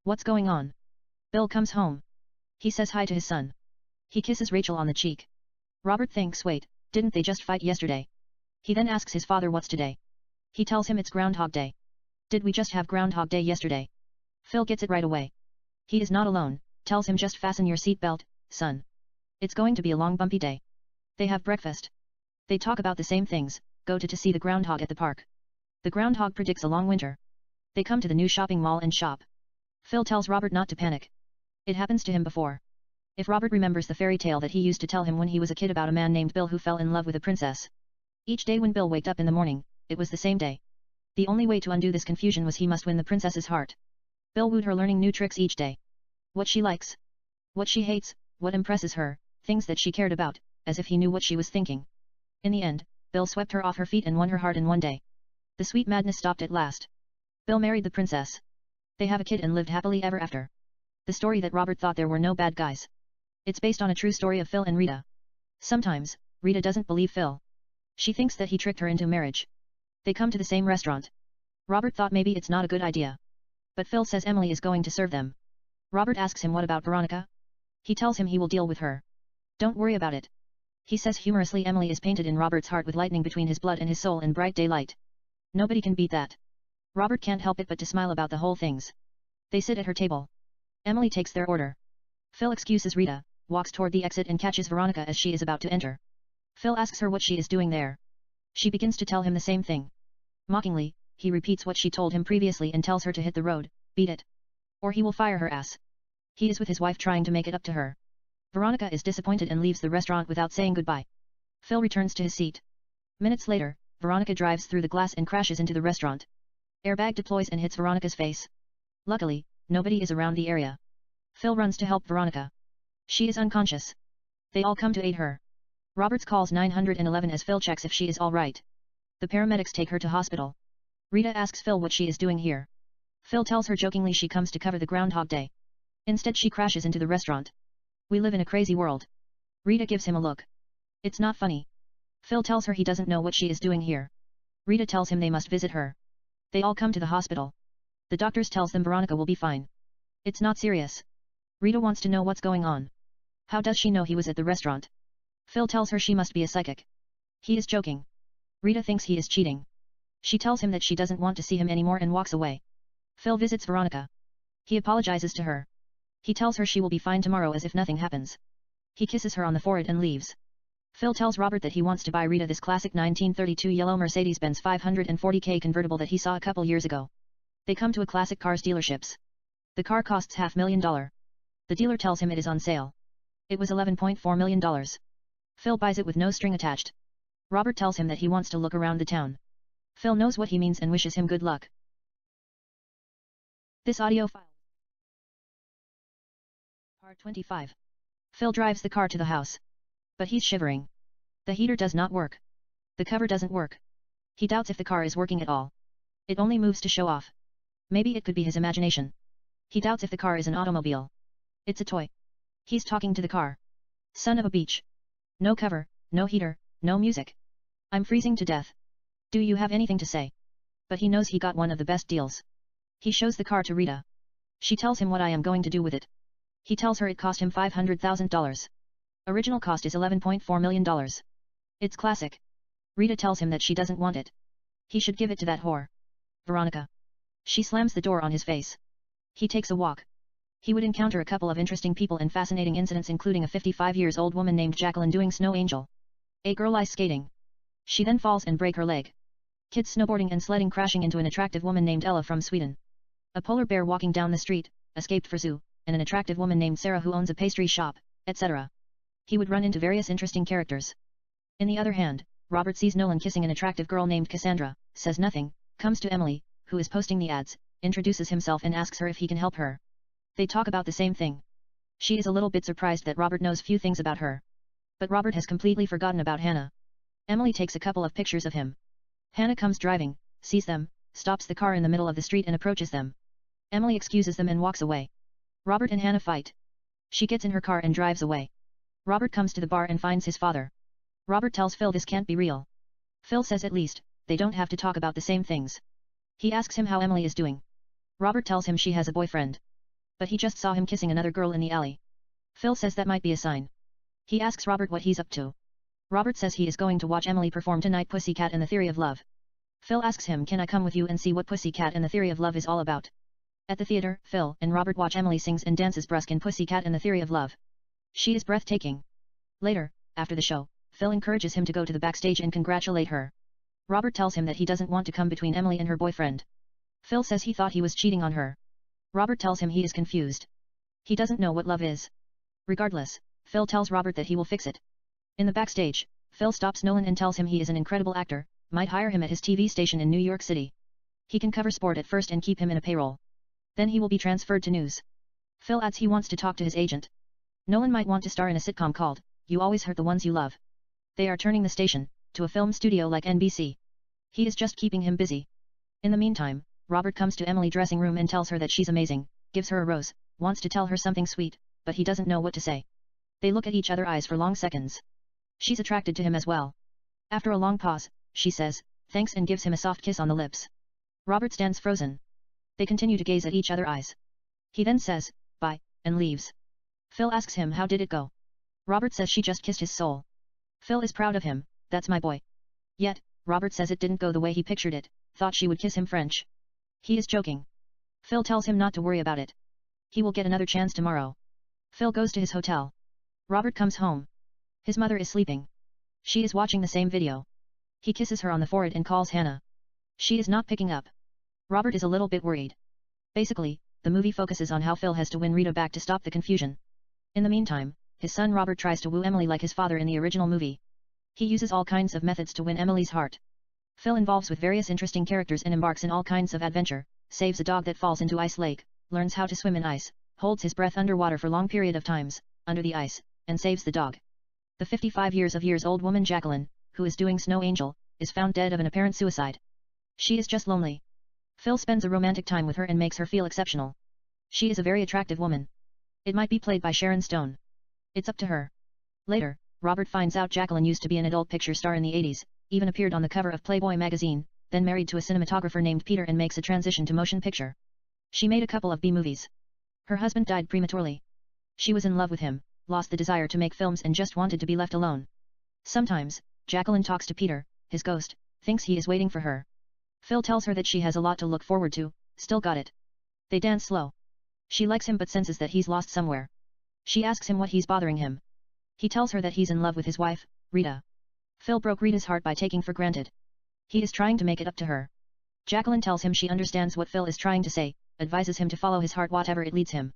What's going on? Bill comes home. He says hi to his son. He kisses Rachel on the cheek. Robert thinks, wait, didn't they just fight yesterday? He then asks his father what's today. He tells him it's Groundhog Day. Did we just have Groundhog Day yesterday? Phil gets it right away. He is not alone, tells him just fasten your seatbelt, son. It's going to be a long bumpy day. They have breakfast. They talk about the same things, go to see the groundhog at the park. The groundhog predicts a long winter. They come to the new shopping mall and shop. Phil tells Robert not to panic. It happens to him before. If Robert remembers the fairy tale that he used to tell him when he was a kid about a man named Bill who fell in love with a princess. Each day when Bill waked up in the morning, it was the same day. The only way to undo this confusion was he must win the princess's heart. Bill wooed her, learning new tricks each day. What she likes. What she hates, what impresses her, things that she cared about, as if he knew what she was thinking. In the end, Bill swept her off her feet and won her heart in one day. The sweet madness stopped at last. Bill married the princess. They have a kid and lived happily ever after. The story that Robert thought there were no bad guys. It's based on a true story of Phil and Rita. Sometimes, Rita doesn't believe Phil. She thinks that he tricked her into marriage. They come to the same restaurant. Robert thought maybe it's not a good idea. But Phil says Emily is going to serve them. Robert asks him what about Veronica? He tells him he will deal with her. Don't worry about it. He says humorously Emily is painted in Robert's heart with lightning between his blood and his soul in bright daylight. Nobody can beat that. Robert can't help it but to smile about the whole things. They sit at her table. Emily takes their order. Phil excuses Rita, walks toward the exit and catches Veronica as she is about to enter. Phil asks her what she is doing there. She begins to tell him the same thing. Mockingly, he repeats what she told him previously and tells her to hit the road, beat it. Or he will fire her ass. He is with his wife trying to make it up to her. Veronica is disappointed and leaves the restaurant without saying goodbye. Phil returns to his seat. Minutes later, Veronica drives through the glass and crashes into the restaurant. Airbag deploys and hits Veronica's face. Luckily, nobody is around the area. Phil runs to help Veronica. She is unconscious. They all come to aid her. Roberts calls 911 as Phil checks if she is all right. The paramedics take her to hospital. Rita asks Phil what she is doing here. Phil tells her jokingly she comes to cover the Groundhog Day. Instead she crashes into the restaurant. We live in a crazy world. Rita gives him a look. It's not funny. Phil tells her he doesn't know what she is doing here. Rita tells him they must visit her. They all come to the hospital. The doctors tells them Veronica will be fine. It's not serious. Rita wants to know what's going on. How does she know he was at the restaurant? Phil tells her she must be a psychic. He is joking. Rita thinks he is cheating. She tells him that she doesn't want to see him anymore and walks away. Phil visits Veronica. He apologizes to her. He tells her she will be fine tomorrow as if nothing happens. He kisses her on the forehead and leaves. Phil tells Robert that he wants to buy Rita this classic 1932 yellow Mercedes-Benz 540k convertible that he saw a couple years ago. They come to a classic cars dealerships. The car costs $500,000. The dealer tells him it is on sale. It was $11.4 million. Phil buys it with no string attached. Robert tells him that he wants to look around the town. Phil knows what he means and wishes him good luck. This audio file. Part 25. Phil drives the car to the house. But he's shivering. The heater does not work. The cover doesn't work. He doubts if the car is working at all. It only moves to show off. Maybe it could be his imagination. He doubts if the car is an automobile. It's a toy. He's talking to the car. Son of a beach. No cover, no heater, no music. I'm freezing to death. Do you have anything to say? But he knows he got one of the best deals. He shows the car to Rita. She tells him what I am going to do with it. He tells her it cost him $500,000. Original cost is $11.4 million. It's classic. Rita tells him that she doesn't want it. He should give it to that whore. Veronica. She slams the door on his face. He takes a walk. He would encounter a couple of interesting people and fascinating incidents, including a 55-year-old woman named Jacqueline doing snow angel. A girl ice skating. She then falls and break her leg. Kids snowboarding and sledding crashing into an attractive woman named Ella from Sweden. A polar bear walking down the street, escaped for zoo, and an attractive woman named Sarah who owns a pastry shop, etc. He would run into various interesting characters. In the other hand, Robert sees Nolan kissing an attractive girl named Cassandra, says nothing, comes to Emily, who is posting the ads, introduces himself and asks her if he can help her. They talk about the same thing. She is a little bit surprised that Robert knows few things about her. But Robert has completely forgotten about Hannah. Emily takes a couple of pictures of him. Hannah comes driving, sees them, stops the car in the middle of the street and approaches them. Emily excuses them and walks away. Robert and Hannah fight. She gets in her car and drives away. Robert comes to the bar and finds his father. Robert tells Phil this can't be real. Phil says at least, they don't have to talk about the same things. He asks him how Emily is doing. Robert tells him she has a boyfriend. But he just saw him kissing another girl in the alley. Phil says that might be a sign. He asks Robert what he's up to. Robert says he is going to watch Emily perform tonight Pussycat and the Theory of Love. Phil asks him, can I come with you and see what Pussycat and the Theory of Love is all about? At the theater, Phil and Robert watch Emily sings and dances brusque in Pussycat and the Theory of Love. She is breathtaking. Later, after the show, Phil encourages him to go to the backstage and congratulate her. Robert tells him that he doesn't want to come between Emily and her boyfriend. Phil says he thought he was cheating on her. Robert tells him he is confused. He doesn't know what love is. Regardless, Phil tells Robert that he will fix it. In the backstage, Phil stops Nolan and tells him he is an incredible actor, might hire him at his TV station in New York City. He can cover sport at first and keep him in a payroll. Then he will be transferred to news. Phil adds he wants to talk to his agent. Nolan might want to star in a sitcom called, You Always Hurt the Ones You Love. They are turning the station to a film studio like NBC. He is just keeping him busy. In the meantime, Robert comes to Emily's dressing room and tells her that she's amazing, gives her a rose, wants to tell her something sweet, but he doesn't know what to say. They look at each other's eyes for long seconds. She's attracted to him as well. After a long pause, she says, thanks and gives him a soft kiss on the lips. Robert stands frozen. They continue to gaze at each other's eyes. He then says, bye, and leaves. Phil asks him how did it go. Robert says she just kissed his soul. Phil is proud of him, that's my boy. Yet, Robert says it didn't go the way he pictured it, thought she would kiss him French. He is joking. Phil tells him not to worry about it. He will get another chance tomorrow. Phil goes to his hotel. Robert comes home. His mother is sleeping. She is watching the same video. He kisses her on the forehead and calls Hannah. She is not picking up. Robert is a little bit worried. Basically, the movie focuses on how Phil has to win Rita back to stop the confusion. In the meantime, his son Robert tries to woo Emily like his father in the original movie. He uses all kinds of methods to win Emily's heart. Phil involves with various interesting characters and embarks in all kinds of adventure, saves a dog that falls into ice lake, learns how to swim in ice, holds his breath underwater for long period of times, under the ice, and saves the dog. The 55-year-old woman Jacqueline, who is doing Snow Angel, is found dead of an apparent suicide. She is just lonely. Phil spends a romantic time with her and makes her feel exceptional. She is a very attractive woman. It might be played by Sharon Stone. It's up to her. Later, Robert finds out Jacqueline used to be an adult picture star in the 80s, even appeared on the cover of Playboy magazine, then married to a cinematographer named Peter and makes a transition to motion picture. She made a couple of B-movies. Her husband died prematurely. She was in love with him, lost the desire to make films and just wanted to be left alone. Sometimes, Jacqueline talks to Peter, his ghost, thinks he is waiting for her. Phil tells her that she has a lot to look forward to, still got it. They dance slow. She likes him but senses that he's lost somewhere. She asks him what he's bothering him. He tells her that he's in love with his wife, Rita. Phil broke Rita's heart by taking for granted. He is trying to make it up to her. Jacqueline tells him she understands what Phil is trying to say, advises him to follow his heart whatever it leads him.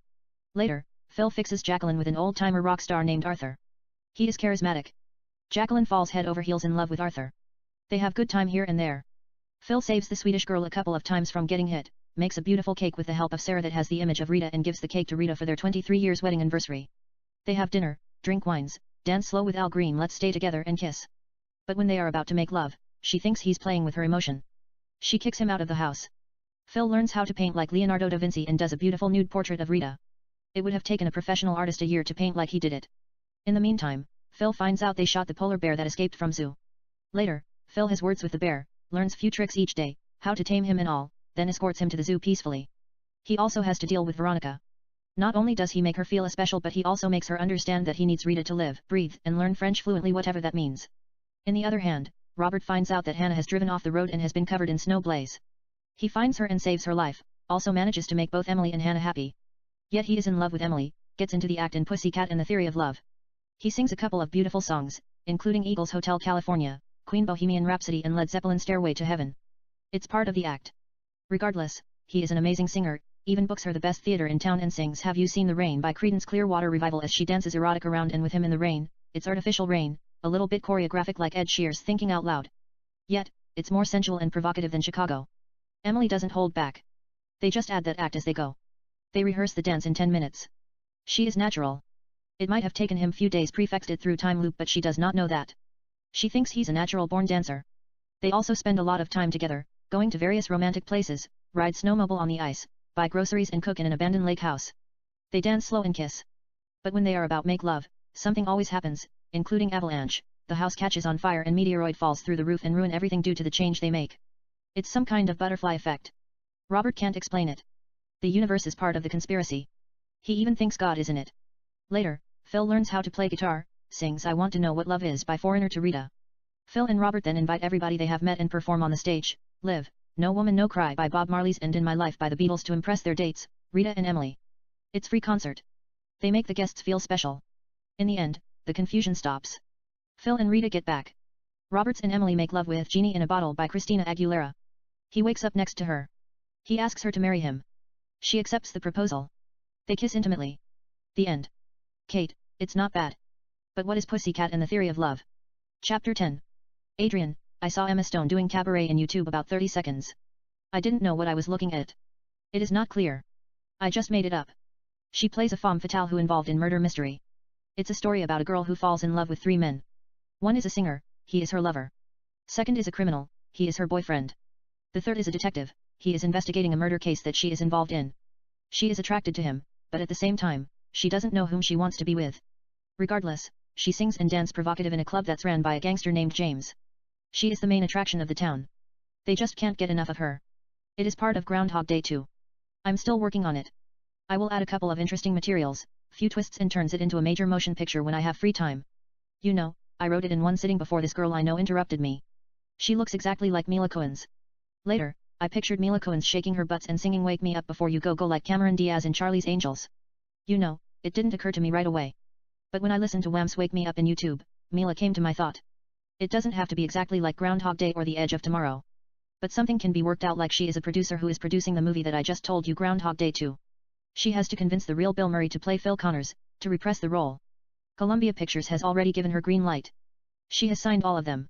Later, Phil fixes Jacqueline with an old-timer rock star named Arthur. He is charismatic. Jacqueline falls head over heels in love with Arthur. They have good time here and there. Phil saves the Swedish girl a couple of times from getting hit, makes a beautiful cake with the help of Sarah that has the image of Rita and gives the cake to Rita for their 23 years wedding anniversary. They have dinner, drink wines, dance slow with Al Green, let's stay together and kiss. But when they are about to make love, she thinks he's playing with her emotion. She kicks him out of the house. Phil learns how to paint like Leonardo da Vinci and does a beautiful nude portrait of Rita. It would have taken a professional artist a year to paint like he did it. In the meantime, Phil finds out they shot the polar bear that escaped from zoo. Later, Phil has words with the bear, learns few tricks each day, how to tame him and all, then escorts him to the zoo peacefully. He also has to deal with Veronica. Not only does he make her feel special but he also makes her understand that he needs Rita to live, breathe, and learn French fluently whatever that means. In the other hand, Robert finds out that Hannah has driven off the road and has been covered in snow blaze. He finds her and saves her life, also manages to make both Emily and Hannah happy. Yet he is in love with Emily, gets into the act in Pussycat and the Theory of Love. He sings a couple of beautiful songs, including Eagles Hotel California, Queen Bohemian Rhapsody and Led Zeppelin Stairway to Heaven. It's part of the act. Regardless, he is an amazing singer, even books her the best theater in town and sings Have You Seen the Rain by Creedence Clearwater Revival as she dances erotic around and with him in the rain. It's artificial rain, a little bit choreographic like Ed Sheeran's Thinking Out Loud. Yet, it's more sensual and provocative than Chicago. Emily doesn't hold back. They just add that act as they go. They rehearse the dance in 10 minutes. She is natural. It might have taken him few days prefixed it through time loop but she does not know that. She thinks he's a natural-born dancer. They also spend a lot of time together, going to various romantic places, ride snowmobile on the ice, buy groceries and cook in an abandoned lake house. They dance slow and kiss. But when they are about make love, something always happens, including avalanche, the house catches on fire and meteoroid falls through the roof and ruin everything due to the change they make. It's some kind of butterfly effect. Robert can't explain it. The universe is part of the conspiracy. He even thinks God is in it. Later, Phil learns how to play guitar, sings I Want to Know What Love Is by Foreigner to Rita. Phil and Robert then invite everybody they have met and perform on the stage, Live, No Woman No Cry by Bob Marley's and In My Life by the Beatles to impress their dates, Rita and Emily. It's free concert. They make the guests feel special. In the end, the confusion stops. Phil and Rita get back. Roberts and Emily make love with Genie in a Bottle by Christina Aguilera. He wakes up next to her. He asks her to marry him. She accepts the proposal. They kiss intimately. The end. Kate, it's not bad. But what is Pussycat and the Theory of Love? Chapter 10. Adrian, I saw Emma Stone doing cabaret in YouTube about 30 seconds. I didn't know what I was looking at. It is not clear. I just made it up. She plays a femme fatale who involved in murder mystery. It's a story about a girl who falls in love with 3 men. One is a singer, he is her lover. Second is a criminal, he is her boyfriend. The third is a detective, he is investigating a murder case that she is involved in. She is attracted to him, but at the same time, she doesn't know whom she wants to be with. Regardless, she sings and dances provocative in a club that's ran by a gangster named James. She is the main attraction of the town. They just can't get enough of her. It is part of Groundhog Day 2. I'm still working on it. I will add a couple of interesting materials, few twists and turns it into a major motion picture when I have free time. You know, I wrote it in one sitting before this girl I know interrupted me. She looks exactly like Mila Kunis. Later, I pictured Mila Kunis shaking her butts and singing Wake Me Up Before You Go Go like Cameron Diaz in Charlie's Angels. You know, it didn't occur to me right away. But when I listened to Wham's Wake Me Up in YouTube, Mila came to my thought. It doesn't have to be exactly like Groundhog Day or The Edge of Tomorrow. But something can be worked out like she is a producer who is producing the movie that I just told you, Groundhog Day 2. She has to convince the real Bill Murray to play Phil Connors, to repress the role. Columbia Pictures has already given her green light. She has signed all of them.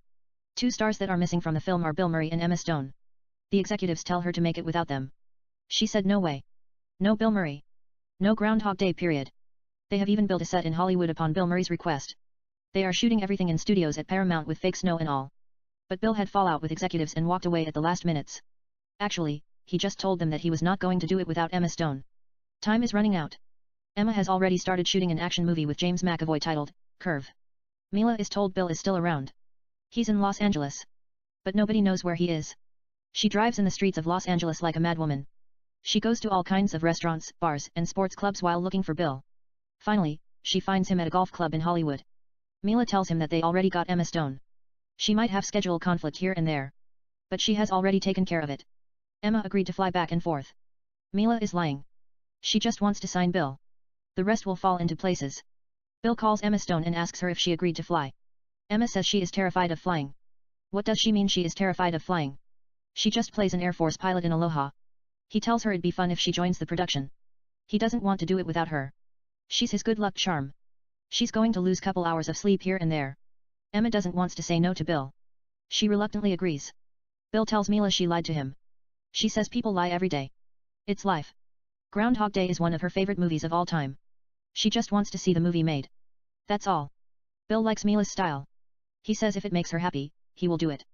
2 stars that are missing from the film are Bill Murray and Emma Stone. The executives tell her to make it without them. She said no way. No Bill Murray. No Groundhog Day period. They have even built a set in Hollywood upon Bill Murray's request. They are shooting everything in studios at Paramount with fake snow and all. But Bill had fallout with executives and walked away at the last minutes. Actually, he just told them that he was not going to do it without Emma Stone. Time is running out. Emma has already started shooting an action movie with James McAvoy titled, Curve. Mila is told Bill is still around. He's in Los Angeles. But nobody knows where he is. She drives in the streets of Los Angeles like a madwoman. She goes to all kinds of restaurants, bars, and sports clubs while looking for Bill. Finally, she finds him at a golf club in Hollywood. Mila tells him that they already got Emma Stone. She might have schedule conflict here and there, but she has already taken care of it. Emma agreed to fly back and forth. Mila is lying. She just wants to sign Bill. The rest will fall into places. Bill calls Emma Stone and asks her if she agreed to fly. Emma says she is terrified of flying. What does she mean she is terrified of flying? She just plays an Air Force pilot in Aloha. He tells her it'd be fun if she joins the production. He doesn't want to do it without her. She's his good luck charm. She's going to lose couple hours of sleep here and there. Emma doesn't want to say no to Bill. She reluctantly agrees. Bill tells Mila she lied to him. She says people lie every day. It's life. Groundhog Day is one of her favorite movies of all time. She just wants to see the movie made. That's all. Bill likes Mila's style. He says if it makes her happy, he will do it.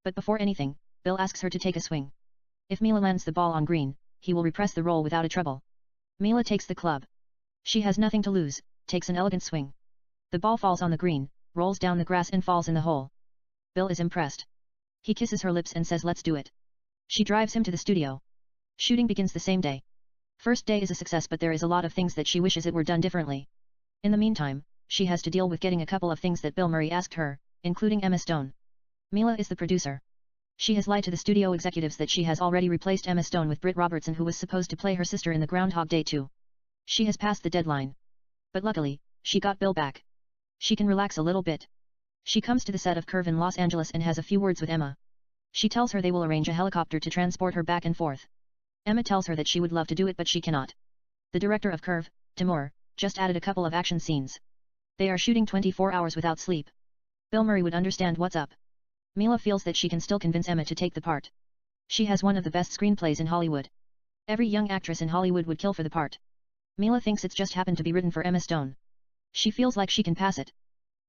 But before anything, Bill asks her to take a swing. If Mila lands the ball on green, he will repress the roll without a trouble. Mila takes the club. She has nothing to lose, takes an elegant swing. The ball falls on the green, rolls down the grass and falls in the hole. Bill is impressed. He kisses her lips and says let's do it. She drives him to the studio. Shooting begins the same day. First day is a success, but there is a lot of things that she wishes it were done differently. In the meantime, she has to deal with getting a couple of things that Bill Murray asked her, including Emma Stone. Mila is the producer. She has lied to the studio executives that she has already replaced Emma Stone with Britt Robertson, who was supposed to play her sister in the Groundhog Day 2. She has passed the deadline. But luckily, she got Bill back. She can relax a little bit. She comes to the set of Curve in Los Angeles and has a few words with Emma. She tells her they will arrange a helicopter to transport her back and forth. Emma tells her that she would love to do it but she cannot. The director of Curve, Timur, just added a couple of action scenes. They are shooting 24 hours without sleep. Bill Murray would understand what's up. Mila feels that she can still convince Emma to take the part. She has one of the best screenplays in Hollywood. Every young actress in Hollywood would kill for the part. Mila thinks it's just happened to be written for Emma Stone. She feels like she can pass it.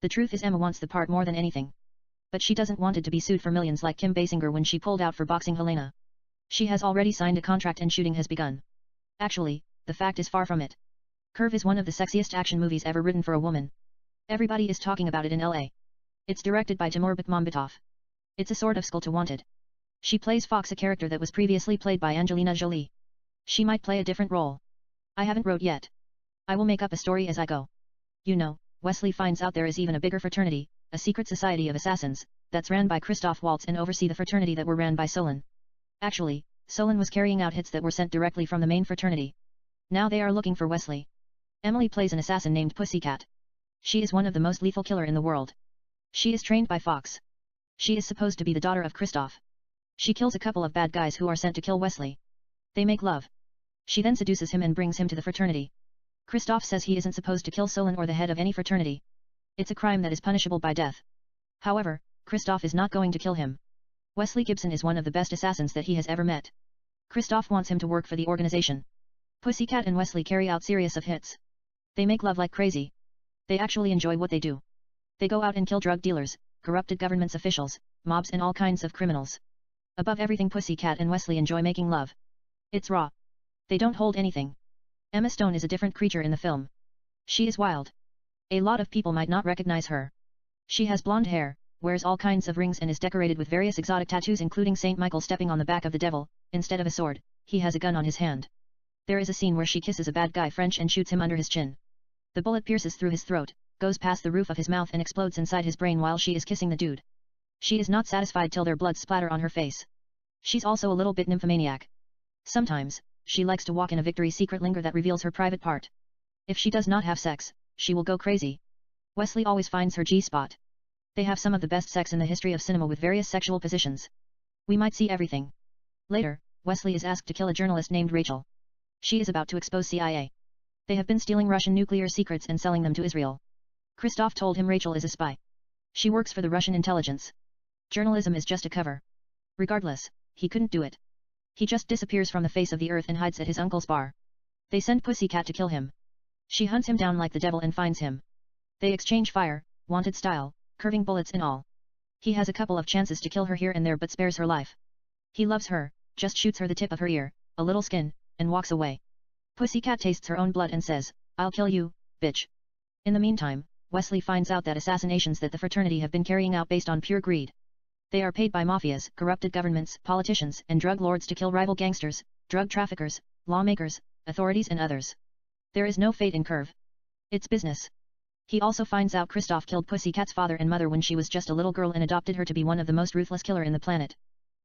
The truth is Emma wants the part more than anything. But she doesn't want it to be sued for millions like Kim Basinger when she pulled out for boxing Helena. She has already signed a contract and shooting has begun. Actually, the fact is far from it. Curve is one of the sexiest action movies ever written for a woman. Everybody is talking about it in LA. It's directed by Timur Bekmambetov. It's a sort of Skull to Wanted. She plays Fox, a character that was previously played by Angelina Jolie. She might play a different role. I haven't wrote yet. I will make up a story as I go. You know, Wesley finds out there is even a bigger fraternity, a secret society of assassins, that's ran by Christoph Waltz and oversee the fraternity that were ran by Solon. Actually, Solon was carrying out hits that were sent directly from the main fraternity. Now they are looking for Wesley. Emily plays an assassin named Pussycat. She is one of the most lethal killer in the world. She is trained by Fox. She is supposed to be the daughter of Christoph. She kills a couple of bad guys who are sent to kill Wesley. They make love. She then seduces him and brings him to the fraternity. Christoph says he isn't supposed to kill Solon or the head of any fraternity. It's a crime that is punishable by death. However, Christoph is not going to kill him. Wesley Gibson is one of the best assassins that he has ever met. Christoph wants him to work for the organization. Pussycat and Wesley carry out series of hits. They make love like crazy. They actually enjoy what they do. They go out and kill drug dealers, corrupted government's officials, mobs and all kinds of criminals. Above everything, Pussycat and Wesley enjoy making love. It's raw. They don't hold anything. Emma Stone is a different creature in the film. She is wild. A lot of people might not recognize her. She has blonde hair, wears all kinds of rings and is decorated with various exotic tattoos, including Saint Michael stepping on the back of the devil. Instead of a sword, he has a gun on his hand. There is a scene where she kisses a bad guy French and shoots him under his chin. The bullet pierces through his throat, goes past the roof of his mouth and explodes inside his brain while she is kissing the dude. She is not satisfied till their blood splatter on her face. She's also a little bit nymphomaniac. Sometimes, she likes to walk in a Victoria's Secret linger that reveals her private part. If she does not have sex, she will go crazy. Wesley always finds her G-spot. They have some of the best sex in the history of cinema with various sexual positions. We might see everything. Later, Wesley is asked to kill a journalist named Rachel. She is about to expose CIA. They have been stealing Russian nuclear secrets and selling them to Israel. Christoph told him Rachel is a spy. She works for the Russian intelligence. Journalism is just a cover. Regardless, he couldn't do it. He just disappears from the face of the earth and hides at his uncle's bar. They send Pussycat to kill him. She hunts him down like the devil and finds him. They exchange fire, wanted style, curving bullets and all. He has a couple of chances to kill her here and there but spares her life. He loves her, just shoots her the tip of her ear, a little skin, and walks away. Pussycat tastes her own blood and says, "I'll kill you, bitch." In the meantime, Wesley finds out that assassinations that the fraternity have been carrying out based on pure greed. They are paid by mafias, corrupted governments, politicians and drug lords to kill rival gangsters, drug traffickers, lawmakers, authorities and others. There is no fate in Curve. It's business. He also finds out Christoph killed Pussycat's father and mother when she was just a little girl and adopted her to be one of the most ruthless killer in the planet.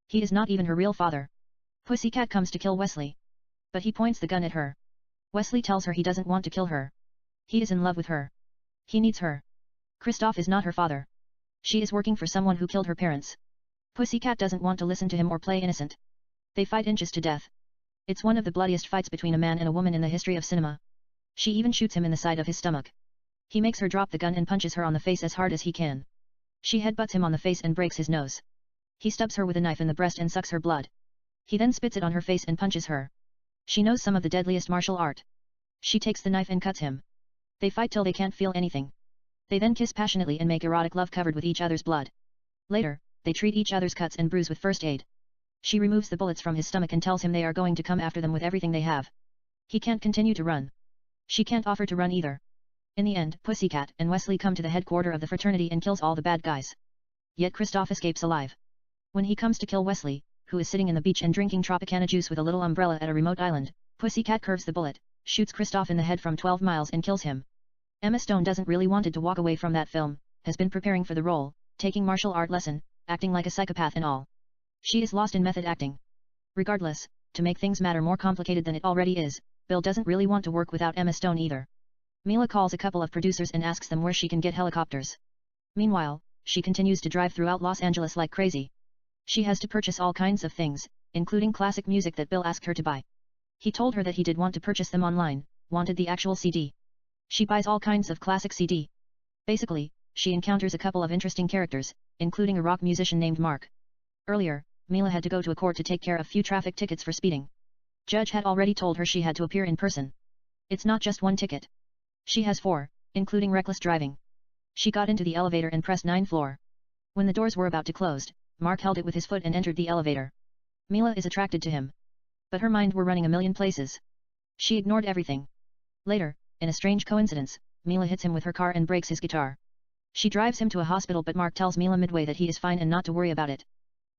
He is not even her real father. Pussycat comes to kill Wesley. But he points the gun at her. Wesley tells her he doesn't want to kill her. He is in love with her. He needs her. Christoph is not her father. She is working for someone who killed her parents. Pussycat doesn't want to listen to him or play innocent. They fight inches to death. It's one of the bloodiest fights between a man and a woman in the history of cinema. She even shoots him in the side of his stomach. He makes her drop the gun and punches her on the face as hard as he can. She headbutts him on the face and breaks his nose. He stabs her with a knife in the breast and sucks her blood. He then spits it on her face and punches her. She knows some of the deadliest martial art. She takes the knife and cuts him. They fight till they can't feel anything. They then kiss passionately and make erotic love covered with each other's blood. Later, they treat each other's cuts and bruise with first aid. She removes the bullets from his stomach and tells him they are going to come after them with everything they have. He can't continue to run. She can't offer to run either. In the end, Pussycat and Wesley come to the headquarters of the fraternity and kills all the bad guys. Yet Christoph escapes alive. When he comes to kill Wesley, who is sitting in the beach and drinking Tropicana juice with a little umbrella at a remote island, Pussycat curves the bullet, shoots Christoph in the head from 12 miles and kills him. Emma Stone doesn't really wanted to walk away from that film, has been preparing for the role, taking martial art lesson, acting like a psychopath and all. She is lost in method acting. Regardless, to make things matter more complicated than it already is, Bill doesn't really want to work without Emma Stone either. Mila calls a couple of producers and asks them where she can get helicopters. Meanwhile, she continues to drive throughout Los Angeles like crazy. She has to purchase all kinds of things, including classic music that Bill asked her to buy. He told her that he did want to purchase them online, wanted the actual CD. She buys all kinds of classic CD. Basically, she encounters a couple of interesting characters, including a rock musician named Mark. Earlier, Mila had to go to a court to take care of few traffic tickets for speeding. Judge had already told her she had to appear in person. It's not just one ticket. She has 4, including reckless driving. She got into the elevator and pressed 9th floor. When the doors were about to close, Mark held it with his foot and entered the elevator. Mila is attracted to him. But her mind were running a million places. She ignored everything. Later, in a strange coincidence, Mila hits him with her car and breaks his guitar. She drives him to a hospital but Mark tells Mila midway that he is fine and not to worry about it.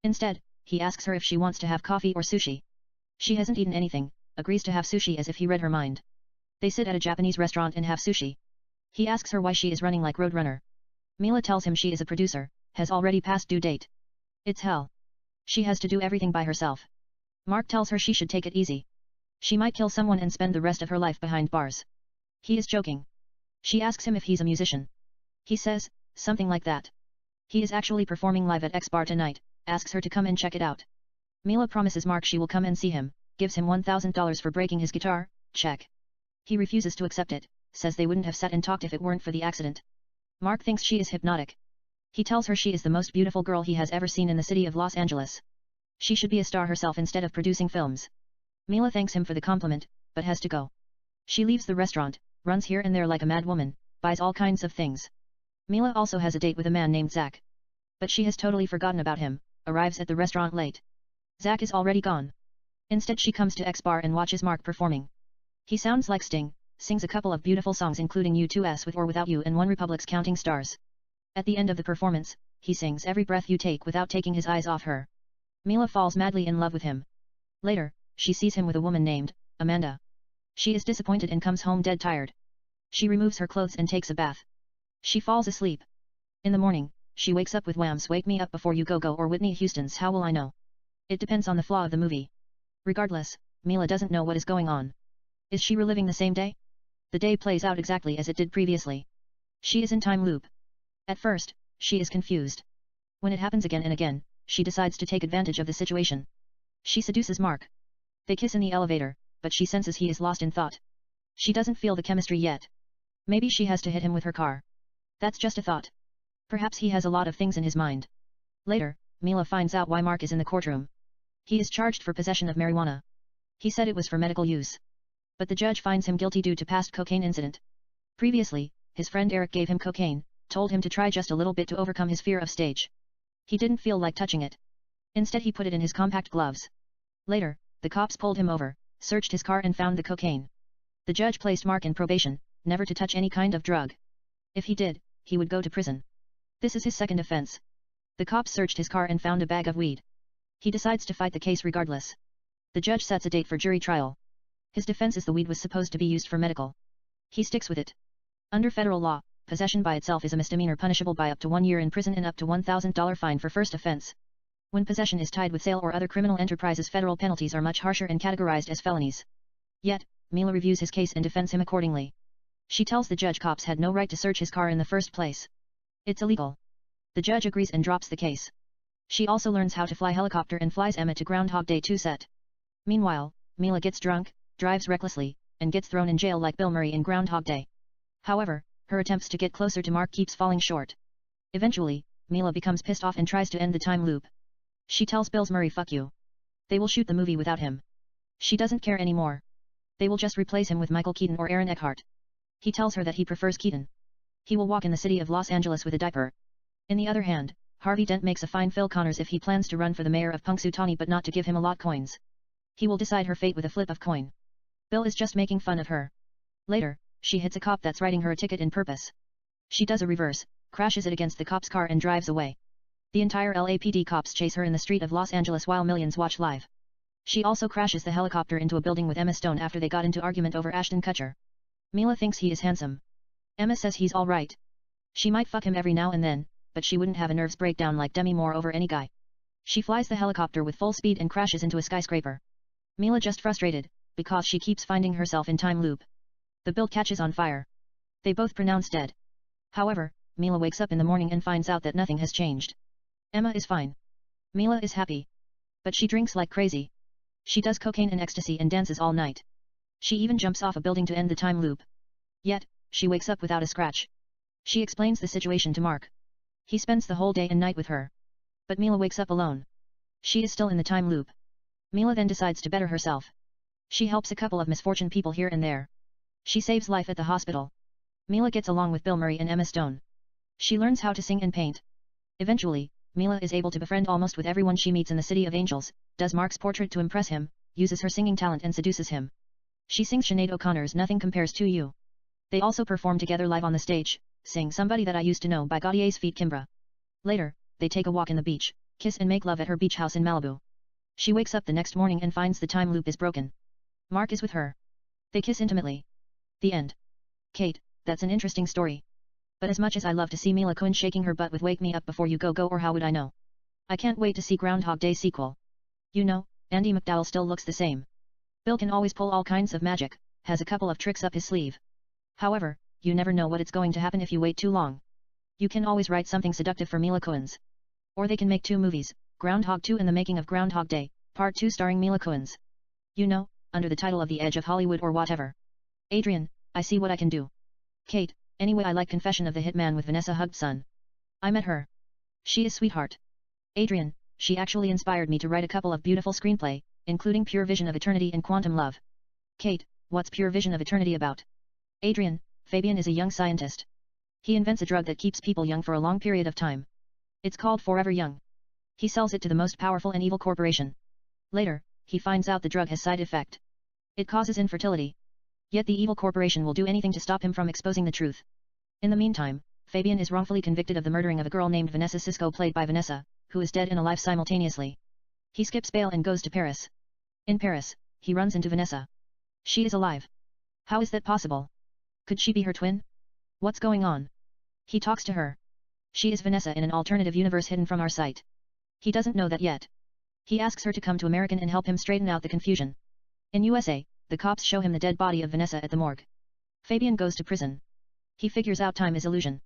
Instead, he asks her if she wants to have coffee or sushi. She hasn't eaten anything, agrees to have sushi as if he read her mind. They sit at a Japanese restaurant and have sushi. He asks her why she is running like Roadrunner. Mila tells him she is a producer, has already passed due date. It's hell. She has to do everything by herself. Mark tells her she should take it easy. She might kill someone and spend the rest of her life behind bars. He is joking. She asks him if he's a musician. He says, something like that. He is actually performing live at X Bar tonight, asks her to come and check it out. Mila promises Mark she will come and see him, gives him $1,000 for breaking his guitar, check. He refuses to accept it, says they wouldn't have sat and talked if it weren't for the accident. Mark thinks she is hypnotic. He tells her she is the most beautiful girl he has ever seen in the city of Los Angeles. She should be a star herself instead of producing films. Mila thanks him for the compliment, but has to go. She leaves the restaurant, runs here and there like a mad woman, buys all kinds of things. Mila also has a date with a man named Zach. But she has totally forgotten about him, arrives at the restaurant late. Zach is already gone. Instead she comes to X Bar and watches Mark performing. He sounds like Sting, sings a couple of beautiful songs including U2's With or Without You and One Republic's Counting Stars. At the end of the performance, he sings Every Breath You Take without taking his eyes off her. Mila falls madly in love with him. Later, she sees him with a woman named Amanda. She is disappointed and comes home dead tired. She removes her clothes and takes a bath. She falls asleep. In the morning, she wakes up with Wham's Wake Me Up Before You Go Go or Whitney Houston's How Will I Know. It depends on the flaw of the movie. Regardless, Mila doesn't know what is going on. Is she reliving the same day? The day plays out exactly as it did previously. She is in time loop. At first, she is confused. When it happens again and again, she decides to take advantage of the situation. She seduces Mark. They kiss in the elevator, but she senses he is lost in thought. She doesn't feel the chemistry yet. Maybe she has to hit him with her car. That's just a thought. Perhaps he has a lot of things in his mind. Later, Mila finds out why Mark is in the courtroom. He is charged for possession of marijuana. He said it was for medical use. But the judge finds him guilty due to past cocaine incident. Previously, his friend Eric gave him cocaine, told him to try just a little bit to overcome his fear of stage. He didn't feel like touching it. Instead he put it in his compact gloves. Later, the cops pulled him over, searched his car and found the cocaine. The judge placed Mark in probation, never to touch any kind of drug. If he did, he would go to prison. This is his second offense. The cops searched his car and found a bag of weed. He decides to fight the case regardless. The judge sets a date for jury trial. His defense is the weed was supposed to be used for medical. He sticks with it. Under federal law, possession by itself is a misdemeanor punishable by up to 1 year in prison and up to $1,000 fine for first offense. When possession is tied with sale or other criminal enterprises, federal penalties are much harsher and categorized as felonies. Yet, Mila reviews his case and defends him accordingly. She tells the judge cops had no right to search his car in the first place. It's illegal. The judge agrees and drops the case. She also learns how to fly helicopter and flies Emma to Groundhog Day 2 set. Meanwhile, Mila gets drunk, drives recklessly, and gets thrown in jail like Bill Murray in Groundhog Day. However, her attempts to get closer to Mark keeps falling short. Eventually, Mila becomes pissed off and tries to end the time loop. She tells Bill Murray fuck you. They will shoot the movie without him. She doesn't care anymore. They will just replace him with Michael Keaton or Aaron Eckhart. He tells her that he prefers Keaton. He will walk in the city of Los Angeles with a diaper. In the other hand, Harvey Dent makes a fine Phil Connors if he plans to run for the mayor of Punxsutawney but not to give him a lot coins. He will decide her fate with a flip of coin. Bill is just making fun of her. Later, she hits a cop that's writing her a ticket in purpose. She does a reverse, crashes it against the cop's car and drives away. The entire LAPD cops chase her in the street of Los Angeles while millions watch live. She also crashes the helicopter into a building with Emma Stone after they got into argument over Ashton Kutcher. Mila thinks he is handsome. Emma says he's alright. She might fuck him every now and then, but she wouldn't have a nerves breakdown like Demi Moore over any guy. She flies the helicopter with full speed and crashes into a skyscraper. Mila just frustrated, because she keeps finding herself in time loop. The build catches on fire. They both pronounce dead. However, Mila wakes up in the morning and finds out that nothing has changed. Emma is fine. Mila is happy. But she drinks like crazy. She does cocaine and ecstasy and dances all night. She even jumps off a building to end the time loop. Yet, she wakes up without a scratch. She explains the situation to Mark. He spends the whole day and night with her. But Mila wakes up alone. She is still in the time loop. Mila then decides to better herself. She helps a couple of misfortune people here and there. She saves life at the hospital. Mila gets along with Bill Murray and Emma Stone. She learns how to sing and paint. Eventually, Mila is able to befriend almost with everyone she meets in the City of Angels, does Mark's portrait to impress him, uses her singing talent and seduces him. She sings Sinead O'Connor's Nothing Compares to You. They also perform together live on the stage, sing Somebody That I Used to Know by Gaudier's Feet Kimbra. Later, they take a walk in the beach, kiss and make love at her beach house in Malibu. She wakes up the next morning and finds the time loop is broken. Mark is with her. They kiss intimately. The end. Kate, that's an interesting story. But as much as I love to see Mila Kunis shaking her butt with Wake Me Up Before You Go Go or How Would I Know, I can't wait to see Groundhog Day sequel. You know, Andie MacDowell still looks the same. Bill can always pull all kinds of magic, has a couple of tricks up his sleeve. However, you never know what it's going to happen if you wait too long. You can always write something seductive for Mila Kunis. Or they can make 2 movies, Groundhog 2 and The Making of Groundhog Day, Part 2 starring Mila Kunis. You know, under the title of The Edge of Hollywood or whatever. Adrian, I see what I can do. Kate, anyway I like Confession of the Hitman with Vanessa Hudgens. I met her. She is sweetheart. Adrian, she actually inspired me to write a couple of beautiful screenplay, including Pure Vision of Eternity and Quantum Love. Kate, what's Pure Vision of Eternity about? Adrian, Fabian is a young scientist. He invents a drug that keeps people young for a long period of time. It's called Forever Young. He sells it to the most powerful and evil corporation. Later, he finds out the drug has side effect. It causes infertility. Yet the evil corporation will do anything to stop him from exposing the truth. In the meantime, Fabian is wrongfully convicted of the murdering of a girl named Vanessa Sisko played by Vanessa, who is dead and alive simultaneously. He skips bail and goes to Paris. In Paris, he runs into Vanessa. She is alive. How is that possible? Could she be her twin? What's going on? He talks to her. She is Vanessa in an alternative universe hidden from our sight. He doesn't know that yet. He asks her to come to American and help him straighten out the confusion. In USA, the cops show him the dead body of Vanessa at the morgue. Fabian goes to prison. He figures out time is illusion.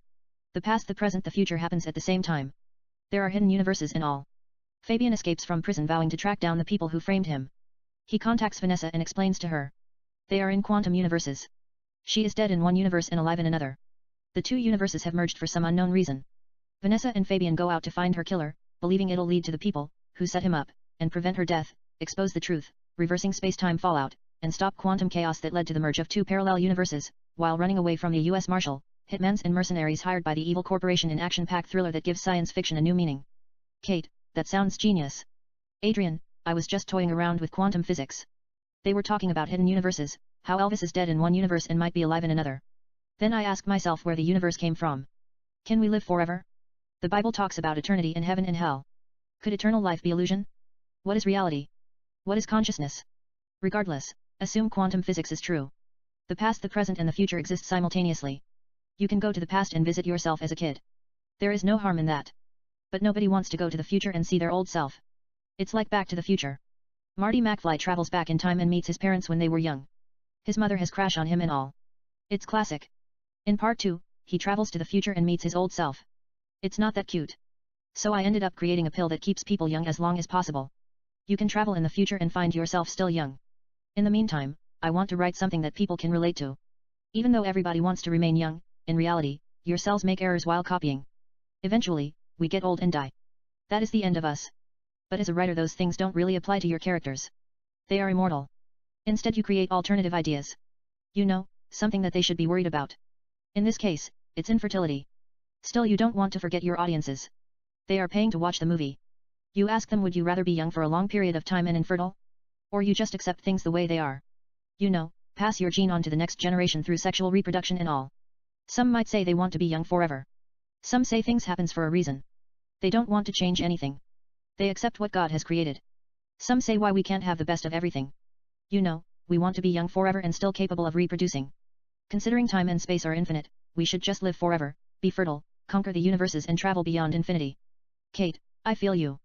The past, the present, the future happens at the same time. There are hidden universes in all. Fabian escapes from prison vowing to track down the people who framed him. He contacts Vanessa and explains to her. They are in quantum universes. She is dead in one universe and alive in another. The 2 universes have merged for some unknown reason. Vanessa and Fabian go out to find her killer, believing it'll lead to the people who set him up, and prevent her death, expose the truth, reversing space-time fallout, and stop quantum chaos that led to the merge of 2 parallel universes, while running away from the U.S. Marshal, hitmans and mercenaries hired by the evil corporation in action-packed thriller that gives science fiction a new meaning. Kate, that sounds genius. Adrian, I was just toying around with quantum physics. They were talking about hidden universes, how Elvis is dead in one universe and might be alive in another. Then I ask myself where the universe came from. Can we live forever? The Bible talks about eternity in heaven and hell. Could eternal life be illusion? What is reality? What is consciousness? Regardless, assume quantum physics is true. The past, the present and the future exist simultaneously. You can go to the past and visit yourself as a kid. There is no harm in that. But nobody wants to go to the future and see their old self. It's like Back to the Future. Marty McFly travels back in time and meets his parents when they were young. His mother has crashed on him and all. It's classic. In part 2, he travels to the future and meets his old self. It's not that cute. So I ended up creating a pill that keeps people young as long as possible. You can travel in the future and find yourself still young. In the meantime, I want to write something that people can relate to. Even though everybody wants to remain young, in reality, your cells make errors while copying. Eventually, we get old and die. That is the end of us. But as a writer, those things don't really apply to your characters. They are immortal. Instead, you create alternative ideas. You know, something that they should be worried about. In this case, it's infertility. Still, you don't want to forget your audiences. They are paying to watch the movie. You ask them, would you rather be young for a long period of time and infertile? Or you just accept things the way they are? You know, pass your gene on to the next generation through sexual reproduction and all. Some might say they want to be young forever. Some say things happens for a reason. They don't want to change anything. They accept what God has created. Some say why we can't have the best of everything. You know, we want to be young forever and still capable of reproducing. Considering time and space are infinite, we should just live forever, be fertile, conquer the universes and travel beyond infinity. Kate, I feel you.